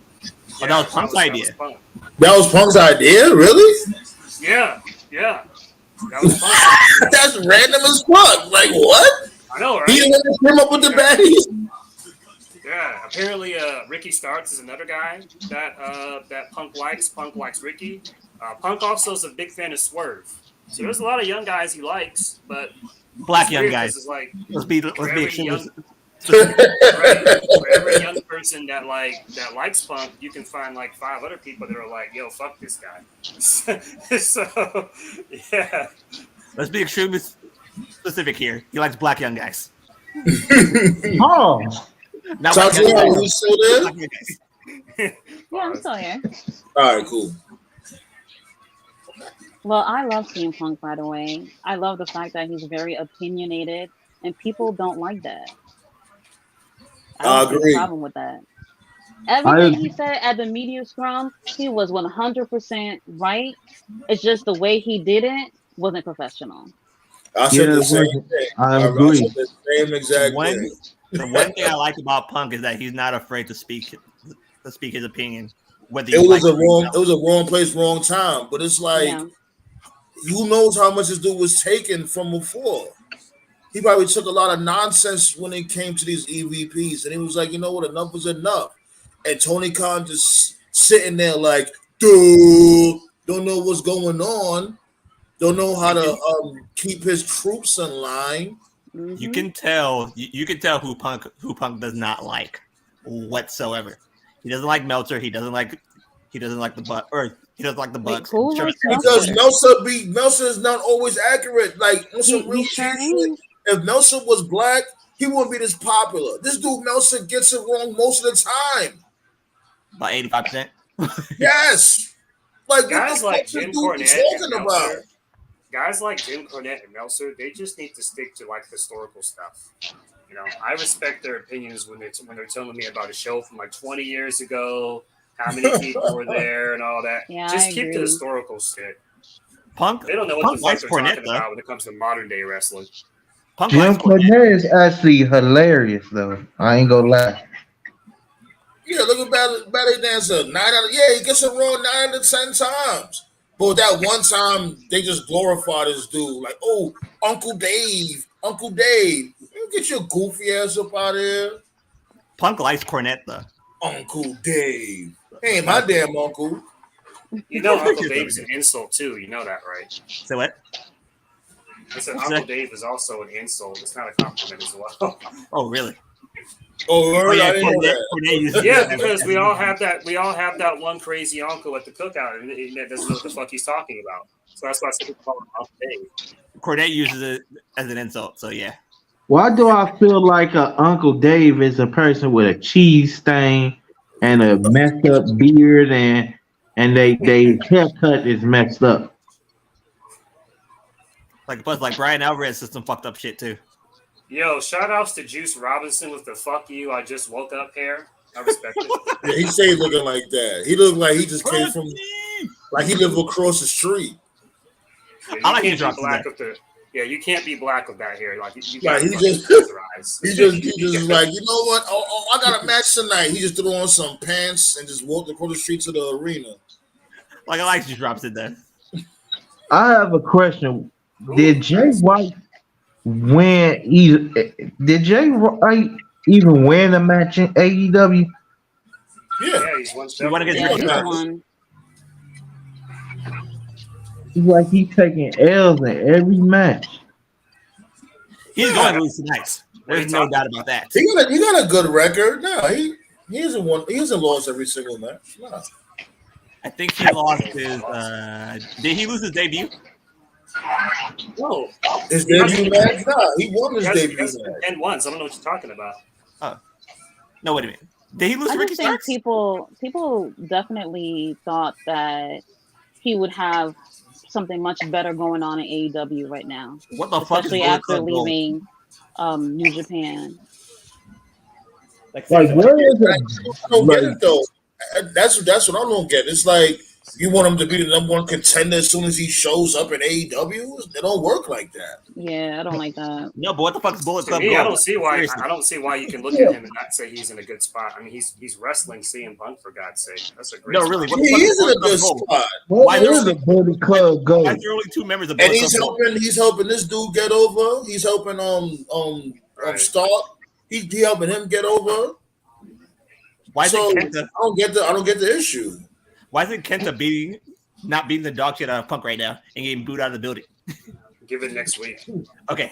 S2: Oh, that was Punk's idea.
S5: That was Punk.
S1: That was Punk's idea, really?
S5: Yeah. That was Punk.
S1: That's random as fuck. Like what?
S5: I know,
S1: He
S5: right?
S1: didn't come up with the baddies.
S5: Yeah, apparently Ricky Starks is another guy that Punk likes. Punk likes Ricky. Punk also is a big fan of Swerve. So there's a lot of young guys he likes, but
S2: Black
S5: it's
S2: young
S5: weird
S2: guys.
S5: 'cause it's like
S2: Let's be
S5: every
S2: extremely
S5: young-
S2: specific.
S5: right, for every young person that likes Punk, you can find like 5 other people that are like, "Yo, fuck this guy." So yeah,
S2: Let's be extremely specific here. He likes black young guys.
S6: Pause.
S2: Not white
S1: Tatiana,
S2: young
S1: you
S2: guys.
S1: still there?
S2: Black young guys.
S7: Yeah, I'm still here.
S1: All right, cool.
S7: Well, I love CM Punk, by the way. I love the fact that he's very opinionated, and people don't like that. I
S1: I
S7: don't see
S1: agree.
S7: a problem with that. Everything he said at the media scrum, he was 100% right. It's just the way he did it wasn't professional.
S1: I said
S6: Yeah,
S1: the same thing.
S6: I agree.
S1: said the same exact thing.
S2: The one thing I like about Punk is that he's not afraid to speak his opinion. Whether
S1: It
S2: you
S1: was
S2: like
S1: a
S2: it or
S1: wrong.
S2: not.
S1: It was a wrong place, wrong time. But it's like,
S7: Yeah.
S1: who knows how much this dude was taken from before? He probably took a lot of nonsense when it came to these EVPs, and he was like, you know what, enough was enough. And Tony Khan just sitting there like, dude, don't know what's going on, don't know how to keep his troops in line.
S2: You can tell. You can tell who Punk does not like whatsoever. He doesn't like Meltzer. He doesn't like the Buck, or he doesn't like the Bucks.
S7: who
S2: Sure,
S7: likes
S1: Because
S7: Meltzer?
S1: Meltzer is not always accurate. Like on some
S7: He
S1: real
S7: sure
S1: shit.
S7: ain't.
S1: If Meltzer was black, he wouldn't be this popular. This dude Meltzer gets it wrong most of the time.
S2: about 85%.
S1: Yes. Like what
S5: guys
S1: the
S5: like
S1: fuck this
S5: Jim
S1: dude
S5: Cornette
S1: be
S5: and
S1: talking about?
S5: Meltzer, guys like Jim Cornette and Meltzer, they just need to stick to like historical stuff. You know, I respect their opinions when they're telling me about a show from like 20 years ago, how many people were there, and all that.
S7: Yeah,
S5: just
S7: I
S5: keep the
S7: agree.
S5: historical shit.
S2: Punk.
S5: They don't know what
S2: Punk
S5: the fuck
S2: likes
S5: they're
S2: Cornette
S5: talking
S2: though.
S5: about when it comes to modern day wrestling.
S2: Punk
S6: Jim
S2: likes Cornette.
S6: Cornette is actually hilarious, though. I ain't gonna lie.
S1: Yeah, look at Ballet Dancer. He gets it wrong 9 out of 10 times. But that one time, they just glorified this dude. Like, oh, Uncle Dave. You get your goofy ass up out of here.
S2: Punk likes Cornette though.
S1: Uncle Dave. He ain't my damn uncle.
S5: You know, Uncle Dave is an insult too. You know that, right?
S2: Say what?
S5: I said Uncle Dave is also an insult. It's not a compliment as well.
S2: Oh, really?
S1: Oh,
S2: Oh, yeah,
S1: I didn't know that.
S2: Cornette uses
S5: Yeah,
S2: that
S5: because
S2: as
S5: we
S2: an
S5: all
S2: insult.
S5: have that. We all have that one crazy uncle at the cookout, and that doesn't know what the fuck he's talking about. So that's why I said we call him Uncle Dave.
S2: Cornette uses it as an insult. So yeah.
S6: Why do I feel like Uncle Dave is a person with a cheese stain and a messed up beard and they haircut is messed up?
S2: Like plus, like Brian Alvarez says some fucked up shit too.
S5: Yo, shout outs to Juice Robinson with the "fuck you, I just woke up" hair. I respect it.
S1: Yeah, he stayed looking like that. He looked like he just came from, like he lived across the street.
S5: Yeah, you
S2: I like
S5: can't
S2: his drop
S5: be black with the. Yeah, you can't be black with that hair. Like you
S1: Like,
S5: gotta
S1: he
S5: fucking
S1: just-
S5: close your eyes.
S1: He just like, you know what? I got a match tonight. He just threw on some pants and just walked across the street to the arena.
S2: Like I like Juice Robinson though.
S6: I have a question.
S5: Ooh,
S6: Did Jay
S5: nice.
S6: White win? Did Jay White even win a match in AEW?
S1: Yeah,
S5: Yeah, he's won
S2: He won
S5: several.
S2: against
S7: Yeah,
S1: yeah,
S7: he's
S2: Gunther.
S1: man.
S7: won.
S6: It's like he's taking L's in every match.
S2: He's going to lose tonight.
S5: What are
S2: There's
S5: you
S2: no
S5: talking
S2: doubt about that.
S1: He got a good record. No, he hasn't won. He hasn't lost every single match. No.
S2: I think he lost his. Did he lose his debut?
S5: No,
S1: His
S5: he hasn't,
S1: debut match. Nah, he won
S5: he
S1: his
S5: hasn't, he
S1: debut
S5: hasn't been
S1: match.
S5: pinned once. I don't know what you're talking about.
S2: Oh no! Wait a minute. Did he lose
S7: I
S2: to Ricky
S7: just think
S2: Starks?
S7: people definitely thought that he would have something much better going on in AEW right now,
S2: What the fuck is
S7: especially
S2: Bullet
S7: after
S2: Club Gold?
S7: leaving New Japan.
S2: Like
S6: Like,
S2: seriously,
S6: where is
S1: I
S6: it?
S1: don't get
S6: Like,
S1: it though. That's what I don't get. It's like you want him to be the number one contender as soon as he shows up in AEW. It don't work like that.
S7: Yeah, I don't like that.
S2: no, but what the fuck is Bullet
S5: To
S2: Club
S5: me, I
S2: Gold?
S5: don't see why.
S2: Seriously.
S5: I don't see why you can look at him and not say he's in a good spot. I mean, he's wrestling CM Punk for God's sake. That's a great.
S2: No,
S5: spot.
S2: really. What
S1: He
S2: the fuck is
S1: is in a
S2: Bullet Club
S1: good
S2: Gold?
S1: spot,
S6: what
S2: Why
S6: is
S2: there
S6: a Bullet Club
S2: Why
S6: Gold?
S2: is there only two members of
S1: and
S2: Bullet Club Gold?
S1: he's helping this dude get over. He's helping
S5: Right.
S1: Stark. He helping him get over.
S2: Why is
S1: So
S2: it
S1: I
S2: Kenta?
S1: don't get the issue.
S2: Why is it Kenta not beating the dog shit out of Punk right now and getting booed out of the building?
S5: Give it next week.
S2: Okay.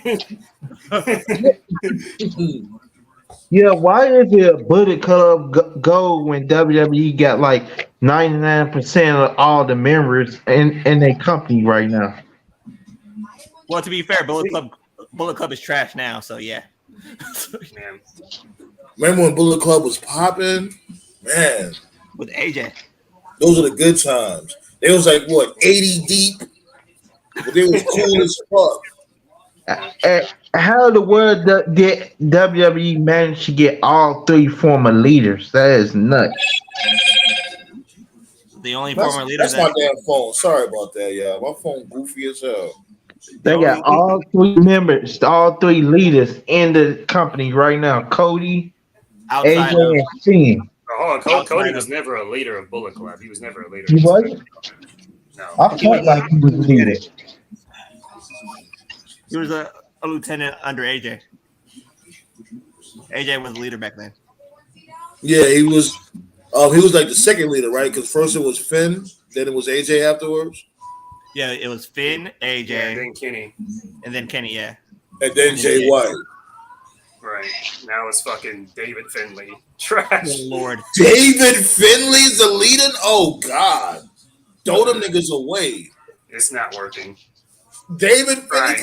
S6: Yeah, why is it a Bullet Club Gold when WWE got like 99% of all the members in their company right now?
S2: Well, to be fair, Bullet Club is trash now, so yeah.
S5: Man,
S1: Remember when Bullet Club was popping? Man,
S2: With AJ.
S1: those are the good times. They was like what 80 deep, but they was cool as fuck.
S6: How the world did WWE manage to get all three former leaders? That is nuts.
S2: The only former leader
S1: That's my
S2: that
S1: damn phone. Sorry about that, yeah. My phone goofy as hell.
S6: They got all three members, all three leaders in the company right now. Cody,
S2: outside
S6: AJ,
S2: of
S6: and Sting.
S5: oh, Cody
S2: Outside
S5: was
S2: of-
S5: never a leader of Bullet Club. He was never a leader.
S6: He wasn't?
S5: No.
S6: I felt like he was a leader.
S2: he was a lieutenant under AJ. AJ was the leader back then.
S1: Yeah, he was. He was like the second leader, right? Because first it was Finn, then it was AJ afterwards,
S2: Yeah, it was Finn, AJ,
S5: Yeah, then Kenny.
S2: and then Kenny, yeah.
S1: and then Jay
S2: Yeah.
S1: White.
S5: Right. Now it's fucking David Finley.
S2: Good
S5: Trash.
S2: Lord.
S1: David Finley's the leader. Oh God, throw them niggas away.
S5: It's not working.
S1: David Finley,
S5: Right.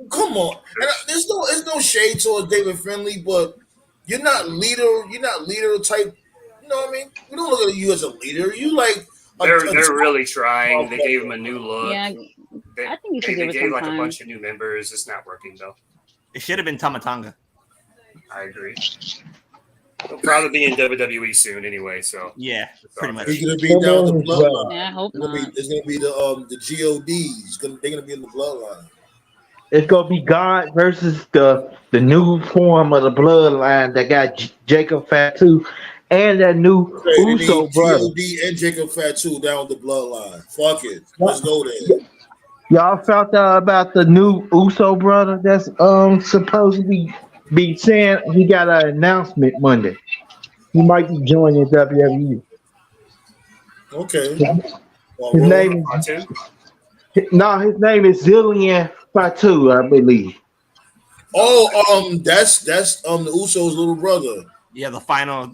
S1: come on. And there's no shade towards David Finley, but you're not leader. You're not leader type. You know what I mean? We don't look at you as a leader. You like
S5: They're really trying. They
S1: Okay.
S5: gave him a new look.
S7: Yeah,
S5: They,
S7: I think you should
S5: they
S7: give it
S5: gave
S7: some
S5: like
S7: time.
S5: a bunch of new members. It's not working though.
S2: It should have been Tamatanga.
S5: I agree. He'll probably be in WWE soon anyway. So
S2: Yeah, pretty much.
S1: he's gonna be down the bloodline.
S7: Yeah, I hope
S1: It's gonna be,
S7: not.
S1: it's gonna be the GODs. They're gonna be in the bloodline.
S6: It's gonna be God versus the new form of the bloodline that got Jacob Fatu and that new
S1: Okay, they
S6: Uso
S1: need
S6: brother.
S1: GOD and Jacob Fatu down the bloodline. Fuck it. Let's go there.
S6: Y'all found out about the new Uso brother that's supposed to be saying he got an announcement Monday. He might be joining WWE.
S1: Okay. Well,
S6: His
S1: well,
S6: name
S5: Fatu?
S6: his name is Zillian Fatu, I believe.
S1: that's the Usos' little brother.
S2: Yeah, the final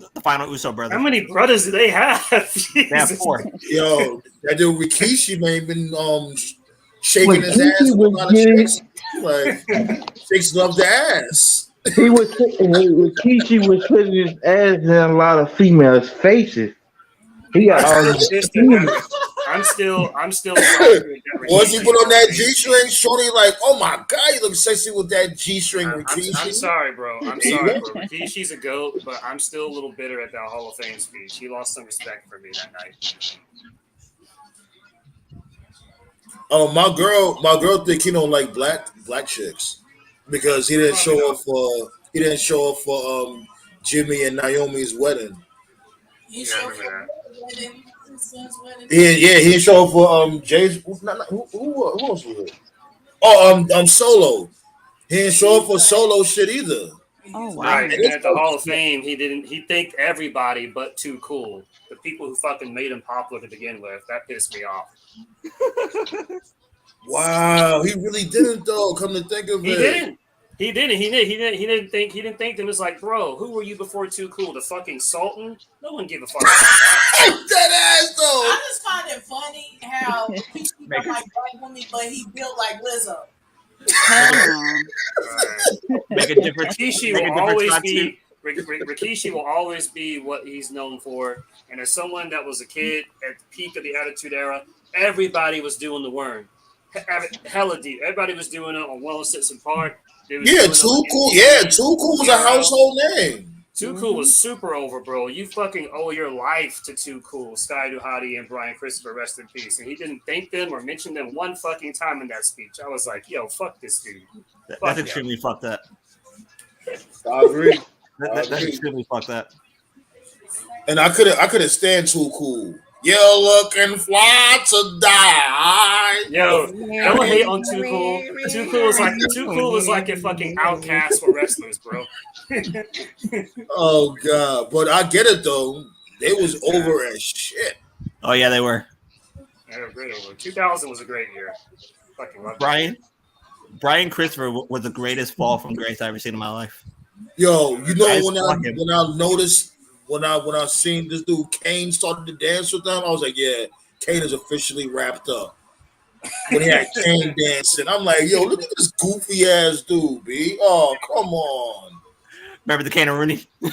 S2: Uso brother.
S5: How many brothers do they have?
S2: They have
S5: Jesus.
S2: 4.
S1: Yo, that dude Rikishi man been shaking his
S6: Rikishi
S1: ass with a
S6: was
S1: lot of
S6: getting-
S1: chicks. Like chicks love the ass.
S6: He was Rikishi was putting his ass in a lot of females' faces. He got all these
S5: I'm still.
S1: Once he put on that G-string, shorty like, oh my god, you look sexy with that G-string,
S5: I'm
S1: Rikishi.
S5: sorry, bro. I'm
S1: There you
S5: sorry,
S1: go.
S5: bro. She's a goat, but I'm still a little bitter at that Hall of Fame speech. He lost some respect for me that night.
S1: Oh, my girl think he don't like black chicks because he didn't show up for Jimmy and Naomi's wedding.
S4: He
S5: Yeah, I
S4: showed
S5: remember
S4: up for his son's wedding.
S1: He didn't show up for Jay's. Who else was it? Oh, Solo. He didn't show up for Solo shit either.
S7: Oh
S5: Right,
S7: wow.
S5: and then at the Hall of Fame, he didn't. He thanked everybody but Too Cool, the people who fucking made him popular to begin with. That pissed me off.
S1: Wow, he really didn't though. Come to think of
S5: He
S1: it,
S5: didn't. He didn't. He didn't. He didn't. He didn't think. He didn't think them. It's like, bro, who were you before Too Cool? The fucking Sultan? No one gave a fuck about that.
S1: that ass though.
S4: I just find it funny how he
S2: Make
S4: like black women, but he built like Lizzo.
S7: Hell no.
S2: Make a difference.
S5: Rikishi
S2: Make a
S5: will
S2: difference
S5: always
S2: on
S5: be. Rikishi will always be what he's known for. And as someone that was a kid at the peak of the Attitude Era, everybody was doing the worm. Hella deep. Everybody was doing it on 106 and Park. They was
S1: Yeah,
S5: doing it
S1: Too
S5: on
S1: Cool.
S5: MTV.
S1: Yeah, Too Cool was a household name.
S5: Too Cool was super over, bro. You fucking owe your life to Too Cool, Sky Duhati, and Brian Christopher, rest in peace. And he didn't thank them or mention them one fucking time in that speech. I was like, yo, fuck this dude.
S2: That's extremely fucked up.
S1: I agree.
S2: That's extremely fucked up.
S1: And I couldn't stand Too Cool. You're looking fly to die.
S5: Yo, don't hate on Too Cool. Too Cool is like a fucking outcast for wrestlers, bro.
S1: Oh god, but I get it though. They was over as shit.
S2: Oh yeah, they were.
S5: They were great over. 2000 was a great year. Fucking love
S2: Brian Christopher was the greatest fall from grace I've ever seen in my life.
S1: Yo, you know
S2: I
S1: when
S2: fuck him.
S1: I noticed when I seen this dude Kane started to dance with them, I was like, yeah, Kane is officially wrapped up. When he had Kane dancing, I'm like, yo, look at this goofy ass dude, B. Oh, come on.
S2: Remember the Kane and Rooney?
S5: The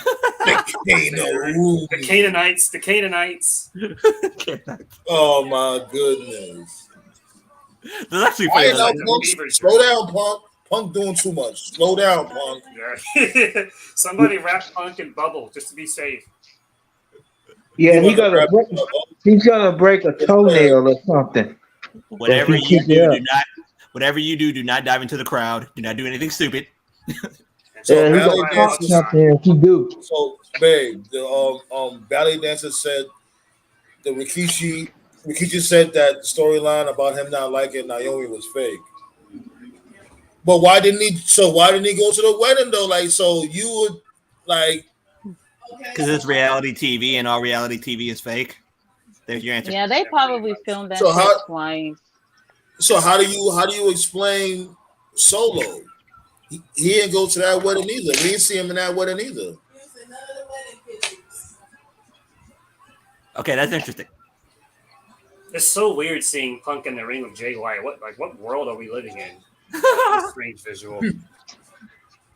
S5: Canaanites. The Canaanites.
S1: Oh my goodness.
S2: That's actually
S1: All
S2: funny.
S1: right, now, Punk, slow down, Punk. Punk doing too much. Slow down, Punk.
S5: Yeah. Somebody wrap Punk in bubble just to be safe.
S6: Yeah, he's gonna break a toenail or something.
S2: Whatever you do, do not dive into the crowd. Do not do anything stupid.
S1: So
S6: Yeah, he's
S1: Ballet
S6: gonna talk
S1: Dancers,
S6: something if he do.
S1: so babe, the Ballet Dancer said the Rikishi said that storyline about him not liking Naomi was fake. But why didn't he go to the wedding though? Like, so you would like
S2: Because it's reality TV and all reality TV is fake. There's your answer.
S7: Yeah, they probably filmed that
S1: So
S7: shit
S1: how-
S7: twice.
S1: so how do you explain Solo? He didn't go to that wedding either. We didn't see him in that wedding either.
S5: Okay, that's interesting. It's so weird seeing Punk in the ring with Jay White. What world are we living in? Strange visual.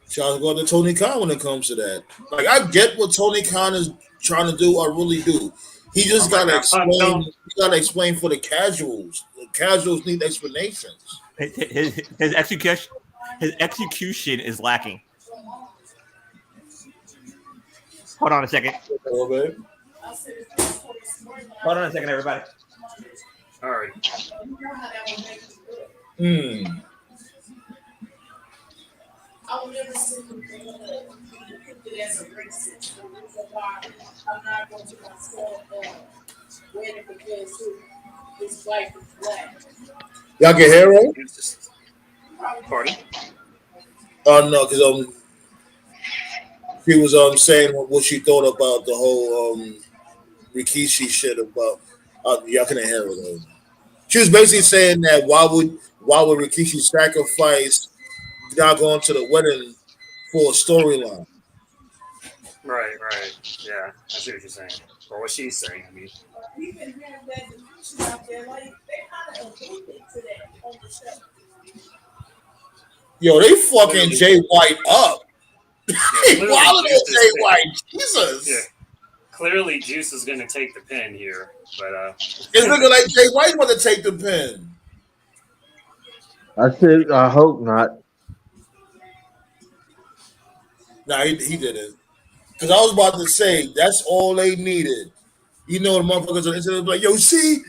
S1: Shout out to Tony Khan when it comes to that. Like, I get what Tony Khan is trying to do. I really do. He just gotta explain. He gotta explain for the casuals. The casuals need explanations.
S2: His execution is lacking. Hold on a second.
S1: Hello, babe.
S2: Hold on a second, everybody.
S5: All right.
S4: I will never see it as a racist. The reason why I'm not going to myself wedding because his wife is black.
S1: Y'all can hear him?
S5: Pardon?
S1: Oh no, because she was saying what she thought about the whole Rikishi shit about y'all couldn't hear her though. She was basically saying that why would Rikishi sacrifice not going to the wedding for a storyline?
S5: Right. Yeah, I see what you're saying. Or what she's saying, I mean.
S4: We've been hearing that discussion out there, like they kind of alluded to that on the show.
S1: Yo, they fucking Jay White up.
S5: Yeah,
S1: Why did they Jay White? Jesus.
S5: Yeah. Clearly, Juice is going to take the pin here, but
S1: It's looking like Jay White want to take the pin.
S6: I hope not.
S1: Nah, he didn't. Because I was about to say that's all they needed. You know, the motherfuckers on the internet like, yo, see,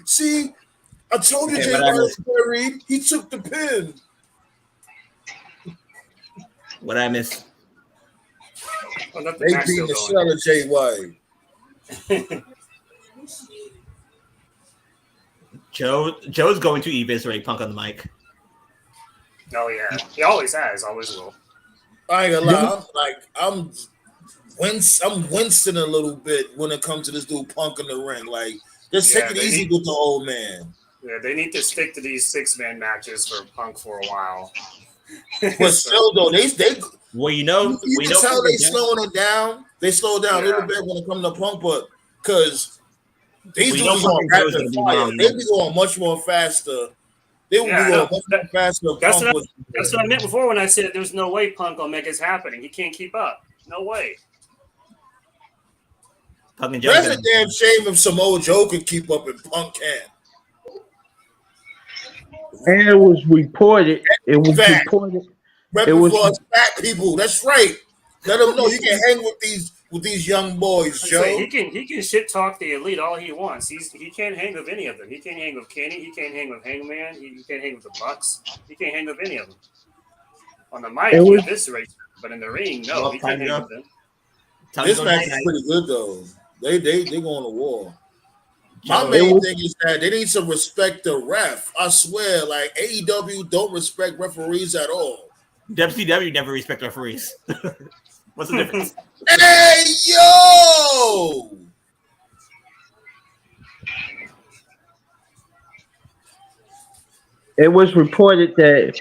S1: I told you Jay White was buried. He took the pin.
S2: What I miss?
S5: well, the
S1: They
S5: match
S1: beat the
S5: still
S1: shit out of Jay White.
S2: Joe's going to eviscerate Punk on the mic.
S5: Oh yeah, he always has, always will.
S1: I ain't gonna lie. I'm wincing a little bit when it comes to this dude Punk in the ring. Like, just take
S5: Yeah,
S1: it easy with the old man.
S5: they need to stick to these 6-man matches for Punk for a while.
S1: But
S5: So,
S1: still, though, they
S2: Well,
S1: you can tell they slowing it down. They slow down a little
S5: yeah.
S1: bit when it comes to Punk, but because these
S2: We know
S1: dudes are going
S2: fucking Joe's
S1: rapid
S2: gonna be
S1: fire,
S2: wrong.
S1: they be going much more faster. They will be
S5: Yeah, I
S1: going
S5: know.
S1: much more faster than
S5: That's
S1: Punk
S5: what
S1: was.
S5: that's what I meant before when I said there's no way Punk will make this happening. He can't keep up. No way.
S2: Fucking Joe's
S1: That's
S2: gonna
S1: a damn shame if Samoa Joe could keep up and Punk can't.
S6: And it was reported. It was
S1: Fat.
S6: reported. It
S1: Repping
S6: was
S1: for us fat people. That's right. Let them know you can hang with these young boys,
S5: I say
S1: Joe.
S5: he can shit talk the elite all he wants. He can't hang with any of them. He can't hang with Kenny. He can't hang with Hangman. He can't hang with the Bucks. He can't hang with any of them. On the mic,
S6: it
S5: he
S6: was
S5: eviscerates, but in the ring, no,
S2: Well,
S5: he can't
S2: time
S5: hang
S2: to
S5: with them.
S1: This
S2: go
S1: match
S2: night
S1: is
S2: night.
S1: pretty good though. They going to war. My
S2: Joe,
S6: it
S1: main
S6: was
S1: thing is that they need to respect the ref. I swear, like AEW don't respect referees at all.
S2: WCW never respect referees. What's the difference?
S1: Hey yo!
S6: it was reported that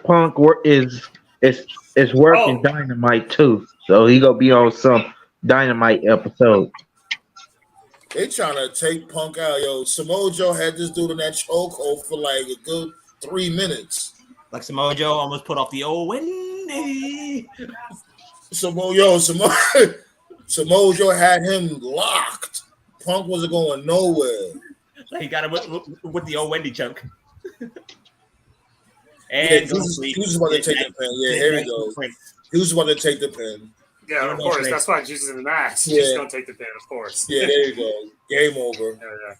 S6: is working
S5: Oh,
S6: Dynamite too. So he gonna be on some Dynamite episode.
S1: They trying to take Punk out. Yo, Samoa Joe had this dude in that chokehold for like a good 3 minutes.
S2: Like Samoa Joe almost put off the old Wendy.
S1: Samoa Joe had him locked. Punk wasn't going nowhere.
S2: Like he got him with the old Wendy chunk.
S1: Yeah,
S2: And
S1: he was about to take the pin. Yeah, here we go. He was about to take the pin.
S5: yeah, of course. That's why Jesus in the match.
S1: Yeah.
S5: He's gonna take the pin, of course.
S1: Yeah, there you go. Game over.
S5: Yeah.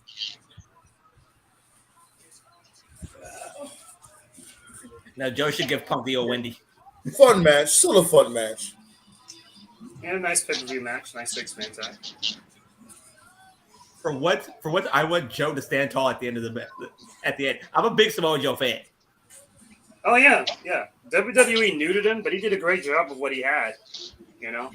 S2: Now Joe should give Punk the old Wendy.
S1: Fun match. Still a fun match.
S5: And a nice pay-per-view match, nice 6-man tag.
S2: For what I want Joe to stand tall at the end of the end. I'm a big Samoa Joe fan.
S5: Oh yeah. WWE neutered him, but he did a great job of what he had. You know,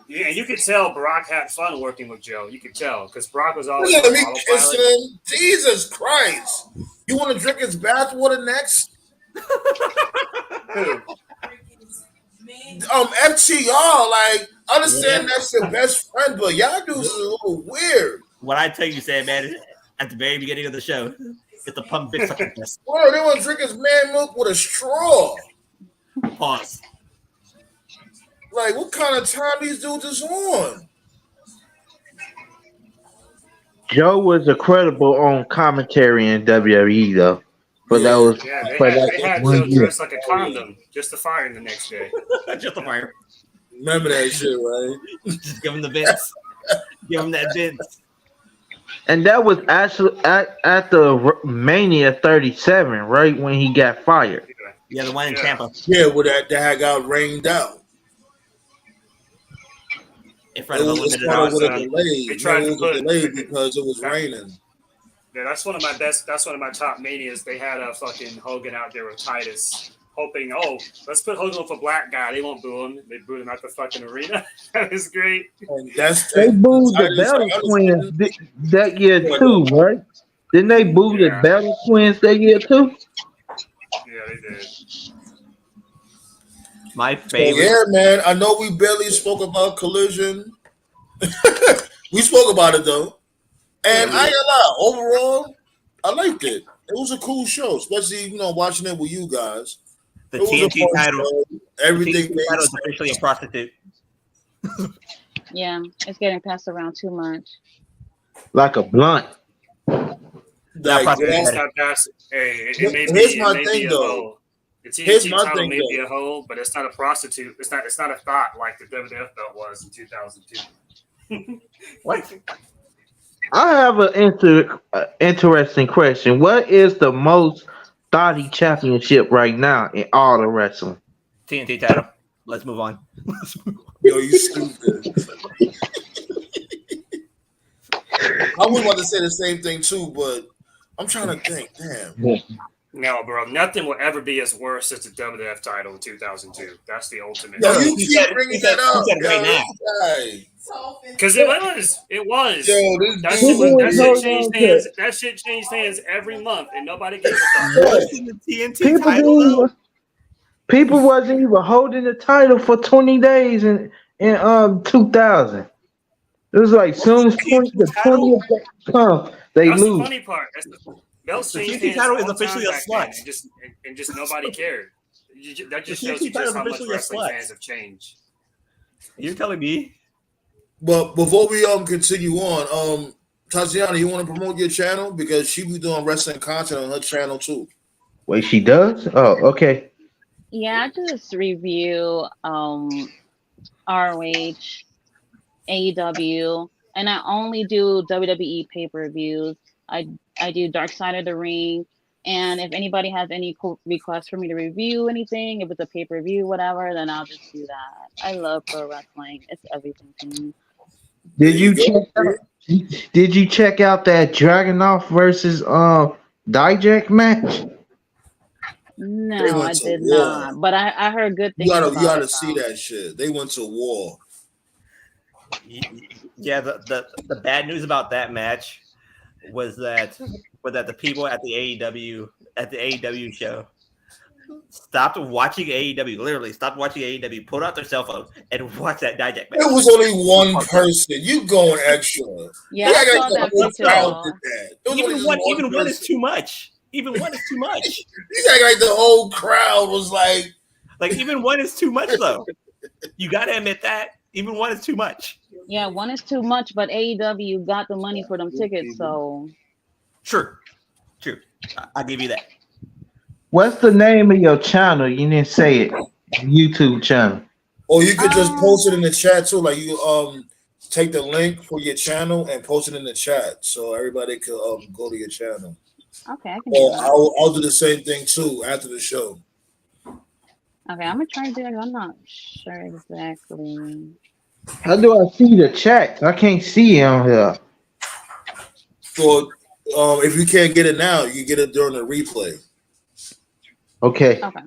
S5: yeah, and you could tell Brock had fun working with Joe. You could tell because Brock was always
S1: Look
S5: on
S1: at me kissing
S5: autopilot.
S1: him. Jesus Christ! You want to drink his bathwater next?
S5: Who?
S1: FTR. Like, understand that's your best friend, but y'all dudes is a little weird.
S2: What I tell you, said man, at the very beginning of the show, it's the Punk big sucking test.
S1: Well, they want to drink his man milk with a straw.
S2: Pause.
S1: Like, what kind of time these dudes is on?
S6: Joe was incredible on commentary in WWE though. But that was
S5: Yeah, they
S6: for
S5: had,
S6: that
S5: they had
S6: one
S5: Joe
S6: year.
S5: dressed like a condom just to fire him the next day.
S2: Just the fire.
S1: Remember that shit, right?
S2: Just give him the Vince. Give him that Vince.
S6: And that was actually at the Mania 37, right when he got fired.
S2: Yeah, the one in
S5: Yeah.
S2: Tampa.
S1: Yeah, well, that got rained out.
S2: In
S1: It
S2: front of a
S1: was
S2: limited
S1: kind of with a
S2: audience.
S1: delay.
S5: They tried
S1: It
S5: to
S1: was
S5: put-
S1: a delay because it was raining.
S5: Yeah, that's one of my best. That's one of my top manias. They had a fucking Hogan out there with Titus, hoping, oh, let's put Hogan with a black guy. They won't boo him. They booed him at the fucking arena. That was great.
S1: And that's
S6: They booed the
S1: I
S6: Battle
S1: understand.
S6: Twins that year too, right? Didn't they boo the
S5: Yeah.
S6: Battle Twins that year too?
S5: Yeah, they did.
S2: My
S1: So,
S2: favorite.
S1: yeah, man. I know we barely spoke about Collision. We spoke about it though, and I ain't gonna lie. Overall, I liked it. It was a cool show, especially watching it with you guys.
S2: The
S1: It was a
S2: TNT
S1: fun
S2: title.
S1: show. Everything
S2: The TNT
S1: made
S2: title is
S1: sense.
S2: officially a prostitute.
S7: Yeah, it's getting passed around too much.
S6: Like a blunt.
S1: Like,
S2: prostitute.
S1: yeah,
S5: It's not past. Hey, it may
S1: Here's
S5: be.
S1: my
S5: It may
S1: thing,
S5: be a
S1: though.
S5: hoe. The
S1: Here's
S5: TNT
S1: my
S5: title
S1: thing,
S5: may be
S1: though.
S5: a hoe, but it's not a prostitute. It's not a thought like the WWF belt was in 2002.
S2: What?
S6: I have an interesting question. What is the most thoughty championship right now in all the wrestling?
S2: TNT title. Let's move on.
S1: Yo, you stupid. I was about to say the same thing too, but I'm trying to think. Damn.
S5: No, bro, nothing will ever be as worse as the WWF title in 2002. That's the ultimate.
S1: Yo, you
S2: He
S1: keep
S2: said,
S1: bringing
S2: he said,
S1: that
S2: he
S1: up,
S2: said right
S1: yo.
S2: now.
S1: This guy.
S5: Because it was.
S1: Yo, this
S5: That
S1: dude.
S5: shit was.
S6: People
S5: That
S6: was
S5: shit
S6: holding
S5: changed
S6: on to
S5: hands. That shit changed hands every month, and nobody gave a fuck.
S1: Yeah.
S2: Worse than the TNT
S6: people
S2: title,
S6: didn't
S2: though?
S6: even, people wasn't even holding the title for 20 days in 2000. It was like
S2: Worse
S6: soon
S2: than
S6: as
S2: the TNT
S6: the
S2: title?
S6: 20th day come, they
S5: That's the
S6: lose.
S5: funny part. Belts
S2: The
S5: changed
S2: TNT
S5: hands
S2: title is
S5: all the time
S2: officially a
S5: back then,
S2: slut.
S5: and just nobody cared. That
S2: The
S5: just shows
S2: TNT
S5: you
S2: title
S5: just
S2: is
S5: how much
S2: officially a
S5: wrestling
S2: slut.
S5: fans have changed.
S2: You're telling me?
S1: But before we continue on, Tatiana, you want to promote your channel because she be doing wrestling content on her channel too.
S6: Wait, she does? Oh, okay.
S7: Yeah, I just review ROH, AEW, and I only do WWE pay-per-views. I do Dark Side of the Ring, and if anybody has any requests for me to review anything, if it's a pay-per-view, whatever, then I'll just do that. I love pro wrestling; it's everything to me.
S1: There
S6: Did
S1: you
S6: you
S1: go.
S6: check out did you check out that Dragonoff versus Dijak match?
S1: They
S7: No,
S1: went
S7: I
S1: to
S7: did
S1: war.
S7: not, but I heard good
S1: You
S7: things
S1: gotta you
S7: about
S1: gotta
S7: it
S1: see
S7: though.
S1: that shit. They went to war.
S2: Yeah, the bad news about that match was that the people at the AEW show stopped watching AEW. Literally, stopped watching AEW. Pulled out their cell phone and watched that Dijak match.
S1: It was only one person. You going extra.
S7: Yeah,
S1: They
S7: I
S1: act like
S7: saw
S1: the
S7: that
S1: whole
S7: picture
S1: crowd
S7: though.
S1: did that. It was only just one
S2: Even one is
S1: person.
S2: too much. Even one is too much.
S1: You act like the whole crowd was like,
S2: Like even one is too much though. You gotta admit that. Even one is too much.
S7: Yeah, one is too much, but AEW got the money for them tickets, so
S2: True. I'll give you that.
S6: What's the name of your channel? You didn't say it. YouTube channel.
S1: or you could just post it in
S7: um
S1: the chat too. Like you take the link for your channel and post it in the chat so everybody could go to your channel.
S7: okay, I can do
S1: Or
S7: that.
S1: I'll do the same thing too after the show.
S7: Okay, I'm gonna try to do it. I'm not sure exactly.
S6: How do I see the chat? I can't see it on here.
S1: So if you can't get it now, you get it during the replay.
S6: Okay.
S7: Okay.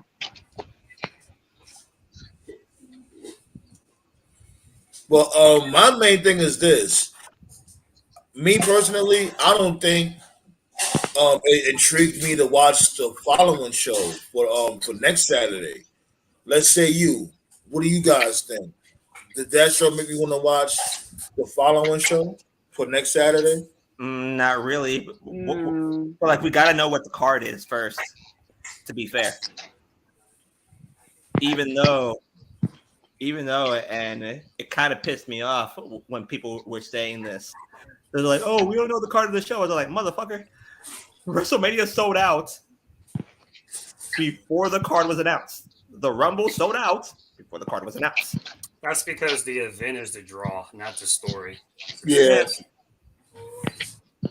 S1: Well, my main thing is this. Me personally, I don't think it intrigued me to watch the following show for next Saturday. Let's say you. What do you guys think? Did that show make me want to watch the following show for next Saturday?
S2: Not really.
S7: Mm,
S2: But like we gotta know what the card is first. To be fair, even though, and it kind of pissed me off when people were saying this. They're like, "Oh, we don't know the card of the show." They're like, "Motherfucker, WrestleMania sold out before the card was announced. The Rumble sold out before the card was announced."
S5: That's because the event is the draw, not the story.
S1: Yeah.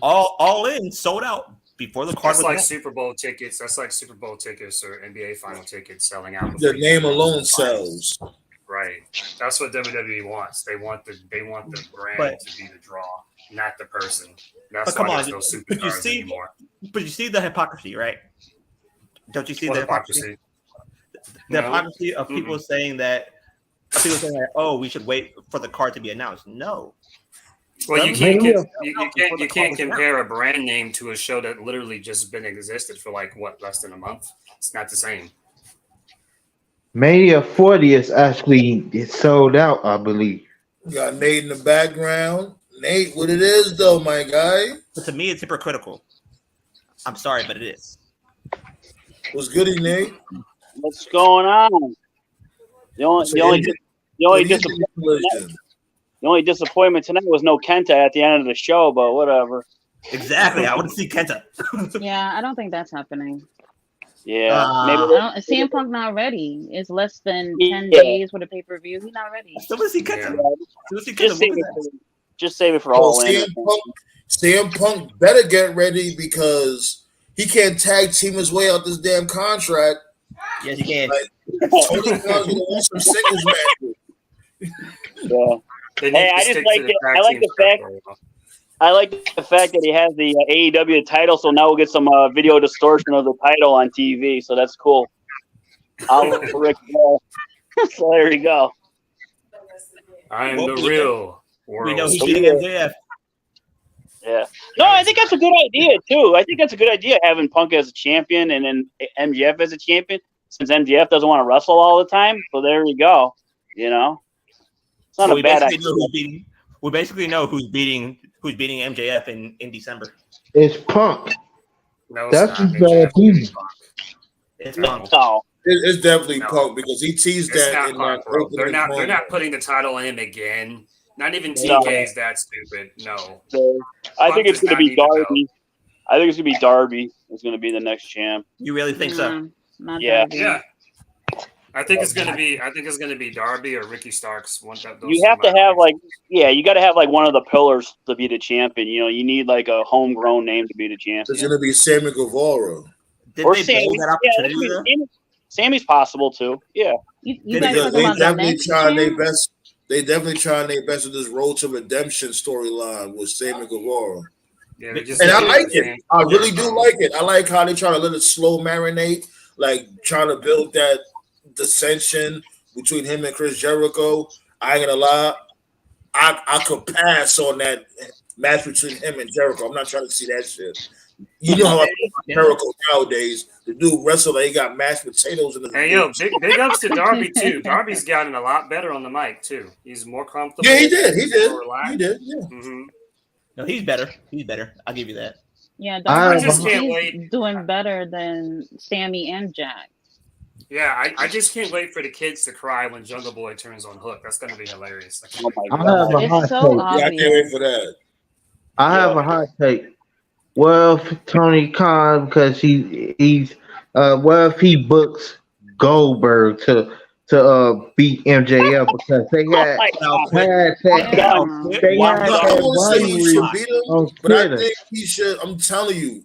S2: All in sold out before the card
S5: That's
S2: was
S5: like
S2: announced.
S5: Super Bowl tickets. That's like Super Bowl tickets or NBA final tickets selling out.
S1: The
S5: before
S1: name
S5: you
S1: alone
S5: the finals.
S1: sells.
S5: Right. That's what WWE wants. They want the brand
S2: But-
S5: to be the draw, not the person. That's
S2: But come
S5: why
S2: on,
S5: there's no
S2: but you
S5: superstars
S2: see,
S5: anymore.
S2: but you see the hypocrisy, right? Don't you see
S5: What
S2: the hypocrisy?
S5: hypocrisy?
S2: The
S5: No.
S2: hypocrisy of people saying that, "Oh, we should wait for the card to be announced." No,
S5: Well, you
S2: Them-
S5: can't
S6: Mania-
S5: you can't compare a brand name to a show that literally just been existed for like what, less than a month. It's not the same.
S6: Mania 40 is actually it's sold out, I believe.
S1: You got Nate in the background. Nate, what it is though, my guy?
S2: but to me, it's hypocritical. I'm sorry, but it is.
S1: What's goody, Nate?
S8: What's going on? The only, the only, the only,
S1: Indie
S8: disappointment,
S1: Collision.
S8: the only disappointment tonight was no Kenta at the end of the show, but whatever.
S2: Exactly. I want to see Kenta.
S7: yeah, I don't think that's happening.
S8: Yeah,
S2: Uh,
S8: maybe.
S7: CM Punk not ready. It's less than 10
S8: Yeah.
S7: days for the pay-per-view. He's not ready.
S2: I still want to see Kenta.
S5: Yeah.
S2: Still want to see Kenta.
S8: Just save
S2: What
S8: it.
S2: is that?
S8: Just save it for
S1: Well,
S8: all in.
S1: CM Punk better get ready because he can't tag team his way out this damn contract.
S2: Yes, you can.
S1: Like, Tony Khan's gonna want some singles matches.
S8: Yeah.
S5: They need
S8: Hey,
S5: to
S8: I just
S5: stick
S8: like
S5: to
S8: it.
S5: tag
S8: I like
S5: team
S8: the
S5: stuff
S8: fact-
S5: for a while.
S8: I like the fact that he has the AEW title, so now we'll get some video distortion of the title on TV. So that's cool. I'll Rick. So there you go.
S5: I am the real world.
S2: We know he's beating MJF.
S8: Yeah. No, I think that's a good idea too. I think that's a good idea having Punk as a champion and then MJF as a champion, since MJF doesn't want to wrestle all the time. So there you go. You know, it's not a bad idea.
S2: We basically know who's beating MJF in December.
S6: It's Punk.
S5: No,
S6: That's
S5: not.
S6: his bad team.
S2: It's Punk.
S8: No.
S1: It's definitely Punk because he teased
S5: It's
S1: that
S5: not
S1: in
S5: Punk,
S1: that
S5: bro.
S1: opening
S5: They're not
S1: promo.
S5: putting the title on him again. Not even
S8: No.
S5: TK's that stupid. No.
S8: So, I think it's
S5: does
S8: going to
S5: not
S8: be
S5: need the belt.
S8: Darby. I think it's going to be Darby. It's going to be the next champ.
S2: You really think so?
S7: Not
S8: Yeah.
S7: Darby.
S5: Yeah. I think it's gonna be Darby or Ricky Starks.
S8: You have to have you got to have like one of the pillars to be the champion. You know, you need like a homegrown name to be the
S1: It's
S8: champion.
S1: gonna be Sammy Guevara.
S2: Did
S8: Or
S2: they
S8: Sammy.
S2: build that opportunity though?
S8: Sammy's possible too. Yeah.
S7: You
S2: They-
S7: guys
S2: they
S7: talking
S1: They
S7: about the
S1: definitely
S7: next
S1: trying their
S7: champ?
S1: best. They definitely trying their best with this Road to Redemption storyline with Sammy Guevara.
S5: Yeah, they just
S1: And I
S5: did
S1: like
S5: the
S1: it. I really do like it. I like how they try to let it slow marinate, like trying to build that dissension between him and Chris Jericho. I ain't gonna lie, I could pass on that match between him and Jericho. I'm not trying to see that shit. You know how I feel about Jericho nowadays. The dude wrestle, he got mashed potatoes in the.
S5: Hey yo, big ups to Darby too. Darby's gotten a lot better on the mic too. He's more comfortable.
S1: Yeah, he did.
S5: more relaxed.
S1: He did. Yeah.
S5: Mm-hmm.
S2: No, he's better. He's better. I'll give you that.
S7: Yeah,
S6: I
S7: Darby,
S5: just can't
S7: he's
S5: wait.
S7: doing better than Sammy and Jack.
S5: Yeah, I just can't wait for the kids to cry when Jungle Boy turns on Hook. That's gonna be hilarious. I can't
S8: Oh
S5: wait.
S8: my
S6: I
S8: God.
S6: have a hot
S7: It's so
S6: take.
S1: Yeah, I can't wait
S7: obvious.
S1: for that.
S6: I have a hot take. Well, for Tony Khan, because he's well, if he books Goldberg to beat MJF because they had
S8: my God.
S6: that they
S7: Yeah.
S6: had
S1: No, I
S6: that
S1: don't want to say he should beat him,
S6: on
S1: but I
S6: Twitter.
S1: think he should. I'm telling you,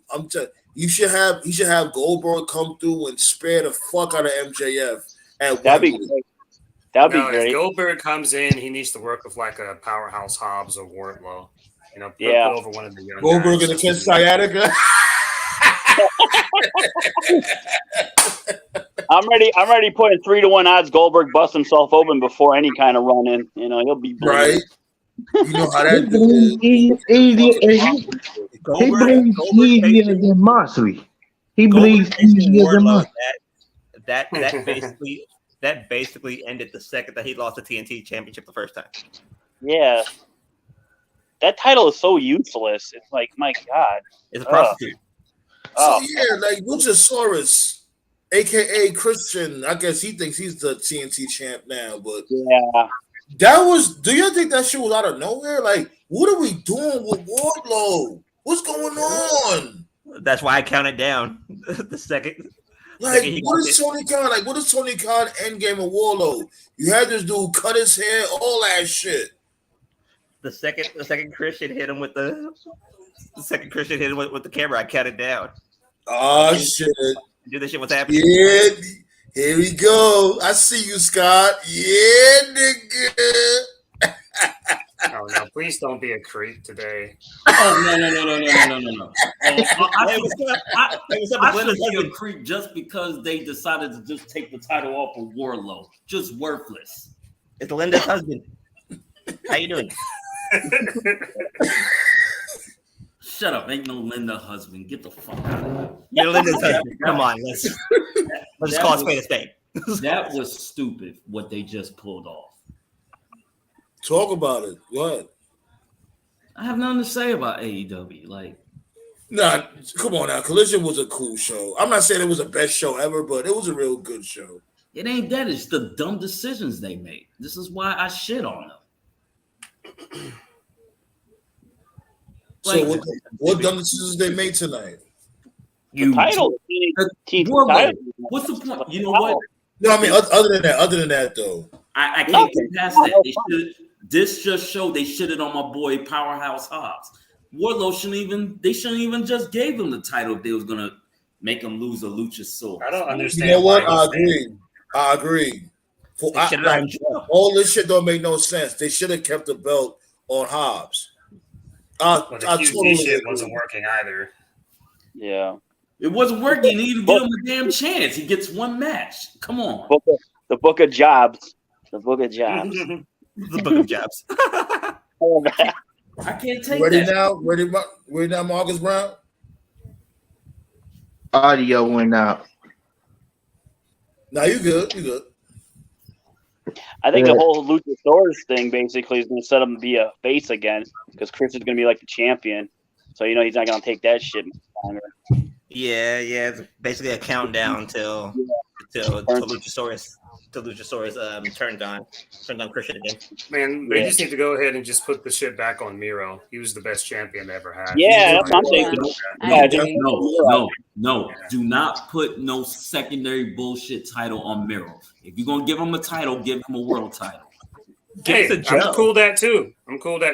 S1: he should have Goldberg come through and spare the fuck out of MJF at
S8: That'd be
S1: Wembley.
S8: great. That'd be
S5: No, if
S8: great.
S5: Goldberg comes in, he needs to work with like a Powerhouse Hobbs or Wardlow. You know, put
S8: Yeah.
S5: over one of the young
S1: Goldberg
S5: guys.
S1: gonna catch sciatica.
S8: I'm ready putting 3-1 odds Goldberg busts himself open before any kind of run in. You know, he'll be bleeding.
S1: Right? You know how
S6: He
S1: that dude is.
S6: bleeds he bleeds easier than Moxley. He bleeds easier than Moxley.
S2: That basically ended the second that he lost the TNT championship the first time.
S8: Yeah. That title is so useless. It's like, my God.
S2: It's a prostitute.
S8: Oh.
S1: So yeah, like Luchasaurus, aka Christian. I guess he thinks he's the TNT champ now, but
S8: Yeah.
S1: that was. Do you think that shit was out of nowhere? Like, what are we doing with Wardlow? What's going on?
S2: That's why I counted down the second.
S1: Like,
S2: he
S1: what
S2: got
S1: is Tony Khan? Like, what is Tony Khan endgame of Warlow? You had this dude cut his hair, all that shit.
S2: The second Christian hit him with the second Christian hit him with the camera. I counted down.
S1: Oh shit!
S2: Dude, this shit was happening.
S1: Yeah, here we go. I see you, Scott. Yeah, nigga.
S5: Oh no! Please don't be a creep today.
S3: Oh no. I
S2: What's up,
S3: I
S2: Glenda's
S3: should be a
S2: husband?
S3: creep just because they decided to just take the title off of Warlow. Just worthless.
S2: It's Linda's husband. How you doing?
S3: Shut up. Ain't no Linda husband. Get the fuck out of here.
S2: You're Linda's husband. Come on, let's
S3: That
S2: call a
S3: was-
S2: spade a spade.
S3: That was stupid what they just pulled off.
S1: Talk about it. What?
S3: I have nothing to say about AEW. Like,
S1: Nah, come on now. Collision was a cool show. I'm not saying it was the best show ever, but it was a real good show.
S3: it ain't that. It's the dumb decisions they made. This is why I shit on them.
S1: So what dumb decisions they made tonight?
S2: You
S8: Title.
S3: Warlow.
S8: Title.
S3: What's the point? You know what?
S1: No, I mean other than that though.
S3: I can't get past that. This just showed they shitted on my boy Powerhouse Hobbs. Warlow they shouldn't even just gave him the title if they was gonna make him lose a Luchasaurus.
S5: I don't
S1: You
S5: understand.
S1: know what?
S5: why
S1: I
S5: he's saying-
S1: agree. I agree.
S2: They should've done Joe.
S1: All this shit don't make no sense. They should have kept the belt on Hobbs.
S5: But the
S1: I
S5: QT
S1: totally
S5: shit
S1: agree.
S5: wasn't working either.
S8: Yeah.
S9: It wasn't working. He didn't give him a damn chance. He gets one match. Come on.
S8: The book of jobs. The book of jobs.
S2: The book of jobs.
S8: All of that.
S9: I can't
S1: You
S9: take
S1: ready
S9: that.
S1: now? Ready now, Marcus Brown?
S6: Audio went out.
S1: Now you good. You good.
S8: I think
S6: Yeah.
S8: the whole Luchasaurus thing basically is going to set him to be a face again because Chris is going to be like the champion. So, he's not going to take that shit much longer.
S2: Yeah. It's basically a countdown till Luchasaurus turned on Christian again.
S5: Man, they just need to go ahead and just put the shit back on Miro. He was the best champion they ever had.
S8: Yeah, that's what I'm thinking.
S9: No. Do not put no secondary bullshit title on Miro. If you're gonna give him a title, give him a world title.
S5: Hey,
S2: Give it to
S5: I'm
S2: Joe.
S5: cool with that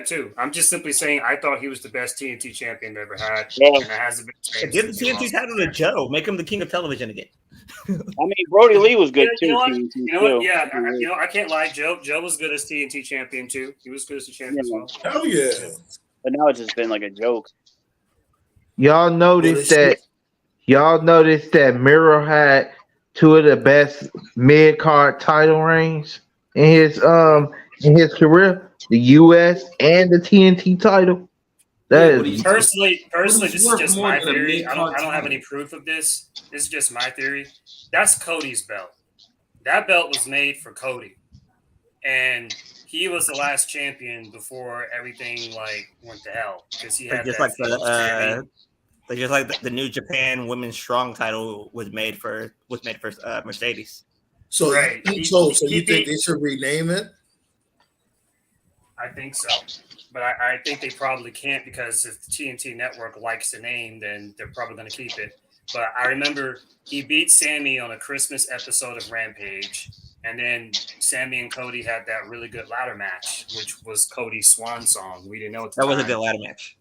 S5: too. I'm just simply saying I thought he was the best TNT champion they ever had,
S8: Yeah.
S5: and it hasn't been changed.
S2: Give the
S5: since he
S2: TNT
S5: lost
S2: title
S5: it.
S2: to Joe. Make him the king of television again.
S8: I mean, Brody Lee was good
S5: You
S8: too.
S5: know what?
S8: TNT
S5: You know what?
S8: too.
S5: Yeah, I can't lie. Joe was good as TNT champion too. He was good as the champion as well.
S1: Hell yeah.
S8: But now it's just been like a joke.
S6: Y'all noticed that Miro had two of the best mid card title reigns in his career, the US and the TNT title. That is
S5: Personally, this is
S9: worth
S5: just
S9: more
S5: my
S9: than a
S5: theory. I don't
S9: mid-card
S5: have
S9: title.
S5: any proof of this. This is just my theory. That's Cody's belt. That belt was made for Cody, and he was the last champion before everything went to hell because he had
S2: Just
S5: that
S2: like
S5: feud with Sammy.
S2: the New Japan Women's Strong title was made for Mercedes.
S1: So,
S5: Right.
S1: so you think they should rename it?
S5: I think so. But I think they probably can't because if the TNT network likes the name, then they're probably going to keep it. But I remember he beat Sammy on a Christmas episode of Rampage. And then Sammy and Cody had that really good ladder match, which was Cody's swan song. We didn't know at the
S2: That was a
S5: time.
S2: good ladder match.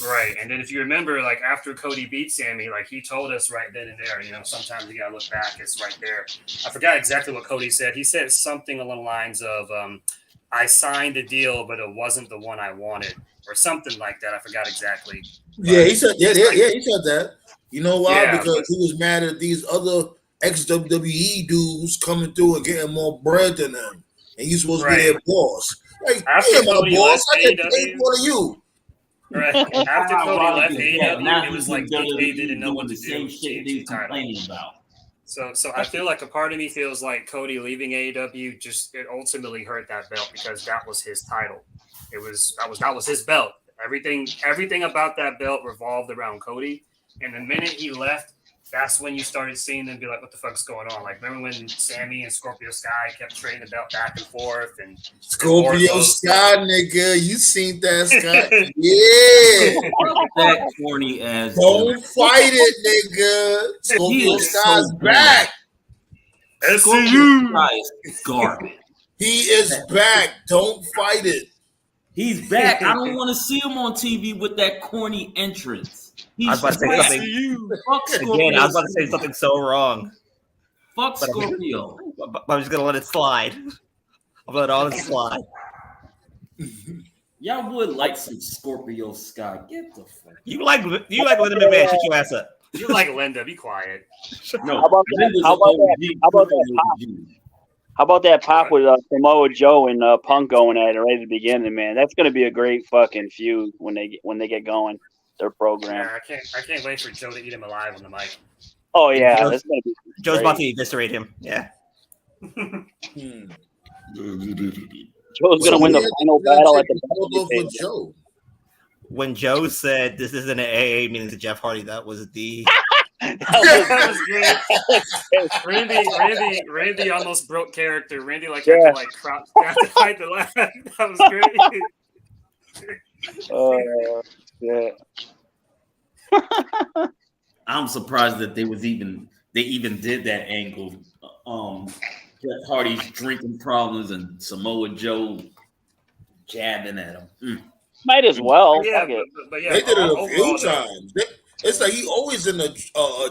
S5: Right. And then if you remember, after Cody beat Sammy, he told us right then and there, sometimes you got to look back. It's right there. I forgot exactly what Cody said. He said something along the lines of, I signed a deal, but it wasn't the one I wanted, or something like that. I forgot exactly.
S1: Yeah, he said. Yeah, he said that. You know why?
S5: Yeah,
S1: because
S5: but-
S1: he was mad at these other ex-WWE dudes coming through and getting more bread than him, and you supposed to be their boss. Like,
S5: After
S1: yeah, my
S5: Cody
S1: boss,
S5: left
S1: I get
S5: AEW,
S1: paid more than you.
S5: Right. After Cody left AEW,
S9: now
S5: it was
S9: he's
S5: like
S9: in
S5: TK
S9: WWE
S5: didn't know what
S9: doing
S5: to
S9: the
S5: do
S9: same
S5: with
S9: shit
S5: the
S9: he's
S5: TNT title.
S9: complaining about.
S5: So I feel like a part of me feels like Cody leaving AEW it ultimately hurt that belt because that was his title. That was his belt. Everything about that belt revolved around Cody. And the minute he left, that's when you started seeing them be like, what the fuck's going on? Remember when Sammy and Scorpio Sky kept trading the belt back and forth? And
S1: Scorpio
S5: Wardlow-
S1: Sky, nigga, you seen that, Sky? Yeah.
S9: That corny ass.
S1: Don't fight it, nigga. Scorpio
S9: is
S1: Sky's
S9: so
S1: back.
S9: Scorpio Sky is garbage.
S1: He is back. Don't fight it.
S9: He's back. I don't want to see him on TV with that corny entrance.
S2: I was about to say
S9: He's
S2: something.
S9: Fuck Scorpio.
S2: Again, I was about to say something so wrong.
S9: Fuck Scorpio.
S2: But I'm just gonna let it slide. I'm gonna let all it slide.
S9: Y'all would like some Scorpio Sky. Get the fuck.
S2: You like Linda McMahon? Shut your ass up.
S5: You like Linda, be quiet.
S9: No.
S8: How about that pop with Samoa Joe and Punk going at it right at the beginning, man? That's gonna be a great fucking feud when they get going. Their program.
S5: Yeah, I can't wait for Joe to eat him alive on the mic.
S8: Oh yeah, that's gonna be.
S2: Joe's
S8: great.
S2: about to eviscerate him. Yeah.
S8: Joe's gonna win the final battle at the
S1: with Joe.
S2: When Joe said this isn't an AA meeting to Jeff Hardy, that was the
S5: That was great. Randy almost broke character. Randy had to crop had to fight the laugh. That was great.
S8: Yeah.
S9: I'm surprised that they even did that angle. Jeff Hardy's drinking problems and Samoa Joe jabbing at him.
S8: Might as well.
S5: Yeah,
S8: Fuck it.
S5: but yeah,
S1: They did it a few
S5: overall,
S1: times. It's like he always in a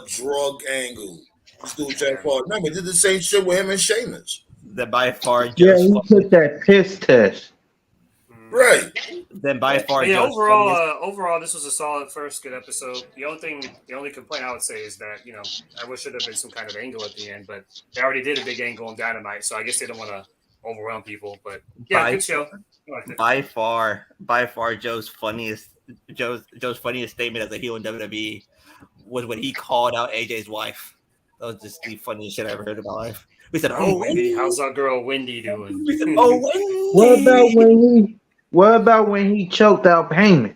S1: drug angle. This dude Jeff Hardy. Remember, he did the same shit with him and Sheamus.
S2: by far
S6: yeah.
S2: Joe's
S6: He
S2: fault.
S6: took that piss test.
S1: Right.
S2: then by far,
S5: But yeah,
S2: Joe's
S5: overall,
S2: funniest.
S5: overall, this was a solid first good episode. The only complaint I would say is that I wish there had been some kind of angle at the end, but they already did a big angle on Dynamite, so I guess they don't want to overwhelm people. But yeah,
S2: by
S5: good show. I liked it.
S2: by far, Joe's funniest statement as a heel in WWE was when he called out AJ's wife. That was just the funniest shit I ever heard in my life. We said, "Oh,
S5: Wendy, how's that girl Wendy doing?"
S2: We said, "Oh, Wendy."
S6: What about when he choked out Heyman?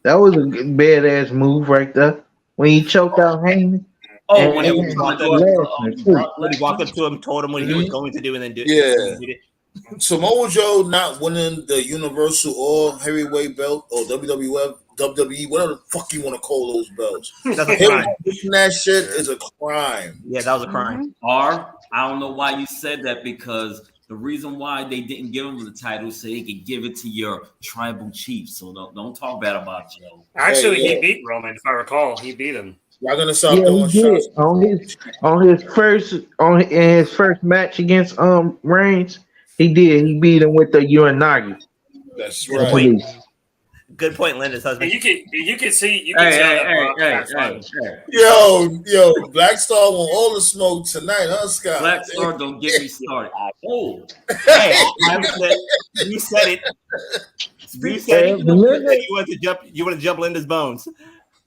S6: That was a badass move right there. When he choked out Heyman.
S9: Oh,
S6: And-
S9: when he
S6: and
S9: was trying to go
S6: Lesnar,
S9: after
S6: too.
S9: Brock
S2: When he walked up
S9: Lesnar?
S2: to him, told him what he was going to do, and then did.
S1: Yeah.
S2: and did it.
S1: Samoa Joe not winning the Universal or Heavyweight belt or WWF, WWE, whatever the fuck you want to call those belts.
S2: That's a
S1: Him
S2: crime.
S1: winning that shit is a crime.
S2: Yeah, that was a crime.
S9: Or I don't know why you said that, because the reason why they didn't give him the title so they could give it to your tribal chief. So don't talk bad about Joe.
S5: Actually,
S1: Hey,
S5: he beat Roman, if I recall. He beat him.
S1: Y'all gonna stop
S6: Yeah,
S1: throwing
S6: he did.
S1: shots.
S6: In his first match against Reigns, he did. He beat him with the Uranagi.
S1: That's
S2: Good
S1: right.
S2: point. Good point, Linda's husband.
S5: And you can tell that Brock had fun.
S1: Yo, Black Star want all the smoke tonight, huh, Scott?
S9: Black Star, don't get me started. Oh,
S2: Hey, you said it. You said it. You want to jump Linda's bones.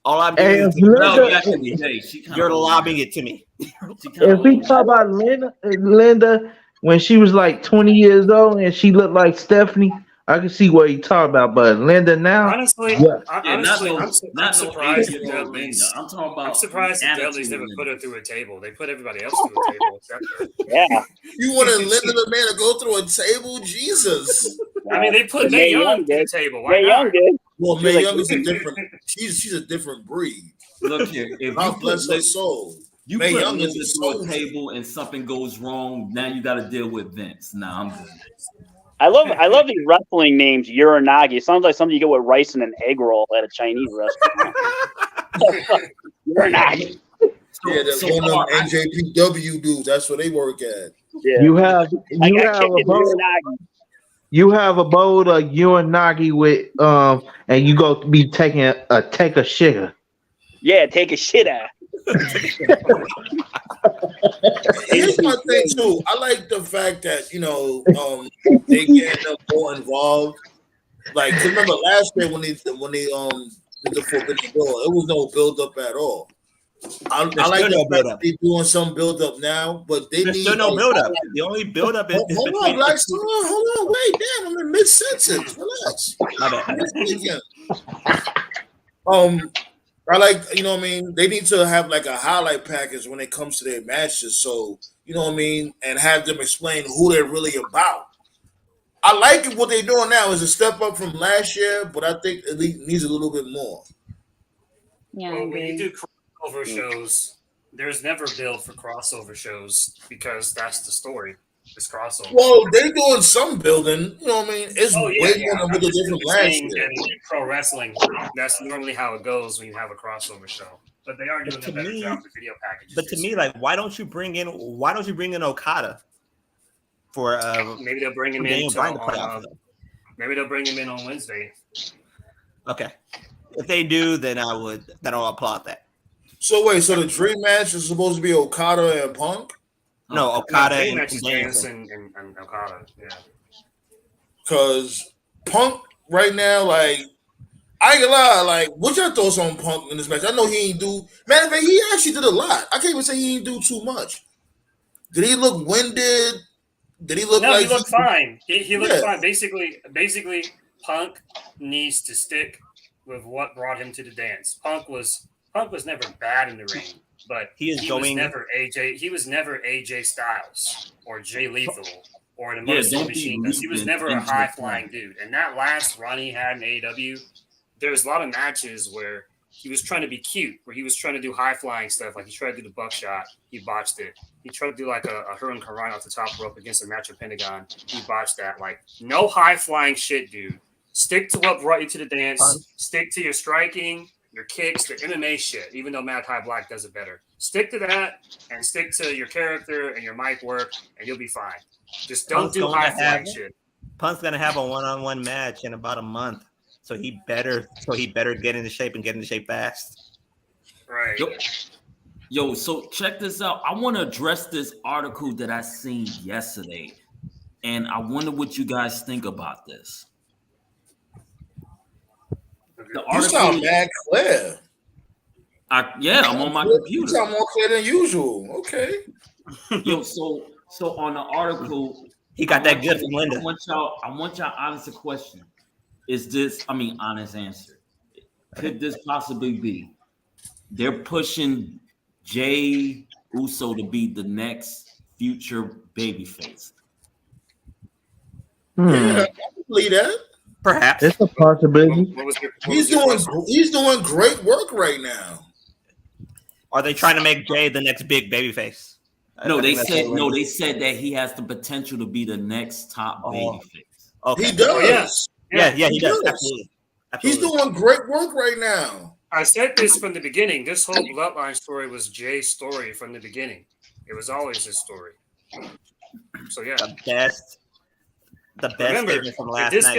S2: All I'm doing is
S9: no, actually, hey,
S2: you're lobbing it to me.
S6: If we talk about Linda when she was like 20 years old and she looked like Stephanie, I can see what you talk about. But Linda now,
S5: Honestly,
S6: yeah.
S5: I'm surprised the Dudleys.
S9: I'm talking about.
S5: I'm surprised the Dudleys never put her through a table. They put everybody else through a table except her.
S8: Yeah.
S1: You wanted Linda the man to go through a table? Jesus.
S5: I mean, they put Mae Young through a table. Why
S8: Mae
S5: not?
S8: Young did.
S1: Well,
S8: She's
S1: Mae
S8: like-
S1: Young is a different. She's a different breed.
S9: Look here, if
S1: God
S9: you
S1: bless
S9: put,
S1: her soul.
S9: you
S1: Mae
S9: put
S1: Young is
S9: Linda
S1: a
S9: through a
S1: soldier.
S9: table and something goes wrong, now you got to deal with Vince. Nah, I'm good.
S8: I love these wrestling names. Uranagi. It sounds like something you get with rice and an egg roll at a Chinese restaurant. Uranagi.
S1: Yeah, that's one of them NJPW dudes. That's what they work at.
S8: Yeah.
S6: You have
S8: I got chicken Uranagi.
S6: you have a bowl of Uranagi with and you go be taking take a shitter.
S8: Yeah, take a shit out.
S1: Here's my thing too. I like the fact that they get more involved. Like, 'cause remember last year when they did the Forbidden Door, it was no build up at all. I like
S2: still
S1: the
S2: no
S1: fact
S2: build
S1: that
S2: up.
S1: they're doing some build up now, but they
S2: There's
S1: need
S2: still no
S1: like,
S2: build up. The only build up is
S1: Hold on,
S2: between.
S1: Black Star. Hold on, wait, damn, I'm in mid sentence. Relax.
S2: My bad.
S1: I like, you know what I mean? They need to have like a highlight package when it comes to their matches. So, you know what I mean? And have them explain who they're really about. I like what they're doing now is a step up from last year, but I think it needs a little bit more.
S7: Yeah, I
S5: Well, when you
S7: agree.
S5: do crossover shows, there's never build for crossover shows because that's the story. It's crossover.
S1: Well, they're doing some building, you know what I mean? It's
S5: Oh, yeah,
S1: way
S5: yeah.
S1: more than
S5: I'm
S1: what they
S5: just
S1: did from last
S5: saying
S1: year.
S5: in pro wrestling, that's normally how it goes when you have a crossover show. But they are doing a better job with video packages.
S2: But to
S5: this
S2: me,
S5: year.
S2: like, why don't you bring in Okada for
S5: maybe they'll bring him in.
S2: Daniel Bryan to play
S5: on,
S2: off of them?
S5: maybe they'll bring him in on Wednesday.
S2: Okay, if they do, then I'll applaud that.
S1: So wait, so the dream match is supposed to be Okada and Punk?
S2: No, Okada
S5: No,
S2: and
S5: match is
S2: Danielson.
S5: Danielson and Okada. Yeah.
S1: Because Punk right now, like, I ain't gonna lie, like, what's your thoughts on Punk in this match? I know he ain't do, matter of fact, he actually did a lot. I can't even say he ain't do too much. Did he look winded? Did he look
S5: No,
S1: like
S5: he looked fine. He looked
S1: Yeah.
S5: fine. Basically, Punk needs to stick with what brought him to the dance. Punk was never bad in the ring, but
S2: He is going-
S5: was never AJ. He was never AJ Styles or Jay Lethal or the
S9: Yeah,
S5: Most
S9: don't be
S5: Machine Guns. He was
S9: weak
S5: never
S9: in
S5: a
S9: MJ
S5: high flying dude. And that last run he had in AEW, there was a lot of matches where he was trying to be cute, where he was trying to do high flying stuff. Like he tried to do the buckshot, he botched it. He tried to do like a Hurricane Run off the top rope against a match of Pentagon, he botched that. Like, no high flying shit, dude. Stick to what brought you to the dance. Stick to your striking, your kicks, the MMA shit. Even though Malachi Black does it better, stick to that and stick to your character and your mic work, and you'll be fine. Just don't
S2: Punk's
S5: do
S2: going to
S5: high
S2: have
S5: flying
S2: it.
S5: shit.
S2: Punk's gonna have a one-on-one match in about a month, so he better get into shape and get into shape fast.
S5: Right.
S9: Yo, so check this out. I want to address this article that I seen yesterday, and I wonder what you guys think about this. The
S1: You sound mad clear.
S9: I'm on my computer.
S1: You sound more clear than usual. Okay.
S9: Yo, so on the article,
S2: he got that gift from Linda.
S9: I want y'all honest question. Honest answer. Could this possibly be? They're pushing Jay Uso to be the next future babyface.
S1: Yeah, I can believe that.
S2: Perhaps
S6: it's a possibility.
S1: He's doing great work right now.
S2: Are they trying to make Jay the next big babyface?
S9: No, they said that he has the potential to be the next top babyface.
S2: Okay.
S1: He does.
S2: Yeah, he does. Absolutely.
S1: He's doing great work right now.
S5: I said this from the beginning. This whole bloodline story was Jay's story from the beginning. It was always his story. So yeah,
S2: the best.
S5: Remember,
S2: statement from last
S5: if
S2: night.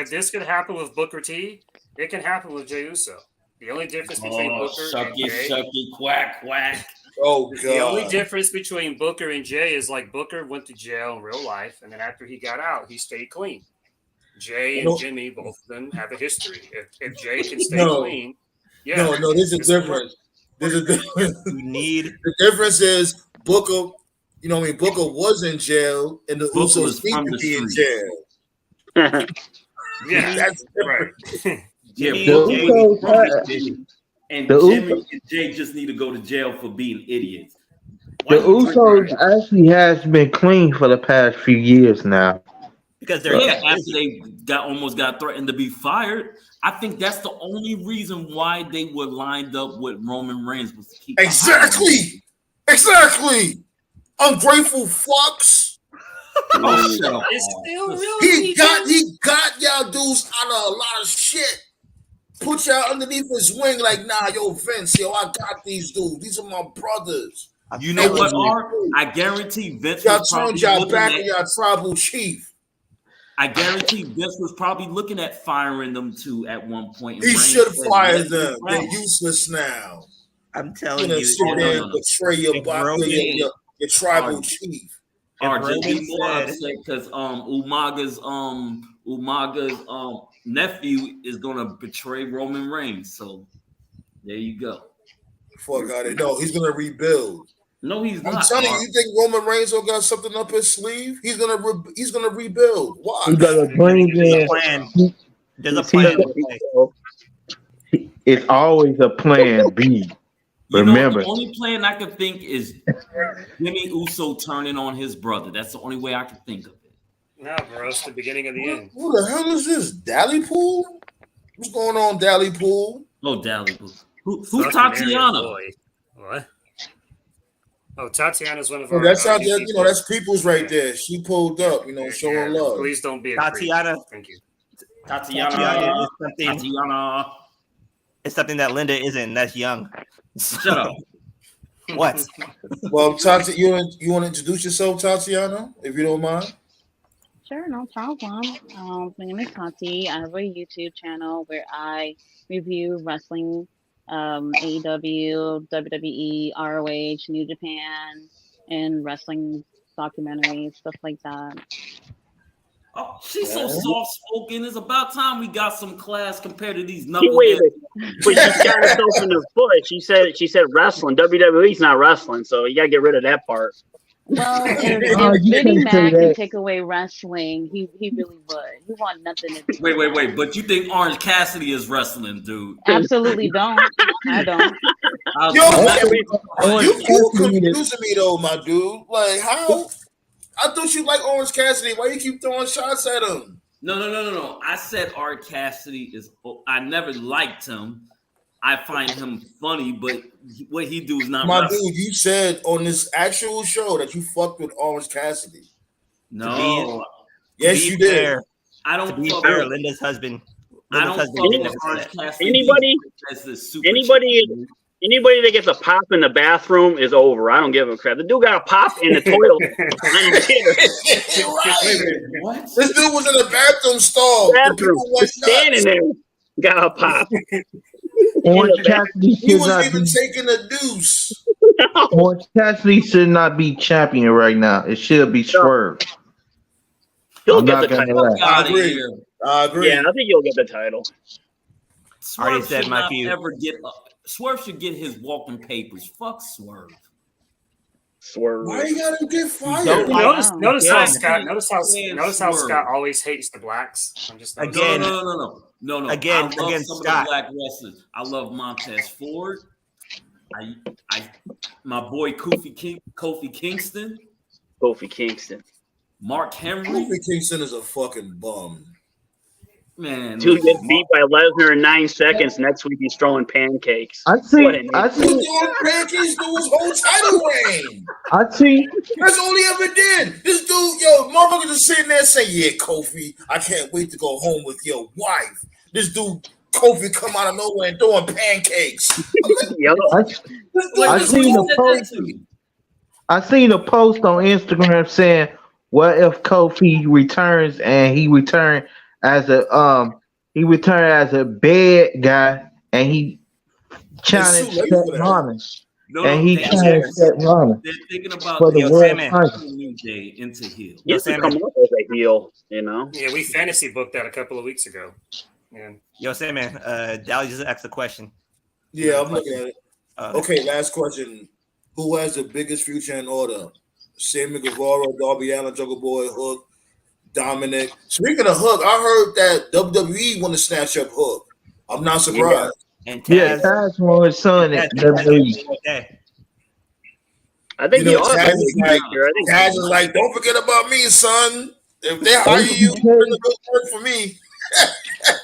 S5: this could happen with Booker T, it can happen with Jey Uso. The only difference between Booker and Jay,
S9: Shucky, quack, quack.
S1: Oh god.
S5: The only difference between Booker and Jay is like Booker went to jail in real life, and then after he got out, he stayed clean. Jay and Jimmy, both of them have a history. If Jay can stay clean,
S1: no, there's a difference. There's a difference. The difference is Booker. You know what I mean? Booker was in jail, and the Usos need to be in jail.
S5: Yeah,
S1: that's
S5: right.
S9: Jimmy and Jay just need to go to jail for being idiots.
S6: The Usos actually has been clean for the past few years now.
S2: Because they're
S9: after they almost got threatened to be fired. I think that's the only reason why they were lined up with Roman Reigns was to keep
S1: exactly. Ungrateful fucks.
S5: It's still really
S1: he got y'all dudes out of a lot of shit. Put y'all underneath his wing, like, nah, yo, Vince, yo, I got these dudes. These are my brothers.
S9: You know what, Art? I guarantee Vince
S1: y'all
S9: was
S1: turned
S9: probably
S1: y'all back on y'all tribal chief.
S9: I guarantee Vince was probably looking at firing them too at one point.
S1: He should fire them. They're useless now.
S2: I'm telling you,
S1: sit there and betray your tribal chief.
S9: Just be more upset because Umaga's nephew is gonna betray Roman Reigns. So there you go.
S1: Fuck out it. No, he's gonna rebuild.
S9: No, he's not.
S1: I'm telling you, you think Roman Reigns will got something up his sleeve? He's gonna rebuild. Why?
S6: He's gonna bring in.
S2: There's a plan.
S6: It's always a plan B. Remember,
S9: the only plan I can think is Jimmy Uso turning on his brother. That's the only way I can think of it.
S5: No, bro, it's the beginning of the end.
S1: Who the hell is this? Dallypool? What's going on, Dallypool?
S9: Oh, Dallypool. Who's Tatiana?
S5: What? Oh, Tatiana's one of our.
S1: That's how that's people's right there. She pulled up, showing love.
S5: Please don't be a
S2: Tatiana.
S5: Thank you.
S9: Tatiana
S2: is something. It's something that Linda isn't. That's young.
S9: Shut up.
S2: What?
S1: Well, Tatiana, you want to introduce yourself, Tatiana, if you don't mind?
S7: Sure, no problem. My name is Tati. I have a YouTube channel where I review wrestling, AEW, WWE, ROH, New Japan, and wrestling documentaries, stuff like that.
S9: Oh, she's so soft spoken. It's about time we got some class compared to these
S8: Wait a minute. But she shot herself in the foot. She said wrestling. WWE's not wrestling, so you gotta get rid of that part.
S7: Well, if Vinnie Mac can take away wrestling, he really would. He want nothing to do.
S9: Wait. But you think Orange Cassidy is wrestling, dude?
S7: Absolutely don't. I don't.
S1: You confusing me though, my dude. Like how? I thought you like Orange Cassidy. Why you keep throwing shots at him?
S9: No. I said Orange Cassidy is. I never liked him. I find him funny, but what he do is not.
S1: My dude, you said on this actual show that you fucked with Orange Cassidy.
S9: No.
S1: Yes, you did.
S9: I don't.
S2: To be fair, Linda's husband.
S9: I don't fuck with Orange Cassidy.
S8: Anybody Anybody that gets a pop in the bathroom is over. I don't give a crap. The dude got a pop in the toilet.
S1: Right.
S9: What?
S1: This dude was in the bathroom stall. The
S8: Bathroom,
S1: people went
S8: just standing
S1: nuts.
S8: there, got a pop.
S6: Orange Cassidy
S1: He
S6: should
S1: was
S6: not
S1: even
S6: be.
S1: taking a deuce.
S6: Orange Cassidy should not be champion right now. It should be Swerve.
S8: He'll
S6: I'm
S8: get
S6: not
S8: the
S6: gonna
S8: title.
S6: lie.
S1: I
S9: Outta
S1: agree.
S9: here.
S1: I agree.
S8: Yeah, I think he'll get the title.
S2: Already
S9: Swerve
S2: said
S9: should
S2: my
S9: not
S2: few.
S9: ever get up. Swerve should get his walking papers. Fuck Swerve.
S8: Swerve.
S1: Why you gotta get fired?
S2: Don't like-
S5: Notice,
S7: Wow.
S5: notice how
S2: Again.
S5: Scott. Notice how
S9: Swerve.
S5: Scott always hates the blacks. I'm just noticing.
S2: Again.
S9: No.
S2: Again,
S9: I love
S2: against
S9: some
S2: Scott.
S9: of the black wrestlers. I love Montez Ford. My boy Kofi Kingston,
S8: Kofi Kingston.
S9: Mark Henry.
S1: Kofi Kingston is a fucking bum.
S9: Man,
S8: Dude
S9: listen,
S8: gets beat by Lesnar in 9 seconds. Next week he's throwing pancakes.
S6: I see.
S8: What an
S6: I
S8: idiot.
S1: He
S6: see.
S1: was doing pancakes through his whole title reign.
S6: I see.
S1: That's all he ever did. This dude, motherfucker just sitting there saying, "Yeah, Kofi, I can't wait to go home with your wife." This dude, Kofi, come out of nowhere and throwing pancakes.
S8: Yo,
S1: This dude
S6: I
S1: is
S6: seen
S1: cool.
S6: a post. I seen a post on Instagram saying, "What if Kofi returns and he returned as a bad guy and he challenged
S1: too late
S6: Seth
S1: for that.
S6: Rollins
S9: no,
S6: and he
S9: they-
S6: challenged Seth Rollins
S9: they're thinking about
S6: for the
S2: Yo,
S6: world
S2: Sandman.
S6: title."
S9: New Day into heel.
S8: he used to
S2: Sandman.
S8: come up as a heel, you know?
S5: Yeah, we fantasy booked that a couple of weeks ago. And
S2: Yo, Sandman, Dally just asked a question.
S1: Yeah, I'm looking at it.
S2: Uh,
S1: Okay, last question. Who has the biggest future in order? Sammy Guevara, Darby Allin, Jungle Boy, Hook, Dominic. Speaking of Hook, I heard that WWE want to snatch up Hook. I'm not surprised.
S2: And
S6: Yeah,
S2: Taz.
S6: Taz won his son at WWE.
S2: Okay.
S8: I think
S1: You
S8: he
S1: know,
S8: ought
S1: Taz
S8: to
S1: is
S8: be
S1: like,
S8: here. I think
S1: Taz is like, don't forget about me, son. If they hire you, you're doing a good work for me.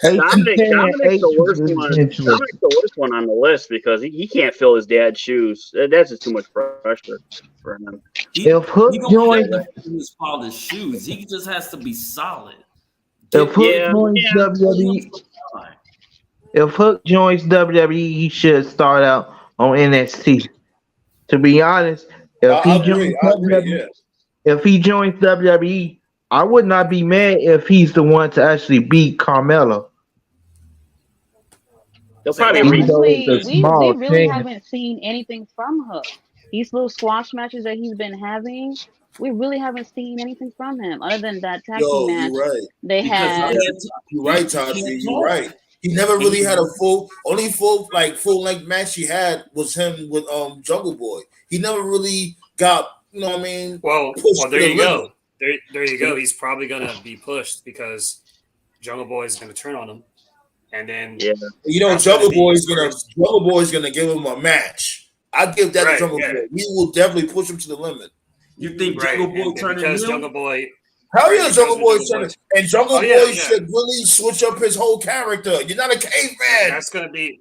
S8: Dominic's the worst
S6: is
S8: one.
S6: eventually.
S8: Dominic's the worst one on the list because he can't fill his dad's shoes. That's just too much pressure for him.
S6: If Hook
S9: He don't
S6: joins,
S9: have to fill his father's shoes. He just has to be solid.
S6: if Hook
S8: Yeah,
S6: joins
S8: yeah.
S6: WWE, if Hook joins WWE, he should start out on NXT. To be honest, if he joins WWE, if he joins WWE, I would not be mad if he's the one to actually beat Carmelo.
S8: They'll probably
S6: Even
S8: read.
S6: though
S7: Honestly,
S6: it's a
S7: we
S6: small
S7: really
S6: thing.
S7: haven't seen anything from Hook. These little squash matches that he's been having, we really haven't seen anything from him other than that tag team match
S1: You're right.
S7: they had.
S1: You're right, Tashi. You're right. He never really had a full length match he had was him with Jungle Boy. He never really got, you know what I mean?
S5: well,
S1: pushed
S5: there
S1: to
S5: you
S1: the
S5: go.
S1: limit.
S5: There you go. He's probably gonna be pushed because Jungle Boy is gonna turn on him, and then
S8: Yeah.
S1: You know,
S5: That's
S1: Jungle
S5: gonna be
S1: Boy's gonna give him a match. I give that
S5: Right,
S1: to Jungle
S5: yeah.
S1: Boy. He will definitely push him to the limit.
S9: You think
S5: right,
S9: Jungle Boy
S5: and
S9: turning
S5: because
S9: heel?
S5: Jungle Boy.
S1: Hell
S5: Right,
S1: yeah,
S5: because
S1: Jungle
S5: of
S1: Boy
S5: Jungle
S1: should,
S5: Boy.
S1: and Jungle
S5: Oh, yeah,
S1: Boy
S5: yeah.
S1: should really switch up his whole character. You're not a caveman.
S5: That's gonna be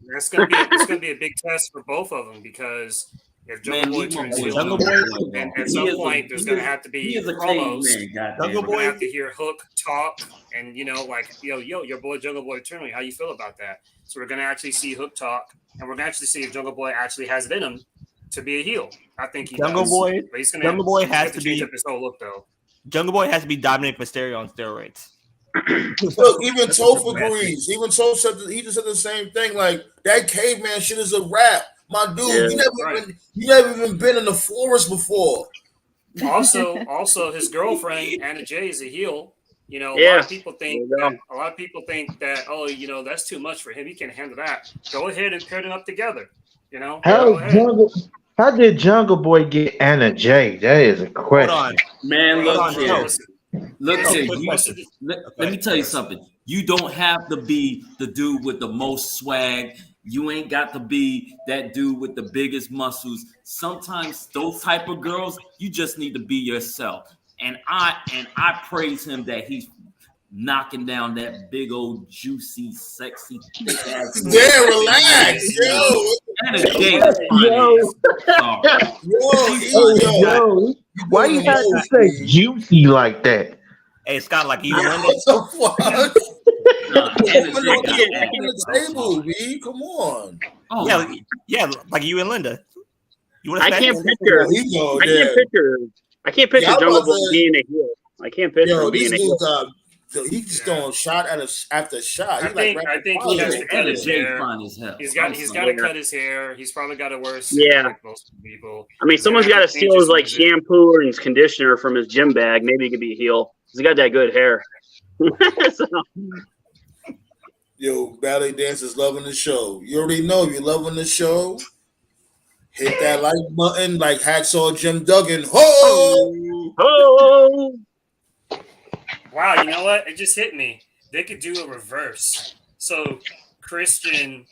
S5: a big test for both of them because if Jungle
S9: Man,
S5: Boy
S9: leave my
S5: turns
S9: boy
S5: heel,
S2: Jungle
S9: Boy.
S5: and at
S9: He
S5: some
S9: is a-
S5: point there's
S9: he
S5: gonna
S9: is-
S5: have to be
S9: He is a
S5: promos.
S9: caveman, goddamn.
S2: Jungle
S5: We're
S2: Boy.
S5: gonna have to hear Hook talk, and like, yo, your boy Jungle Boy Eternally. How you feel about that? So we're gonna actually see Hook talk, and we're gonna actually see if Jungle Boy actually has it in him to be a heel. I think he
S2: Jungle
S5: does.
S2: Boy-
S5: But he's
S2: Jungle Boy
S5: he's gonna
S2: has
S5: have
S2: to
S5: change
S2: be-
S5: up his whole look though.
S2: Jungle Boy has to be Dominic Mysterio on steroids.
S1: Look, even
S2: That's a
S1: Toph
S2: triple match.
S1: agrees. Even Toph said he just said the same thing. Like that caveman shit is a rap, my dude.
S8: Yeah.
S1: You never even been in the forest before.
S5: Also, his girlfriend Anna Jay is a heel. A lot
S8: Yes.
S5: of people
S8: There
S5: think
S8: you go.
S5: that that's too much for him. He can't handle that. Go ahead and pair them up together. Go
S6: How
S5: ahead.
S6: how did Jungle Boy get Anna Jay? That is a
S2: Hold
S6: question.
S2: on.
S9: Man,
S2: Hold
S9: look
S2: on,
S9: here.
S2: Joe.
S9: Look
S2: Listen,
S9: here.
S2: quick
S9: You,
S2: question.
S9: let me tell you something. You don't have to be the dude with the most swag. You ain't got to be that dude with the biggest muscles. Sometimes those type of girls, you just need to be yourself. And I praise him that he's knocking down that big old juicy, sexy, thick ass.
S1: Yeah, relax, yo.
S9: And a gay sorry.
S6: Yo, why you have to say juicy like that?
S2: Hey, Scott, like you won
S1: What
S2: it.
S1: the fuck?
S9: And the
S1: Open
S9: Jay
S1: up
S9: got
S1: the,
S9: ass.
S1: open the table, B. Come on.
S9: Oh,
S2: Yeah,
S9: my.
S2: yeah, like you and Linda. You want to
S8: I
S2: smash
S8: can't
S2: Linda?
S8: picture.
S1: Well, he go
S8: I can't
S1: there.
S8: picture. I can't picture
S1: Yeah, I'm
S8: Jungle
S1: about
S8: Boy
S1: to
S8: being a heel. I can't picture
S1: yo,
S8: him
S1: this
S8: being a
S1: dude
S8: heel.
S1: got he's just throwing shot after shot.
S5: I
S1: He's like
S5: think
S1: rapid
S5: he has
S1: fire.
S5: to cut
S9: And the
S5: his
S9: Jay
S5: hair.
S9: fine as hell.
S5: He's
S9: I'm
S5: got to
S9: sorry.
S5: cut his hair. He's probably got a worse
S8: Yeah.
S5: hair like most people.
S8: I mean,
S5: He's gonna
S8: someone's
S5: have
S8: got to
S5: change
S8: steal his like
S5: music.
S8: shampoo or his conditioner from his gym bag. Maybe he could be a heel. He's got that good hair. So,
S1: Yo, ballet dancers loving the show. You already know if you're loving the show. Hit that like button like Hacksaw Jim Duggan. Ho!
S8: oh,
S5: Wow, you know what? It just hit me. They could do a reverse. So Christian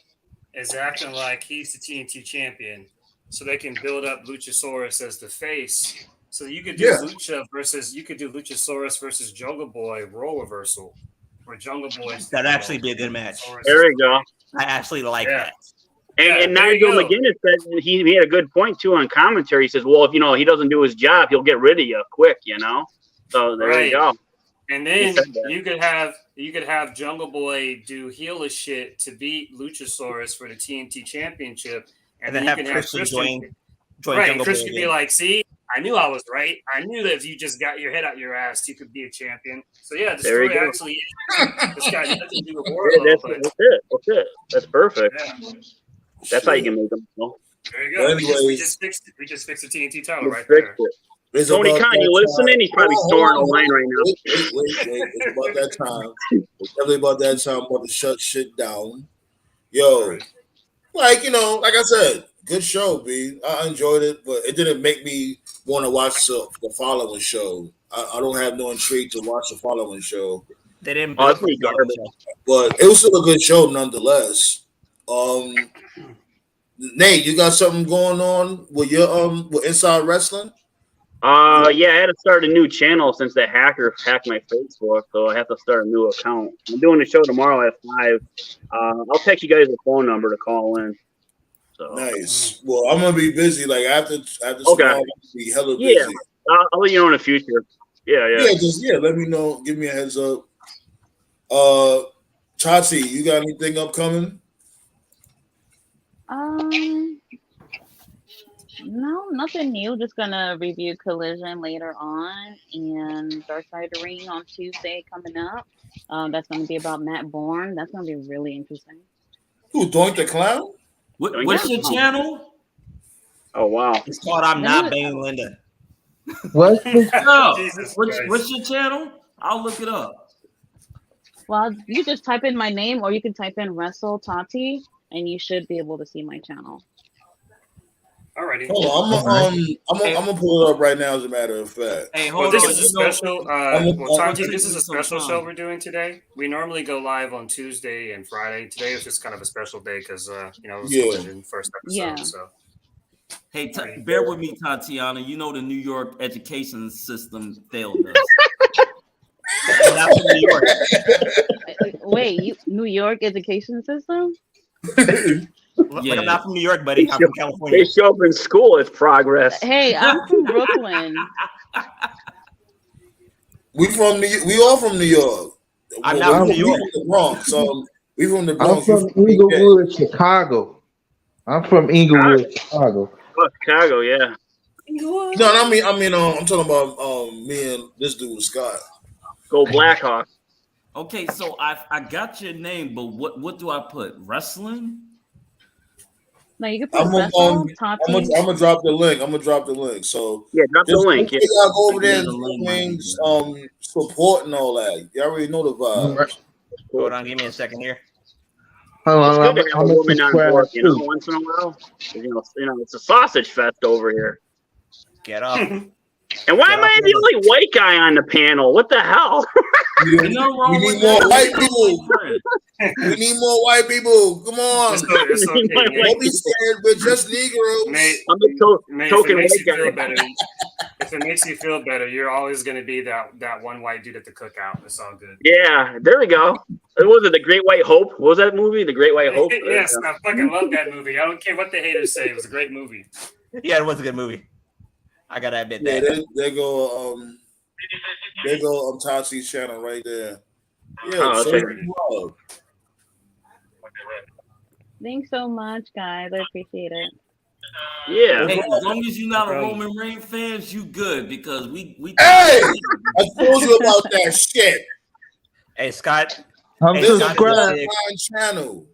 S5: is acting like he's the TNT champion, so they can build up Luchasaurus as the face. So you could do
S1: Yeah.
S5: Luchasaurus versus Jungle Boy role reversal, where Jungle Boy's
S2: That'd actually be a good match.
S8: there we go.
S2: I actually like
S5: Yeah.
S2: that.
S8: And
S5: there you
S8: Nigel
S5: go.
S8: McGuinness said he had a good point too on commentary. He says, "Well, if he doesn't do his job, he'll get rid of you quick." So there
S5: Right.
S8: you go.
S5: And
S8: He
S5: then
S8: said that.
S5: you could have Jungle Boy do heelish shit to beat Luchasaurus for the TNT Championship,
S2: And
S5: then
S2: then
S5: you
S2: have
S5: can
S2: Christian join
S5: right.
S2: Jungle
S5: Chris
S2: Boy
S5: could be
S2: again.
S5: like, "See, I knew I was right. I knew that if you just got your head out your ass, you could be a champion." So yeah, the
S8: There you
S5: story
S8: go.
S5: actually it's got nothing to do with
S8: Yeah,
S5: Wardlow, but
S8: that's it. That's perfect.
S5: yeah,
S8: That's how you can make them.
S5: there you go. We
S1: Anyways.
S5: just fixed it. We just fixed the TNT title
S8: You
S5: right
S8: fixed
S5: there.
S8: it.
S1: It's
S8: Tony
S1: about
S8: Khan,
S1: that
S8: you listening?
S1: time.
S8: He's probably
S1: Hold
S8: snoring
S1: on,
S8: online right now.
S1: Wait. It's about that time. It's definitely about that time. I'm about to shut shit down. Yo, like I said, good show, B. I enjoyed it, but it didn't make me want to watch the following show. I don't have no intrigue to watch the following show,
S2: They didn't
S8: Oh,
S2: build
S8: it's
S2: for
S8: pretty
S2: the
S8: garbage.
S2: show.
S1: but it was still a good show nonetheless. Nate, you got something going on with your with Inside Wrestling?
S8: Yeah, I had to start a new channel since that hacker hacked my Facebook, so I have to start a new account. I'm doing the show tomorrow at 5. I'll text you guys a phone number to call in. So
S1: Nice. Well, I'm gonna be busy. Like after
S8: Okay.
S1: tomorrow, I'm gonna be hella
S8: Yeah.
S1: busy.
S8: I'll let you know in the future. Yeah.
S1: Yeah, let me know. Give me a heads up. Chauncey, you got anything upcoming?
S7: No, nothing new. Just gonna review Collision later on, and Dark Side of the Ring on Tuesday coming up. That's gonna be about Matt Bourne. That's gonna be really interesting.
S1: Who, Doink the Clown?
S9: What's your channel?
S8: Oh wow.
S2: It's called I'm Not Banging Linda.
S6: What?
S9: No.
S5: Jesus
S9: What's
S5: Christ.
S9: your channel? I'll look it up.
S7: Well, you just type in my name, or you can type in Wrestle Tati, and you should be able to see my channel.
S5: Alrighty.
S1: Hold on, I'm gonna pull it up right now. As a matter of fact,
S9: Hey,
S5: Well,
S9: hold
S5: this
S9: on.
S5: is a
S9: You know,
S5: special.
S1: I'm
S5: Tati,
S9: taking
S5: this is a
S9: some
S5: special
S9: time.
S5: show we're doing today. We normally go live on Tuesday and Friday. Today is just kind of a special day because it was
S1: Yeah.
S5: Collision first episode.
S7: Yeah.
S5: So
S9: hey, bear with me, Tatiana. You know the New York education system failed us.
S2: I'm not from New York.
S7: Wait, New York education system?
S2: Look, I'm not from New York, buddy. I'm from
S8: They
S2: California.
S8: show up in school as progress.
S7: Hey, I'm from Brooklyn.
S1: we all from New York.
S2: I'm not from New York.
S1: We from the Bronx. We from the
S6: I'm
S1: Bronx.
S6: from Inglewood, Chicago. I'm from Inglewood, Chicago.
S8: Oh, Chicago, yeah.
S1: No, I'm talking about me and this dude Scott.
S8: Go Blackhawks.
S9: Okay, so I got your name, but what do I put? Wrestling?
S7: No, you can put
S1: I'm
S7: Wrestle Tati.
S1: gonna drop the link. I'm gonna drop the link. So
S8: Yeah, drop the
S1: just
S8: link.
S1: make sure y'all go over there
S9: Yeah,
S1: and
S9: the link
S1: support and all that. You already know the vibes.
S2: Hold on, give me a second here.
S6: Hold
S8: It's
S6: on,
S8: good to have a
S6: I'm
S8: woman on
S6: subscribe
S8: board,
S6: too.
S8: once in a while. It's a sausage fest over here.
S2: Get off.
S8: And why am I the only white guy on the panel? What the hell?
S9: Ain't nothing wrong
S1: We
S9: with
S1: need more
S9: that.
S1: white people. We need more white people. Come on.
S5: it's okay, Nate.
S1: Don't be scared. We're just Negroes.
S5: Nate,
S8: I'm a
S5: Nate,
S8: token
S5: if it makes
S8: white
S5: you
S8: guy.
S5: feel better, if it makes you feel better, you're always going to be that one white dude at the cookout. It's all good.
S8: Yeah, there we go. Was it The Great White Hope? What was that movie? The Great White Hope?
S5: Yes, I fucking love that movie. I don't care what the haters say. It was a great movie.
S2: Yeah, it was a good movie. I gotta admit
S1: Yeah,
S2: that.
S1: there go Tati's channel right there. Yeah,
S8: Oh,
S1: show
S8: okay.
S1: some love.
S7: Thanks so much, guys. I appreciate it.
S8: Yeah.
S9: Hey, as long as you're not a
S5: problem.
S9: Roman Reigns fan, you good because we
S1: Hey, I told you about that shit.
S2: Hey, Scott.
S6: I'm
S2: Hey,
S1: This is a
S2: Scott is a
S6: subscribed.
S2: big.
S1: Bloodline channel.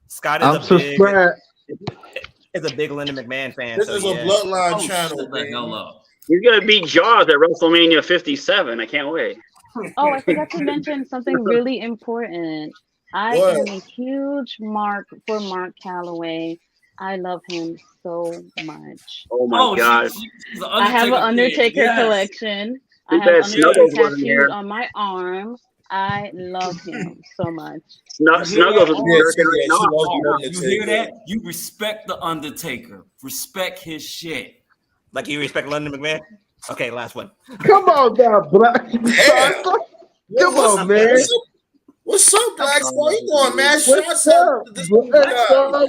S2: Scott is
S6: I'm
S2: a big.
S6: subscribed.
S2: Is a big Linda McMahon fan.
S1: This
S2: So
S1: is a
S2: yeah.
S1: Bloodline
S9: oh,
S1: channel,
S9: shut the
S1: baby.
S9: hell up.
S8: He's gonna beat Jaws at WrestleMania 57. I can't wait.
S7: Oh, I forgot to mention something really important. I
S1: What?
S7: am a huge Mark Calloway. I love him so much.
S8: Oh my
S9: Oh,
S8: god.
S9: she's an
S7: I have an
S9: Undertaker fan.
S7: Undertaker
S9: Yes.
S7: collection. I
S8: Too
S7: have
S8: bad
S7: Undertaker
S8: Snuggles wasn't here.
S7: tattooed on my arm. I love him so much.
S8: Snuggles is
S1: Yeah,
S8: jerking right
S1: she
S8: now.
S1: loves
S9: Oh,
S1: the
S9: you hear
S1: Undertaker.
S9: that? You respect the Undertaker. Respect his shit.
S2: Like you respect Linda McMahon. Okay, last one.
S6: Come on now, Black.
S1: Damn.
S6: Come on, man.
S1: What's up, Black Star? You going mad
S6: What's
S1: shots
S6: up,
S1: at this
S6: Black
S1: guy.
S6: Star?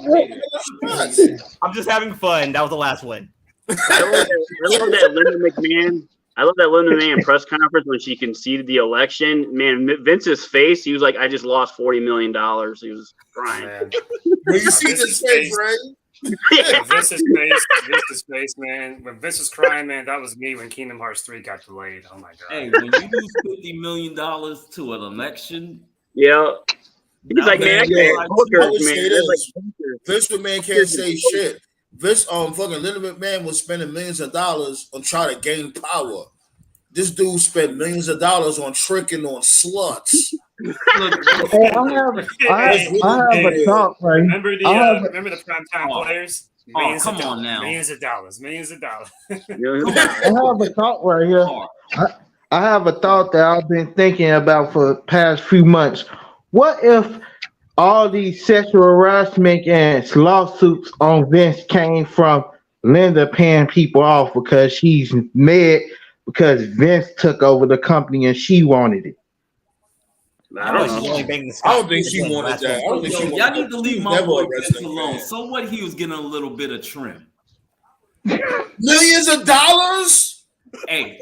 S1: Shots.
S2: I'm just having fun. That was the last one.
S8: I love that Linda McMahon. I love that Linda McMahon press conference when she conceded the election. Man, Vince's face, he was like, I just lost $40 million. He was crying.
S5: Man.
S1: When you see this face, right?
S5: Yeah, Vince's face, man. When Vince was crying, man, that was me when Kingdom Hearts 3 got delayed. Oh my god.
S9: Hey, when you lose $50 million to an election,
S8: Yeah. He's like, man, I
S1: yo,
S8: can't hookers,
S1: I would
S8: man.
S1: say
S8: They're like
S1: this.
S8: hookers.
S1: Vince McMahon can't say shit. Vince, fucking Linda McMahon was spending millions of dollars on trying to gain power. This dude spent millions of dollars on tricking on sluts.
S9: look,
S6: Hey, I have a thought, right?
S5: Remember
S6: I have a-
S5: the primetime
S9: Oh.
S5: players?
S9: Oh,
S5: Millions
S9: come
S5: of
S9: on
S5: dollars,
S9: now.
S5: millions of dollars.
S6: I have a thought right here.
S9: hard.
S6: I have a thought that I've been thinking about for the past few months. What if all these sexual harassment and lawsuits on Vince came from Linda paying people off because she's mad because Vince took over the company and she wanted it?
S8: I don't know.
S2: She's only begging
S1: I don't
S2: Scott.
S1: think she wanted
S2: Last
S1: that. I
S2: one.
S1: don't think
S9: Yo,
S1: she
S9: y'all
S1: wanted
S9: need
S1: that.
S9: to
S1: She
S9: leave
S1: was
S9: my
S1: never
S9: boy
S1: a
S9: Vince
S1: wrestling
S9: alone.
S1: fan.
S9: So what? He was getting a little bit of trim.
S1: Millions of dollars?
S9: Hey,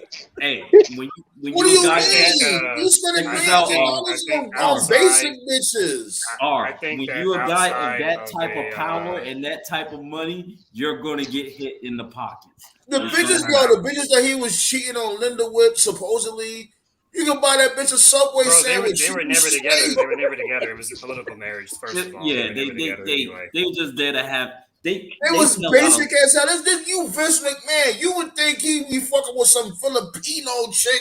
S9: when
S1: What do
S9: you
S1: you
S9: got
S1: mean? You spending
S9: check this
S1: millions
S9: out,
S1: of dollars on
S5: outside-
S1: basic bitches.
S5: I think
S9: when
S5: that
S9: you're a guy of
S5: outside
S9: that
S5: of
S9: type
S5: a,
S9: of power and that type of money, you're gonna get hit in the pockets.
S1: The
S9: It's
S1: bitches,
S9: gonna
S1: yo, the bitches that he was cheating on Linda with, supposedly, you can buy that bitch a Subway
S5: Bro,
S1: sandwich.
S5: they
S1: She
S5: were
S1: was
S5: never together.
S1: straight.
S5: They were never together. It was a political marriage, first of all.
S9: Yeah,
S5: were
S9: they
S5: never together anyway.
S9: were just there to have
S1: It
S9: they
S1: was
S9: smelled
S1: basic
S9: out
S1: as hell. This you Vince McMahon. You would think he be fucking with some Filipino chick.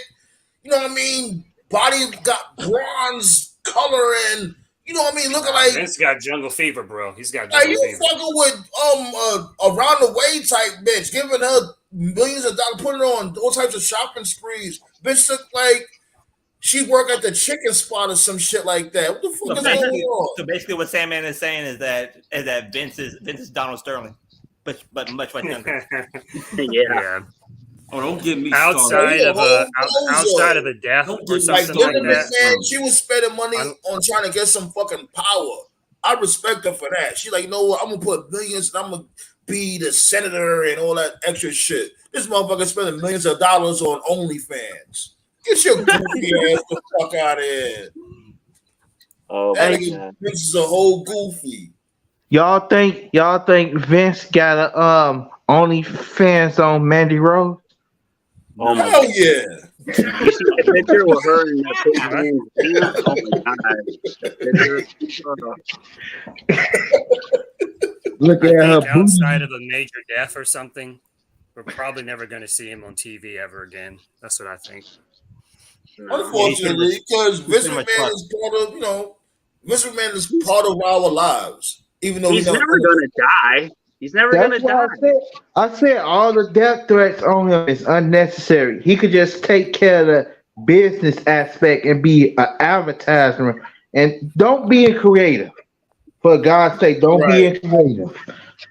S1: You know what I mean? Body got bronze color and you know what I mean? Looking like
S5: Vince got jungle fever, bro. He's got
S1: like
S5: jungle
S1: you
S5: fever.
S1: fucking with around the way type bitch, giving her millions of dollars, putting her on all types of shopping sprees. Bitch look like she work at the chicken spot or some shit like that. What the fuck
S2: So
S1: is going
S2: basically,
S1: on?
S2: what Sandman is saying is that Vince is Donald Sterling, but much younger.
S8: Yeah.
S9: Oh, don't get me
S5: outside
S9: started.
S5: of outside of a death
S9: Don't
S5: or
S9: get me
S1: Like
S5: something like
S1: Linda
S9: started.
S5: that.
S1: McMahon, she was spending money
S5: I'm-
S1: on trying to get some fucking power. I respect her for that. She's like, you know what? I'm gonna put millions and I'm gonna be the senator and all that extra shit. This motherfucker spending millions of dollars on OnlyFans. Get your goofy ass the fuck out of here.
S8: Oh
S1: That
S8: my
S1: nigga
S8: god.
S1: Vince is a whole goofy.
S6: Y'all think Vince got a OnlyFans on Mandy Rose?
S8: Oh my
S1: Hell
S8: god.
S1: yeah.
S8: You see that picture with her and that picture? Oh my god. That picture,
S6: Look
S5: I
S6: at her
S5: think
S6: booty.
S5: outside of a major death or something, we're probably never going to see him on TV ever again. That's what I think.
S1: Unfortunately, because Vince
S2: pretty much
S1: McMahon
S2: fucked.
S1: is part of, Vince McMahon is part of our lives. Even though
S8: He's
S1: he
S8: never gonna die. He's never
S6: That's
S8: gonna
S6: what
S8: die.
S6: I said all the death threats on him is unnecessary. He could just take care of the business aspect and be an advertisement. And don't be a creative. For God's sake, don't be a creative.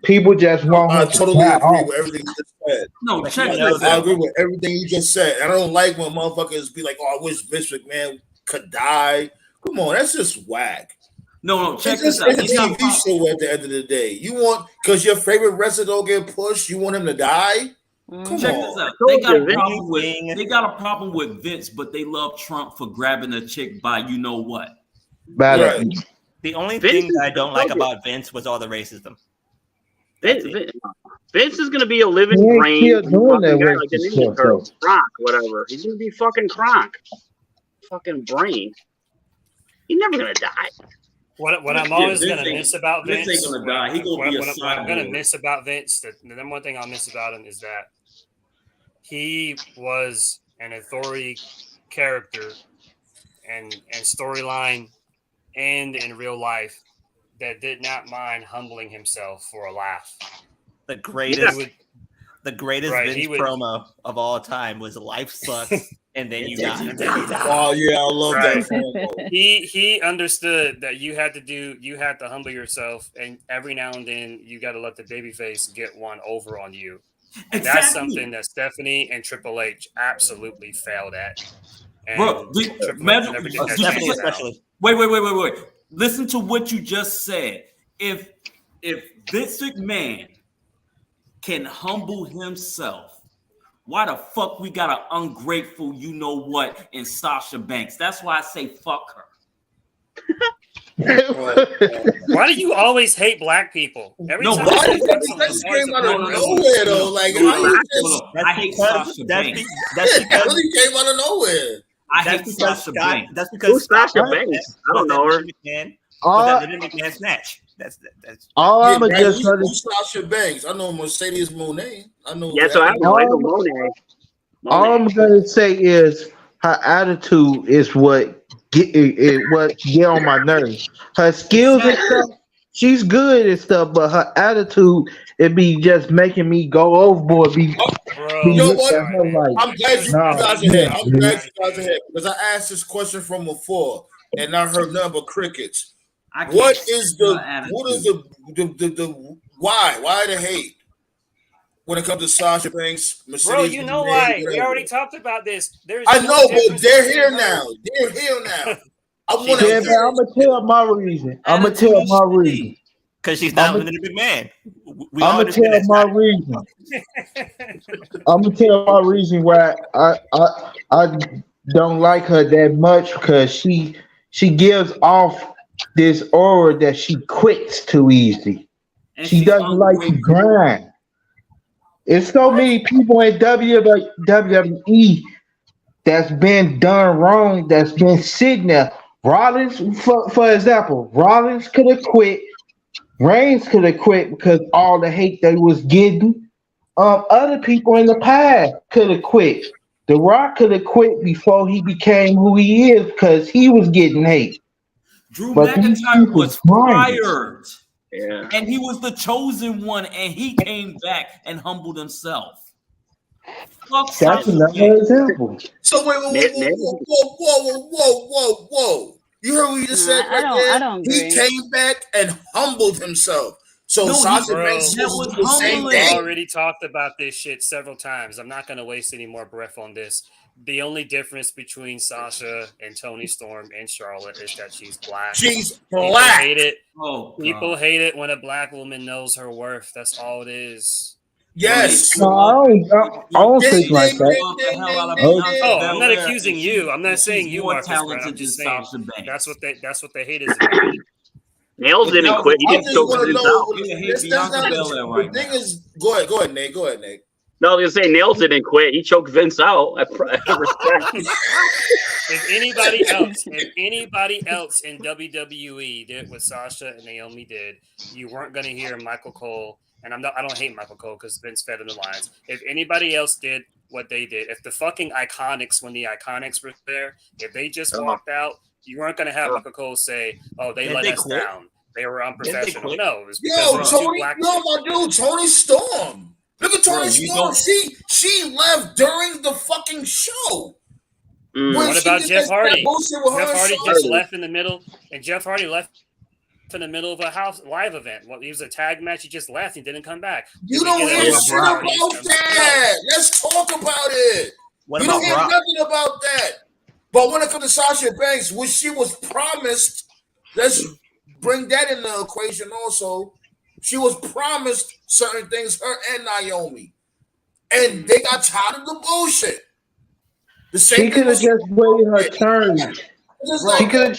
S6: People just want
S1: I
S6: him to
S1: totally
S6: die
S1: agree
S6: off.
S1: with everything you just said.
S9: No, check
S2: you know,
S9: this
S1: I
S9: out.
S1: agree with everything you just said. I don't like when motherfuckers be like, "Oh, I wish Vince McMahon could die." Come on, that's just whack.
S9: No, check
S1: It's
S9: this
S1: just
S9: out.
S1: it's a TV show at the end of the day. You want because your favorite wrestler don't get pushed. You want him to die? Come
S9: Check
S1: on.
S9: this out.
S8: told
S9: They got
S8: you,
S9: a
S8: Vince.
S9: problem with
S2: Anything-
S9: they got a problem with Vince, but they love Trump for grabbing a chick by you know what.
S6: Better.
S1: Right.
S2: The only
S8: Vince
S2: thing
S8: is-
S2: that I don't like
S8: told you.
S2: about Vince was all the racism. That's
S8: Vince,
S2: it.
S8: Vince is gonna be a living
S6: He ain't
S8: brain
S6: still doing
S8: fucking
S6: that
S8: guy like the
S6: racist
S8: Ninja
S6: stuff,
S8: Turtles, Kronk, whatever. He's gonna be fucking Kronk. Fucking brain. He's never gonna die.
S5: What I'm
S9: Yeah,
S5: always
S9: Vince
S5: gonna
S9: ain't-
S5: miss about
S9: Vince
S5: Vince,
S9: ain't gonna die. He gonna be a
S5: what I'm gonna
S9: cyborg.
S5: miss about Vince, the number one thing I'll miss about him is that he was an authority character and storyline and in real life that did not mind humbling himself for a laugh.
S2: The
S5: He
S2: greatest,
S5: would,
S2: the greatest
S5: Right,
S2: Vince
S5: he would-
S2: promo of all time was "Life sucks, and then you die."
S1: Oh yeah, I love
S5: Right.
S1: that promo.
S5: he understood that you had to humble yourself, and every now and then you got to let the babyface get one over on you. And that's
S9: Exactly.
S5: something that Stephanie and Triple H absolutely failed at. And
S9: Bro,
S5: Triple H
S9: imagine-
S5: never did that
S2: Stephanie
S5: chance out.
S2: especially.
S9: Wait. Listen to what you just said. If Vince McMahon can humble himself, why the fuck we got an ungrateful you know what in Sasha Banks? That's why I say fuck her.
S5: Why do you always hate black people? Every
S9: No,
S5: time
S9: why
S5: you
S9: did
S5: talk
S1: that
S5: something
S1: just
S5: hard,
S1: came out
S5: it's a
S1: of
S5: black
S1: nowhere
S5: person.
S1: though? Like how you just
S9: I hate Sasha Banks.
S2: That's
S1: that
S2: because
S1: really came out of nowhere.
S9: I
S2: that's
S9: hate
S2: because
S9: Sasha
S2: Scott.
S9: Banks.
S2: That's because
S8: Who's Sasha
S2: Scott
S8: Banks? I
S2: was
S8: don't know her.
S2: that McMahon. Was
S6: all
S2: that Linda McMahon snatch? That's
S6: all
S1: Yeah,
S6: I'm
S1: right.
S6: just gonna
S1: Who's Sasha Banks? I know Mercedes Monet. I know
S8: Yeah,
S1: that.
S8: so I know. I know Monet.
S6: all I'm gonna say is her attitude is what get on my nerves. Her skills and stuff, she's good and stuff, but her attitude it be just making me go overboard. Be
S5: Bro,
S6: be
S1: You know
S6: looking
S1: what?
S6: at her like,
S1: I'm glad you
S6: nah,
S1: guys are here. I'm
S6: yeah,
S1: glad you guys are here because I asked this question from before and I heard nothing but crickets.
S9: I can't
S1: What
S9: stand
S1: is
S9: her
S1: the
S9: attitude.
S1: what is the why? Why the hate when it comes to Sasha Banks, Mercedes?
S5: bro, you know
S1: Moné,
S5: why? We
S1: whatever?
S5: already talked about this. There's
S1: I
S5: no
S1: know, but
S5: difference
S1: they're
S5: between
S1: here
S5: her-
S1: now. They're here now. I
S5: She
S1: want to
S6: yeah,
S5: knows
S6: man, I'm gonna tell my reason. I'm gonna tell my reason.
S2: because she's not
S6: I'ma-
S2: Linda McMahon. We all
S6: I'm gonna
S2: understand
S6: tell
S2: that.
S6: my
S2: Scott.
S6: reason. I'm gonna tell my reason why I don't like her that much because she gives off this aura that she quits too easy.
S9: And
S6: She
S9: she's
S6: doesn't like to
S9: ungrateful.
S6: grind. There's so many people in WWE that's been done wrong, that's been sitting there. Rollins, for example, Rollins could have quit. Reigns could have quit because all the hate they was getting. Other people in the past could have quit. The Rock could have quit before he became who he is because he was getting hate.
S9: Drew
S6: But these
S9: McIntyre
S6: people
S9: was
S6: grind.
S9: fired.
S8: Yeah.
S9: And he was the chosen one, and he came back and humbled himself. Fuck
S6: That's
S9: Sasha
S6: another
S9: Banks.
S6: example.
S1: So whoa. You heard what you just said right
S7: I
S1: there?
S7: don't
S1: He
S7: agree.
S1: came back and humbled himself. So
S9: No,
S1: Sasha
S5: Bro,
S1: Banks
S9: that
S1: was
S9: was
S1: the same
S9: humbling.
S5: We've
S1: thing.
S5: already talked about this shit several times. I'm not going to waste any more breath on this. The only difference between Sasha and Tony Storm and Charlotte is that she's black.
S1: She's
S5: People
S1: black.
S5: hate it.
S9: Oh,
S5: People
S9: God.
S5: hate it when a black woman knows her worth. That's all it is.
S1: Yes.
S6: No, I don't think like that.
S9: Love the hell out of
S6: Oh.
S9: Bianca
S5: Oh, I'm not
S9: Belair,
S5: accusing
S9: and
S5: you. I'm not
S9: she's
S5: saying you,
S9: more
S5: Marcus Brown. I'm
S9: talented
S5: just
S9: than
S5: saying
S9: Sasha Banks.
S5: that's what the hate is about.
S8: Nails didn't quit. He
S1: I
S8: didn't
S1: just
S8: choke
S1: want to
S8: Vince
S1: know.
S8: out.
S9: Yeah, hey,
S1: That's
S9: Bianca
S1: not
S9: Belair
S1: the
S9: right
S1: thing
S9: now.
S1: is. Go ahead, Nate. Go ahead, Nate.
S8: No, I was gonna say Nails didn't quit. He choked Vince out. I respect.
S5: If anybody else in WWE did what Sasha and Naomi did, you weren't going to hear Michael Cole. And I don't hate Michael Cole because Vince fed in the lines. If anybody else did what they did, if the fucking Iconics, when the Iconics were there, if they just walked out, you weren't going to have Michael Cole say, "Oh, they
S2: Did
S5: let
S2: they
S5: us
S2: quit?
S5: down. They were
S2: Did they
S5: unprofessional."
S2: quit?
S5: No, it was because
S1: Yo,
S5: it was two
S1: Tony.
S5: black
S1: No,
S5: chicks.
S1: my dude, Tony Storm. Look at Tony
S9: Bro, you
S1: Storm.
S9: don't-
S1: She left during the fucking show. When
S5: What
S1: she
S5: about
S1: did
S5: Jeff
S1: that
S5: Hardy?
S1: bullshit with her
S5: Jeff
S1: and
S5: Hardy
S1: Charlotte.
S5: just left in the middle, and Jeff Hardy left in the middle of a house live event. Well, he was a tag match. He just left. He didn't come back.
S1: You
S5: Did we
S1: don't
S5: get
S1: hear
S5: a
S1: shit
S5: Brock?
S1: about that. Let's talk about it.
S2: What
S1: You
S2: about
S1: don't hear
S2: Brock?
S1: nothing about that. But when it comes to Sasha Banks, when she was promised, let's bring that in the equation also. She was promised certain things, her and Naomi. and they got tired of the bullshit. The
S6: She
S1: same thing
S6: could have
S1: was
S6: just waited her turn.
S1: just
S9: Bro,
S6: She
S1: like
S6: could have.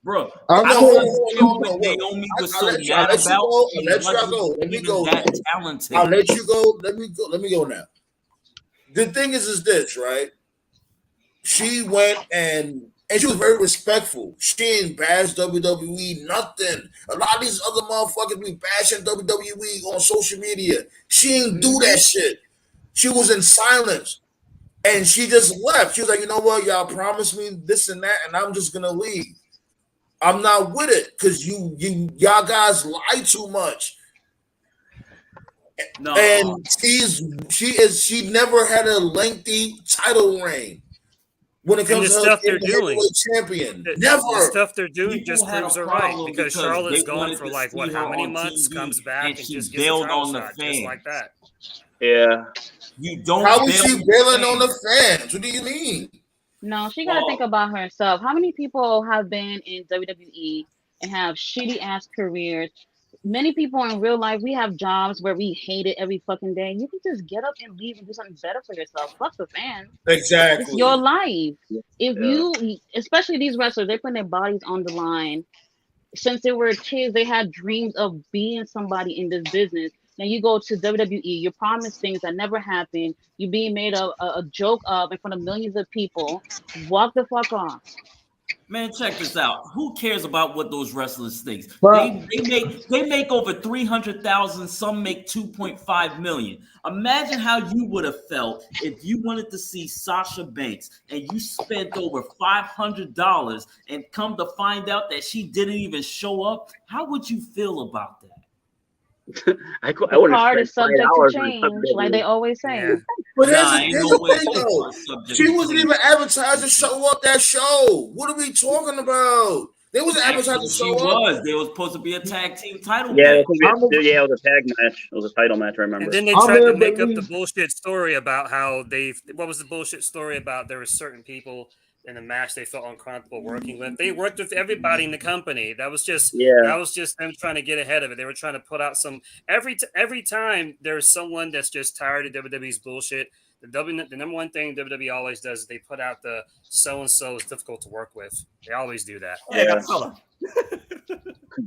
S9: bro.
S6: I'm
S9: I
S1: no,
S9: don't
S1: hold
S6: saying,
S1: on,
S9: understand
S1: hold on,
S9: what
S1: hold on, wait.
S9: Naomi was
S1: I'll
S9: so
S1: let you. I'll
S9: mad
S1: let you
S9: about.
S1: go. I'll
S9: She
S1: let y'all
S9: wasn't
S1: go. Let me
S9: even
S1: go
S9: that
S1: now.
S9: talented.
S1: I'll let you go. Let me go. Let me go now. The thing is this, right? She went and she was very respectful. She ain't bash WWE nothing. A lot of these other motherfuckers be bashing WWE on social media. She ain't do that shit. She was in silence. And she just left. She was like, you know what? Y'all promised me this and that, and I'm just gonna leave. I'm not with it because y'all guys lie too much.
S9: No,
S1: And she never had a lengthy title reign when it
S5: And
S1: comes
S5: the
S1: to her
S5: stuff
S1: being
S5: they're
S1: the
S5: doing,
S1: heavyweight champion.
S5: the
S1: Never.
S5: stuff they're doing
S9: people
S5: just
S9: had a
S5: proves her right
S9: problem
S5: because
S9: because
S5: Charlotte's
S9: they
S5: gone
S9: wanted
S5: for
S9: to
S5: like
S9: see
S5: what,
S9: her
S5: how many
S9: on
S5: months?
S9: TV,
S5: Comes back
S9: and
S5: and
S9: she
S5: just gets a
S9: bailed
S5: title
S9: on the
S5: shot just like
S9: fans.
S5: that.
S8: Yeah.
S9: You
S1: How
S9: don't
S1: is
S9: bail
S1: she
S9: on
S1: bailing
S9: the
S1: on the
S9: fans.
S1: fans? What do you mean?
S7: No, she got to think
S9: Well,
S7: about herself. How many people have been in WWE and have shitty ass careers? Many people in real life, we have jobs where we hate it every fucking day. You can just get up and leave and do something better for yourself. Fuck the fans. It's your
S1: Exactly.
S7: life. If
S8: Yeah.
S7: especially these wrestlers, they put their bodies on the line. Since they were kids, they had dreams of being somebody in this business. Now you go to WWE, you're promised things that never happen. You're being made a joke of in front of millions of people. Walk the fuck off.
S9: man, check this out. Who cares about what those wrestlers think?
S6: but
S9: They make over 300,000. Some make 2.5 million. Imagine how you would have felt if you wanted to see Sasha Banks and you spent over $500 and come to find out that she didn't even show up. How would you feel about that?
S8: I
S7: The
S8: would have
S7: card
S8: spent
S7: is subject to
S8: $5 on
S7: change, like they always say.
S5: Yeah.
S1: But
S9: Nah, ain't
S1: here's
S9: no
S1: the
S9: way
S1: thing
S9: that
S1: though.
S9: card's subject
S1: She
S9: to
S1: wasn't
S9: change.
S1: even advertised to show up that show. What are we talking about? They wasn't advertised to
S9: Actually, she
S1: show up.
S9: was. There was supposed to be a tag team title
S8: Yeah,
S9: match.
S8: it was a tag match. It was a title match. I
S5: And
S8: remember.
S5: then they
S6: I'm
S5: tried to
S6: gonna
S5: make up the
S6: believe.
S5: bullshit story about how what was the bullshit story about there were certain people in the match they felt uncomfortable working with. They worked with everybody in the company.
S8: Yeah.
S5: That was just them trying to get ahead of it. They were trying to put out some every time there's someone that's just tired of WWE's bullshit. The number one thing WWE always does is they put out the so and so is difficult to work with. They always do that.
S2: Yeah, I got
S8: Yeah.
S2: a fella.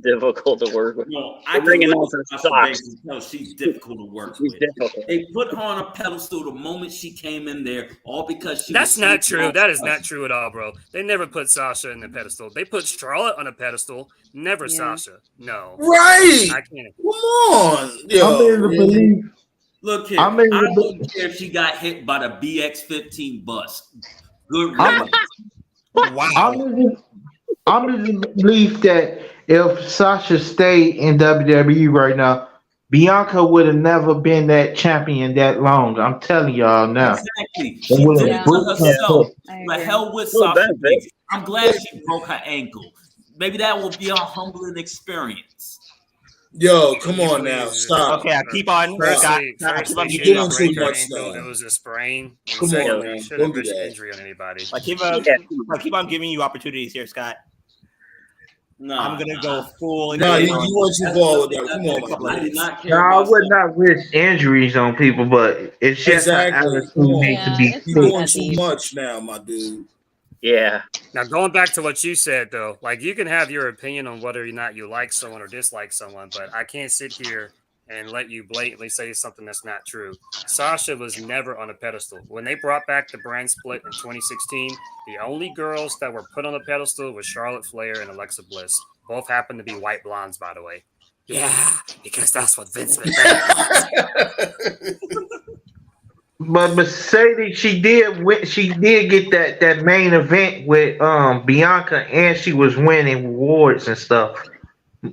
S8: Difficult to work with.
S9: No,
S8: The
S9: I can
S8: ring
S9: look
S8: announcer
S9: at Sasha Banks
S8: sucks.
S9: and tell she's difficult to work
S8: He's
S9: with.
S8: difficult.
S9: They put her on a pedestal the moment she came in there, all because she
S5: That's
S9: was so
S5: not true. That is
S9: well.
S5: not true at all, bro. They never put Sasha in the pedestal. They put Charlotte on a pedestal, never
S7: Yeah.
S5: Sasha. No,
S1: Right.
S5: I can't.
S1: Come on.
S6: I'm
S1: Yo,
S6: in the
S1: really?
S6: belief.
S9: Look here,
S6: I'm in
S9: I
S6: the.
S9: don't care if she got hit by the BX-15 bus. Good
S6: I'm.
S9: riddance.
S6: I'm
S2: Wow.
S6: in the. I'm in the belief that if Sasha stayed in WWE right now, Bianca would have never been that champion that long. I'm telling y'all now.
S9: Exactly.
S6: They
S9: She
S6: would
S9: did
S6: have
S9: it
S7: Yeah,
S9: to
S6: booked her
S9: herself.
S6: up.
S7: I
S9: The
S7: agree.
S9: hell with
S8: Well,
S9: Sasha Banks.
S8: benefit.
S9: I'm glad she broke her ankle. Maybe that will be a humbling experience.
S1: Yo, come
S5: You
S1: on now.
S5: please.
S1: Stop.
S2: Okay, I keep on,
S1: Stop.
S2: Scott.
S5: Firstly,
S2: Scott, I keep
S5: firstly,
S2: on
S5: she
S1: You're
S2: giving you
S5: didn't
S1: doing too
S5: break her
S1: much
S2: opportunities.
S5: ankle. It
S1: now.
S5: was a sprain. And
S1: Come on
S8: Yeah.
S5: secondly,
S1: now.
S5: she
S1: Don't
S5: didn't
S1: do
S5: risk
S1: that.
S5: injury on anybody.
S8: Yeah.
S2: I keep on giving you opportunities here, Scott. I'm
S9: Nah,
S2: gonna go full
S1: No,
S2: into
S1: you,
S2: it on
S1: you went too
S9: that's
S1: far with
S9: nothing.
S1: that. Come on, my
S2: couple of
S9: I do
S1: dude.
S2: hits.
S9: not care
S6: Now, I
S9: about
S6: would
S9: stuff.
S6: not risk injuries on people, but it's just her
S1: Exactly.
S6: attitude
S1: Come on.
S6: needs to
S7: Yeah,
S6: be
S7: it's
S1: You're
S7: not
S6: fixed.
S1: doing
S7: that
S1: too
S7: deep.
S1: much now, my dude.
S8: Yeah.
S5: Now, going back to what you said, though, like you can have your opinion on whether or not you like someone or dislike someone, but I can't sit here and let you blatantly say something that's not true. Sasha was never on a pedestal. When they brought back the brand split in 2016, the only girls that were put on a pedestal was Charlotte Flair and Alexa Bliss. Both happened to be white blondes, by the way. Yeah, because that's what Vince McMahon wants.
S6: But Mercedes, she did get that main event with Bianca, and she was winning awards and stuff.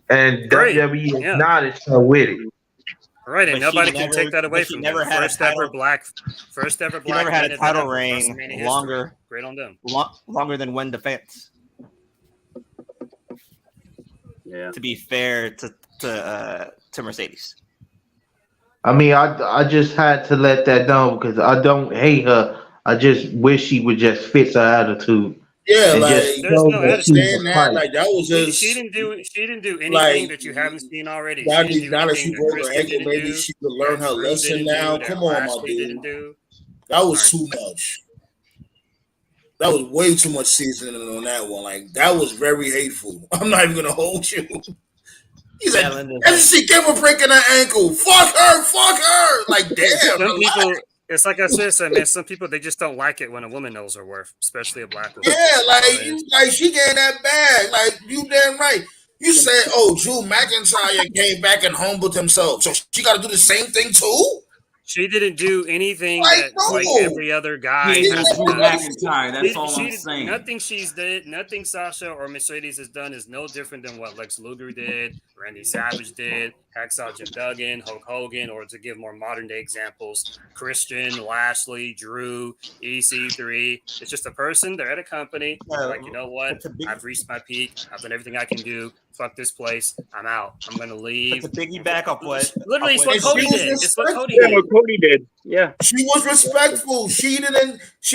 S6: And
S5: Great.
S6: WWE
S5: Yeah.
S6: acknowledged her with it.
S5: Right, and
S2: But she
S5: nobody can take
S2: never,
S5: that away
S2: but she
S5: from them.
S2: never had a title.
S5: First ever
S2: She never
S5: black
S2: had
S5: main
S2: a
S5: event
S2: title
S5: ever in
S2: reign
S5: WrestleMania history.
S2: longer,
S5: Great on them.
S2: longer than when defense.
S8: Yeah.
S2: To be fair to Mercedes.
S6: I mean, I just had to let that know because I don't hate her. I just wish she would just fix her attitude.
S1: Yeah,
S6: and
S1: like
S6: just
S5: There's
S6: show
S5: no
S6: that
S5: attitude.
S6: she's
S1: saying
S6: a
S1: that,
S6: fight.
S1: like that was
S5: She
S1: just
S5: didn't do. She didn't do anything
S1: like
S5: that you haven't seen already. She
S1: now,
S5: didn't do
S1: now that
S5: anything
S1: she
S5: that
S1: broke her
S5: Kristen
S1: ankle,
S5: didn't
S1: maybe
S5: do,
S1: she could learn
S5: that
S1: her
S5: Drew
S1: lesson
S5: didn't do,
S1: now.
S5: that
S1: Come on, my
S5: Lashley didn't
S1: dude.
S5: do.
S1: That
S5: All
S1: was
S5: right.
S1: too much. That was way too much seasoning on that one. Like that was very hateful. I'm not even gonna hold you. He said,
S2: Yeah, Linda.
S1: and she gave a break in her ankle. Fuck her, fuck her. Like, damn,
S5: Some
S1: relax.
S5: people, it's like I said, man. Some people they just don't like it when a woman knows her worth, especially a black woman.
S1: Yeah,
S5: That's all
S1: like
S5: it
S1: you
S5: is.
S1: like she getting that bag. Like you damn right. You said, oh, Drew McIntyre came back and humbled himself. So she gotta do the same thing too?
S5: She didn't do anything
S1: Like,
S5: that like
S1: no.
S5: every other
S9: He
S5: guy
S9: ain't
S1: She
S9: no
S5: hasn't
S9: Drew
S5: done.
S9: McIntyre. That's all I'm saying.
S5: Nothing she's did, nothing Sasha or Mercedes has done is no different than what Lex Luger did, Randy Savage did, Hacksaw Jim Duggan, Hulk Hogan, or to give more modern day examples, Christian, Lashley, Drew, EC3. It's just a person. They're at a company. They're like, you know what?
S2: But to, big,
S5: I've reached my peak. I've done everything I can do. Fuck this place. I'm out. I'm gonna
S2: but
S5: leave.
S2: to piggyback off what
S5: Literally, it's what
S1: and she
S5: Cody
S1: was
S5: did. It's what Cody
S8: Yeah,
S1: respectful.
S5: did.
S8: what Cody did. Yeah.
S1: She was respectful. She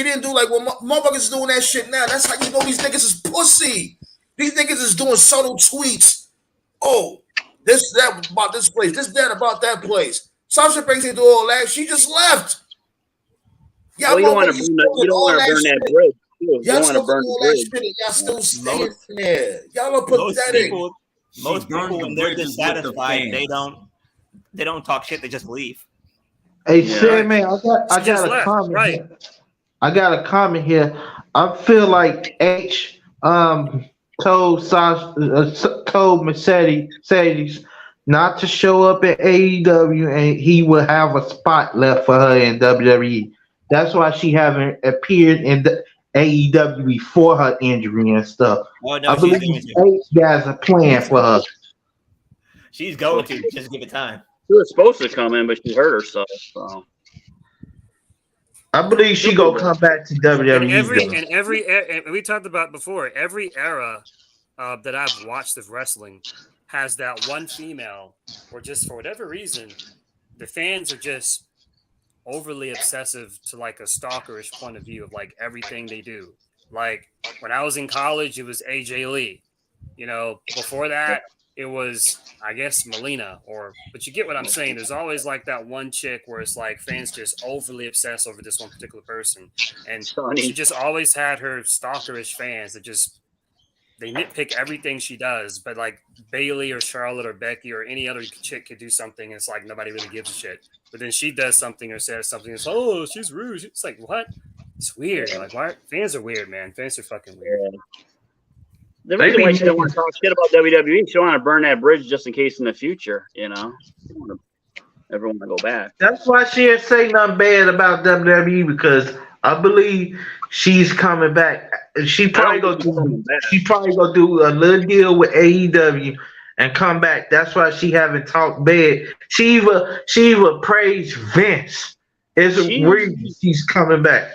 S1: didn't do like what motherfuckers is doing that shit now. That's how you know these niggas is pussy. These niggas is doing subtle tweets. Oh, this that about this place, this that about that place. Sasha Banks didn't do all that. She just left. Y'all
S8: Well, you don't want to
S1: motherfuckers
S8: burn that. You
S1: talking
S8: don't
S1: all
S8: want to
S1: that
S8: burn that
S1: shit.
S8: bridge. Too. You
S1: Y'all
S8: don't want to
S1: talking
S8: burn the
S1: all that
S8: bridge.
S1: shit and y'all still staying
S2: most
S1: there. Y'all are
S2: most
S1: pathetic.
S2: people
S9: She
S2: most
S9: burned
S2: people
S9: the
S2: when they're
S9: bridges with the
S2: dissatisfied,
S9: fans.
S2: they don't talk shit, they just leave.
S6: Hey,
S8: Yeah.
S5: Right.
S6: Sandman, I
S5: She just
S6: got a
S5: left.
S6: comment
S5: Right.
S6: here. I got a comment here. I feel like H told told Mercedes not to show up at AEW, and he will have a spot left for her in WWE. That's why she haven't appeared in the AEW before her injury and stuff.
S2: Oh no,
S6: I
S2: she's
S6: believe
S2: going to.
S6: H has a plan for her.
S2: She's going to. Just give it time.
S8: She was supposed to come in, but she hurt herself. So
S6: I believe she
S8: She'll be
S6: gonna
S8: there.
S6: come back to
S5: And
S6: WWE though.
S5: and we talked about before, every era that I've watched of wrestling has that one female, or just for whatever reason, the fans are just overly obsessive to like a stalkerish point of view of like everything they do. Like when I was in college, it was AJ Lee. You know, before that, it was I guess Melina. But you get what I'm saying. There's always like that one chick where it's like fans just overly obsess over this one particular person, and she just always had her stalkerish fans that just they nitpick everything she does. But like Bailey or Charlotte or Becky or any other chick could do something, and it's like nobody really gives a shit. But then she does something or says something, it's oh she's rude. It's like what? It's weird. Like why fans are weird, man. Fans are fucking weird.
S8: Yeah. The reason why she don't want to talk shit about WWE, she don't want to burn that bridge just in case in the future. You know, she don't want everyone to go back.
S6: That's why she didn't say nothing bad about WWE because I believe she's coming back. She probably gonna do a little deal with AEW and come back. That's why she haven't talked bad. She even praised Vince. It's weird she's coming back.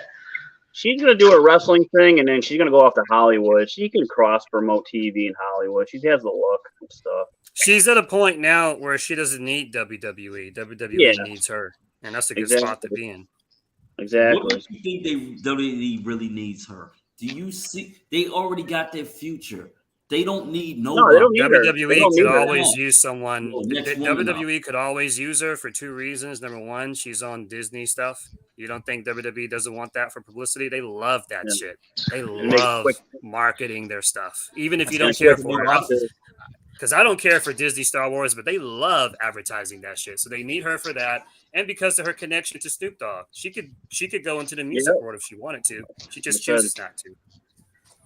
S8: She's gonna do a wrestling thing, and then she's gonna go off to Hollywood. She can cross promote TV in Hollywood. She has the look and stuff.
S5: She's at a point now where she doesn't need WWE. WWE needs her, and that's a good spot to be in.
S8: Exactly.
S9: What do you think WWE really needs her? Do you see they already got their future? They don't need nobody.
S8: No, they don't need her.
S5: WWE could always use someone.
S9: Next woman up.
S5: WWE could always use her for two reasons. Number one, she's on Disney stuff. You don't think WWE doesn't want that for publicity? They love that shit. They love marketing their stuff, even if you don't care for it. Because I don't care for Disney Star Wars, but they love advertising that shit. So they need her for that, and because of her connection to Snoop Dogg, she could go into the music world if she wanted to. She just chooses not to.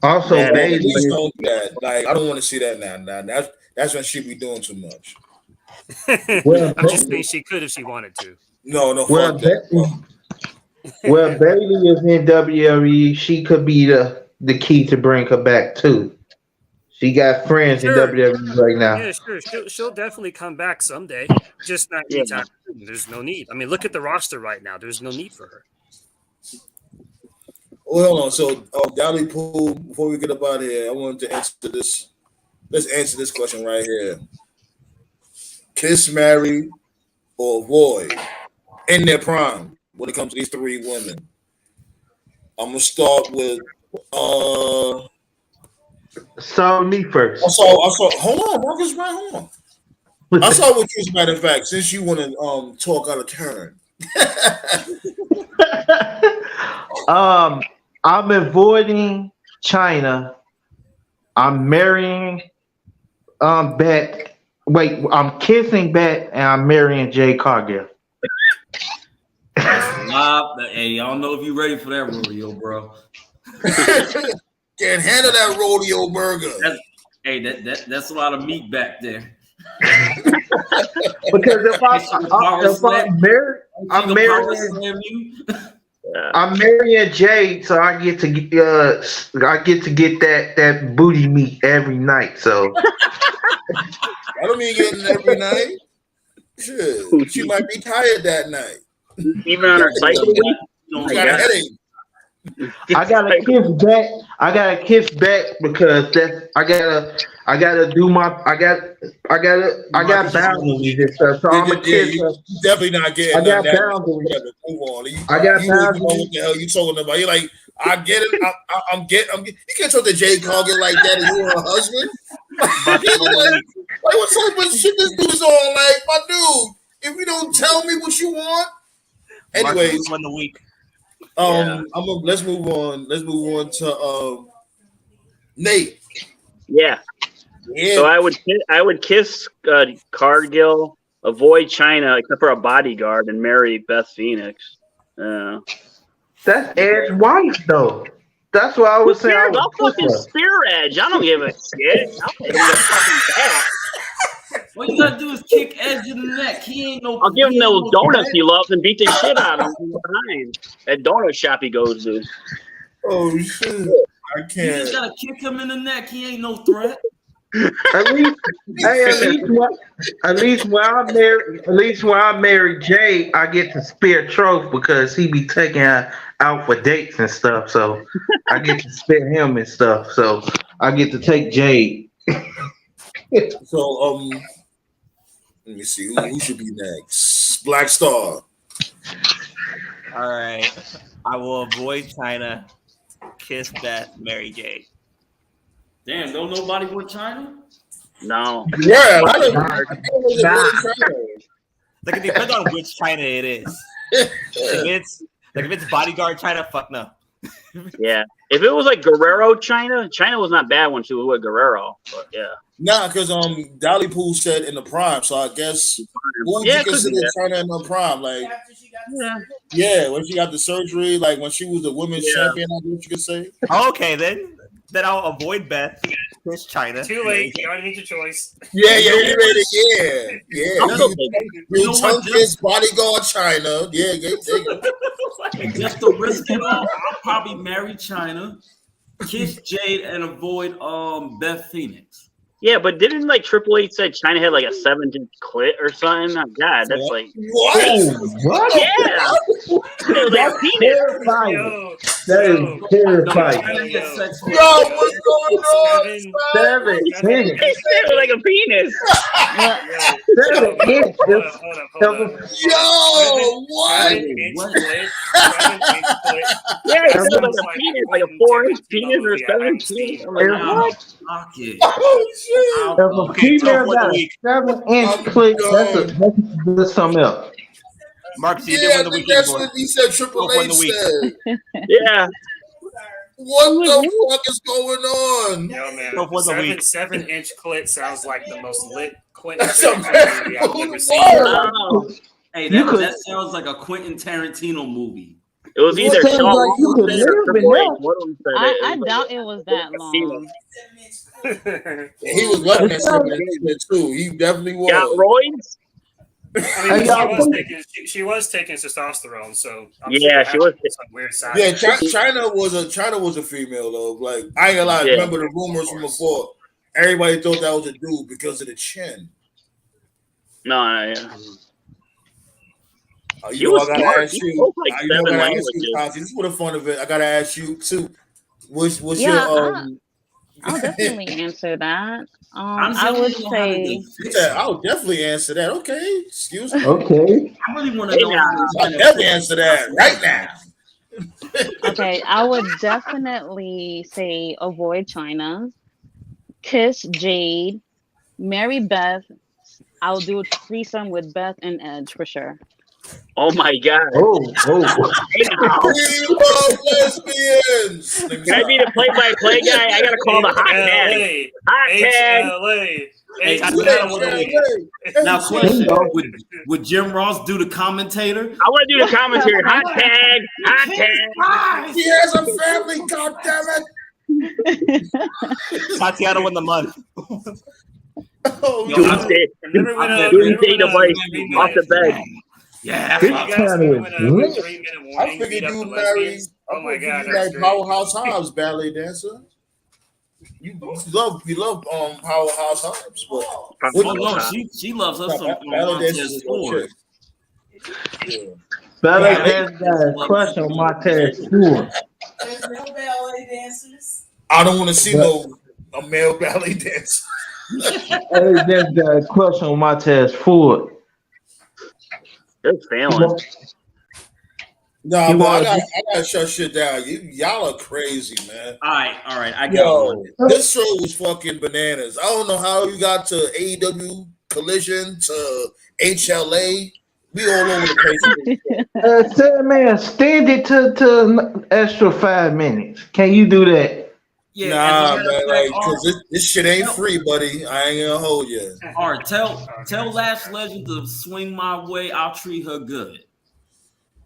S6: Also, Bailey
S1: please don't do that. Like I don't want to see that now. Now that's when she be doing too much.
S5: I'm just saying she could if she wanted to.
S1: No,
S6: well,
S1: fuck that.
S6: Well, Bailey is in WWE. She could be the key to bring her back too. She got friends in WWE right now.
S5: Yeah, sure. She'll definitely come back someday. Just not anytime soon. There's no need. I mean, look at the roster right now. There's no need for her.
S1: Well, hold on. So, Dolly Pool, before we get up out of here, I wanted to answer this. Let's answer this question right here. Kiss, marry, or avoid in their prime when it comes to these three women. I'm gonna start with
S6: So me first.
S1: I saw. Hold on, Marcus, right? Hold on. I saw what you. As a matter of fact, since you want to talk out of turn,
S6: I'm avoiding China. I'm marrying Bet. Wait, I'm kissing Bet, and I'm marrying Jay Cargill.
S9: Hey, I don't know if you're ready for that rodeo, bro.
S1: can't handle that rodeo burger.
S9: That's a lot of meat back there.
S6: Because if I'm married, I'm marrying Jay, so I get to get that booty meat every night. So
S1: I don't mean getting it every night. Shit, she might be tired that night.
S8: Even on her cycle week.
S1: I got a headache.
S6: I gotta kiss back. I gotta kiss back because I got boundaries and stuff. So I'm a kiss.
S1: You definitely not getting.
S6: I got boundaries.
S1: Move on.
S6: I got
S1: you know
S6: boundaries.
S1: what the hell you talking about? You're like, I get it. I'm getting. You can't talk to Jay Cargill like that and you're a husband. Like what type of shit this dude's on? Like, my dude, if you don't tell me what you want. Anyways,
S2: won the week.
S1: Let's move on. Let's move on to Nate.
S8: Yeah. So I would kiss Cargill, avoid China except for a bodyguard, and marry Beth Phoenix.
S6: That's Ed's wife, though. That's what I was saying.
S8: I'll fucking spear Edge. I don't give a shit. I'll give him the fucking back.
S9: What you gotta do is kick Edge in the neck. He ain't no.
S8: I'll give him those donuts he loves and beat the shit out of him from behind. That donut shop he goes to.
S1: Oh shit! I can't.
S9: You just gotta kick him in the neck. He ain't no threat.
S6: At least when I marry Jay, I get to spare Troph because he be taking her out for dates and stuff. So I get to spare him and stuff. So I get to take Jay.
S1: So let me see who should be next. Black Star.
S2: All right, I will avoid China, kiss Beth, marry Jay.
S9: Damn, don't nobody want China?
S8: No.
S1: Yeah,
S2: Like it depends on which China it is. If it's bodyguard China, fuck no.
S8: Yeah. If it was like Guerrero China was not bad when she was with Guerrero. But yeah.
S1: Nah, because Dolly Pool said in the prime, so I guess who would you consider China in the prime? Like when she got the surgery, like when she was the women's champion, I guess you could say.
S2: Okay, then I'll avoid Beth. Kiss China.
S5: Too late. You already made your choice.
S1: Yeah. You tongue kiss bodyguard China. Yeah.
S9: Just to risk it all, I'll probably marry China, kiss Jade, and avoid Beth Phoenix.
S8: Yeah, but didn't like Triple H said China had like a 7-inch clit or something? Oh, God, that's like
S1: what?
S8: Yeah,
S6: That's terrifying. That is terrifying.
S1: Yo, what's going on?
S6: 7 inches.
S8: It's like a penis.
S6: 7 inches.
S1: Yo, what?
S5: 7-inch clit.
S8: Yeah, it's like a penis, like a 4-inch penis or a 7-inch penis. I'm like,
S6: What?
S1: Oh shit!
S6: If a female got a 7-inch clit, that's something else.
S2: Marcus, you
S1: Yeah,
S2: did
S1: I
S2: win the
S1: think
S2: week.
S1: that's what he said. Triple
S2: Won
S1: H
S2: the week.
S1: said.
S8: yeah.
S1: What the fuck is going on?
S5: Yo, man,
S2: Twelve was a week.
S5: 7-inch clit sounds like the most lit Quentin
S1: That's a
S5: Tarantino movie I've ever seen.
S8: Wow.
S9: Hey, that sounds like a Quentin Tarantino movie.
S8: It was either
S6: Sounds
S8: Sean
S6: like you could
S8: Rosen or
S6: live in
S8: Triple H.
S6: that.
S8: One of them said it.
S7: I doubt it was that long.
S1: He was loving that 7-inch too. He definitely was.
S8: Got roids?
S5: I mean, she was taking testosterone, so I'm
S8: Yeah,
S5: sure
S8: she was.
S5: some weird side.
S1: Yeah, China was a female though. Like I ain't gonna lie.
S8: Yeah.
S1: Remember the rumors from before? Everybody thought that was a dude because of the chin.
S8: No, yeah.
S1: You
S8: She
S1: know,
S8: was
S1: I gotta
S8: smart.
S1: ask
S8: She
S1: you.
S8: spoke like
S1: You know, I
S8: 7
S1: gotta ask you,
S8: languages.
S1: Tati, just for the fun of it, I gotta ask you too. What's
S7: Yeah,
S1: your
S7: I'll definitely answer that.
S9: I'm
S7: I would
S9: saying, how did they
S7: say
S9: fix
S1: Yeah,
S9: it?
S1: I'll definitely answer that. Okay, excuse me.
S6: Okay.
S9: I really want to know how
S1: I'll
S9: they
S1: definitely answer that right now.
S7: okay. I would definitely say avoid China. Kiss, Jade, Mary Beth. I'll do a threesome with Beth and Edge for sure.
S8: Oh my god!
S6: Oh.
S8: Hey, now,
S1: We love lesbians. Let me
S8: can I be
S1: stop.
S8: the play-by-play guy? I gotta call the hot tag.
S5: HLA.
S8: Hot tag.
S5: HLA.
S9: Hey,
S5: HLA.
S9: Now,
S1: Hey,
S9: question:
S6: Bingo.
S9: would Jim Ross do the commentator?
S8: I want to do the commentary. Hot tag. Hot tag.
S1: he has a family. God damn it!
S2: Tatiana won the month.
S1: Oh,
S9: Yo,
S1: no.
S8: Doomsday.
S5: Remember when
S8: Doomsday device off the bed.
S9: Yeah,
S5: You
S9: that's
S5: guys
S6: Tatiana
S5: remember
S6: was
S5: when
S6: lit.
S5: 3 Minute
S1: I
S5: Warning
S1: figured
S5: beat up the
S1: you married.
S5: lesbians? Oh my god,
S1: You
S5: that was
S1: like
S5: great.
S1: Powerhouse Hobbs ballet dancer. You love Powerhouse Hobbs, but
S9: Oh no, she loves us some
S1: ballet dancers
S9: Montez
S1: is your
S9: Ford.
S1: chick. Yeah.
S6: Ballet
S1: Yeah,
S6: dance got a crush on Montez Ford.
S4: There's no ballet dancers.
S1: I don't want to see
S6: But
S1: a male ballet dancer.
S6: ballet dance got a crush on Montez Ford.
S8: It's failing.
S1: Nah,
S6: He
S1: but I
S6: was.
S1: gotta shut shit down. Y'all are crazy, man.
S9: All right, I got
S1: Yo,
S9: one.
S1: this show was fucking bananas. I don't know how you got to AEW Collision to HLA. We all over the place.
S6: Said man, stand it to extra 5 minutes. Can you do that?
S9: Yeah,
S1: Nah,
S9: as a matter
S1: man,
S9: of
S1: like,
S9: fact,
S1: cause this shit ain't free, buddy. I ain't gonna hold you.
S9: all right, tell Last Legend to swing my way. I'll treat her good.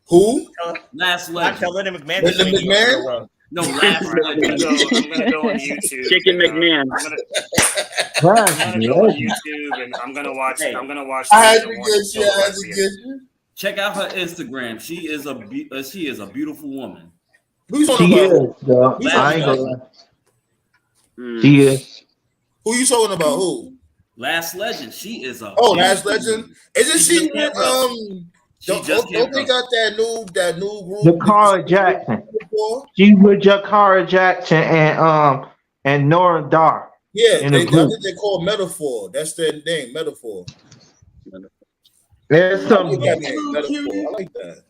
S1: Who?
S9: Last
S2: Not
S9: Legend.
S2: tell Linda McMahon
S1: Linda
S2: to swing
S1: McMahon?
S2: your way.
S9: No, Last
S5: I'm gonna
S9: Legend.
S5: go on YouTube.
S8: Chicken
S5: and,
S8: McMahon.
S6: Right.
S5: I'm gonna go on YouTube and I'm gonna watch.
S9: Hey.
S5: I'm gonna watch.
S1: I had
S5: the
S1: to
S5: morning
S1: get you.
S5: show
S1: I had to
S5: lesbian.
S1: get you.
S9: Check out her Instagram. She is a beautiful woman.
S1: Who you talking
S6: She
S1: about?
S6: is, though.
S1: Who you
S6: I ain't
S1: talking
S6: gonna
S1: about?
S6: lie. She is.
S1: Who you talking about? Who?
S9: Last Legend. She is a
S1: Oh,
S9: beautiful
S1: Last Legend.
S9: woman.
S1: Isn't
S9: She
S1: she
S9: just can't
S1: with
S9: wrestle. She just
S1: Don't
S9: can't
S1: they
S9: wrestle.
S1: got that new group?
S6: Jakara Jackson.
S1: Before?
S6: She with Jakara Jackson and Nora Dar
S1: Yeah,
S6: in
S1: I
S6: the group.
S1: think they call Metaphor. That's their name, Metaphor.
S6: There's
S1: I like
S6: some
S1: that name, Metaphor. I like that.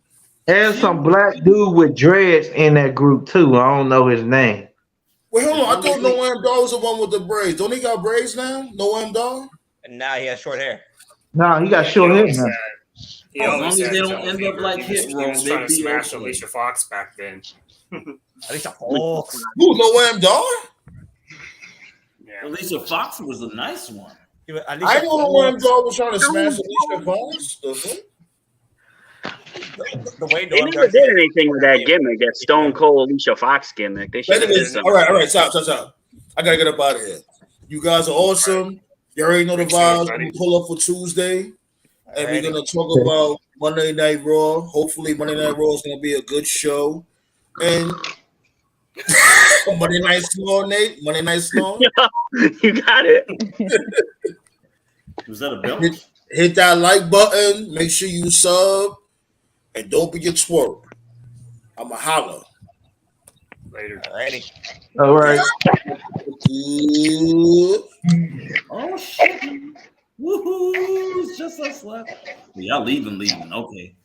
S6: there's some black dude with dreads in that group too. I don't know his name.
S1: Wait, hold on. I thought Noam Dar was the one with the braids. Don't he got braids now? Noam Dar?
S2: And now he has short hair.
S6: No, he got
S5: He
S6: short hair
S5: always
S6: now.
S5: had. He
S9: As
S5: always
S9: long as
S5: had
S9: they don't
S5: Joe
S9: end
S5: Fever.
S9: up like
S5: He
S9: Hit
S5: was
S9: Row,
S5: trying
S9: they'd
S5: to
S9: be
S5: smash
S9: okay.
S5: Alicia Fox back then.
S2: Alicia Fox.
S1: Who? Noam Dar?
S5: Yeah.
S9: Alicia Fox was a nice one.
S1: I know Noam Dar was trying to smash Alicia Fox. The fuck?
S2: The way
S8: They
S2: Noam
S8: never
S2: Dar
S8: did anything with that gimmick, that Stone Cold Alicia Fox gimmick. They should have did
S1: Anyways,
S8: something.
S1: all right, stop. I gotta get up out of here. You guys are awesome. You already know the
S5: Appreciate it,
S1: vibes.
S5: buddy.
S1: We pull up for Tuesday, and we're
S2: Alrighty.
S1: gonna talk about Monday Night Raw. Hopefully, Monday Night Raw is gonna be a good show. And Monday Night Snow, Nate. Monday Night Snow.
S8: You got it.
S9: Was that a belt?
S1: Hit that like button. Make sure you sub, and don't forget twerk. I'ma holla.
S5: Later.
S2: Alrighty.
S6: All right.
S1: Good.
S9: Oh shit! Woohoo! It's just us left. Y'all leaving. Okay.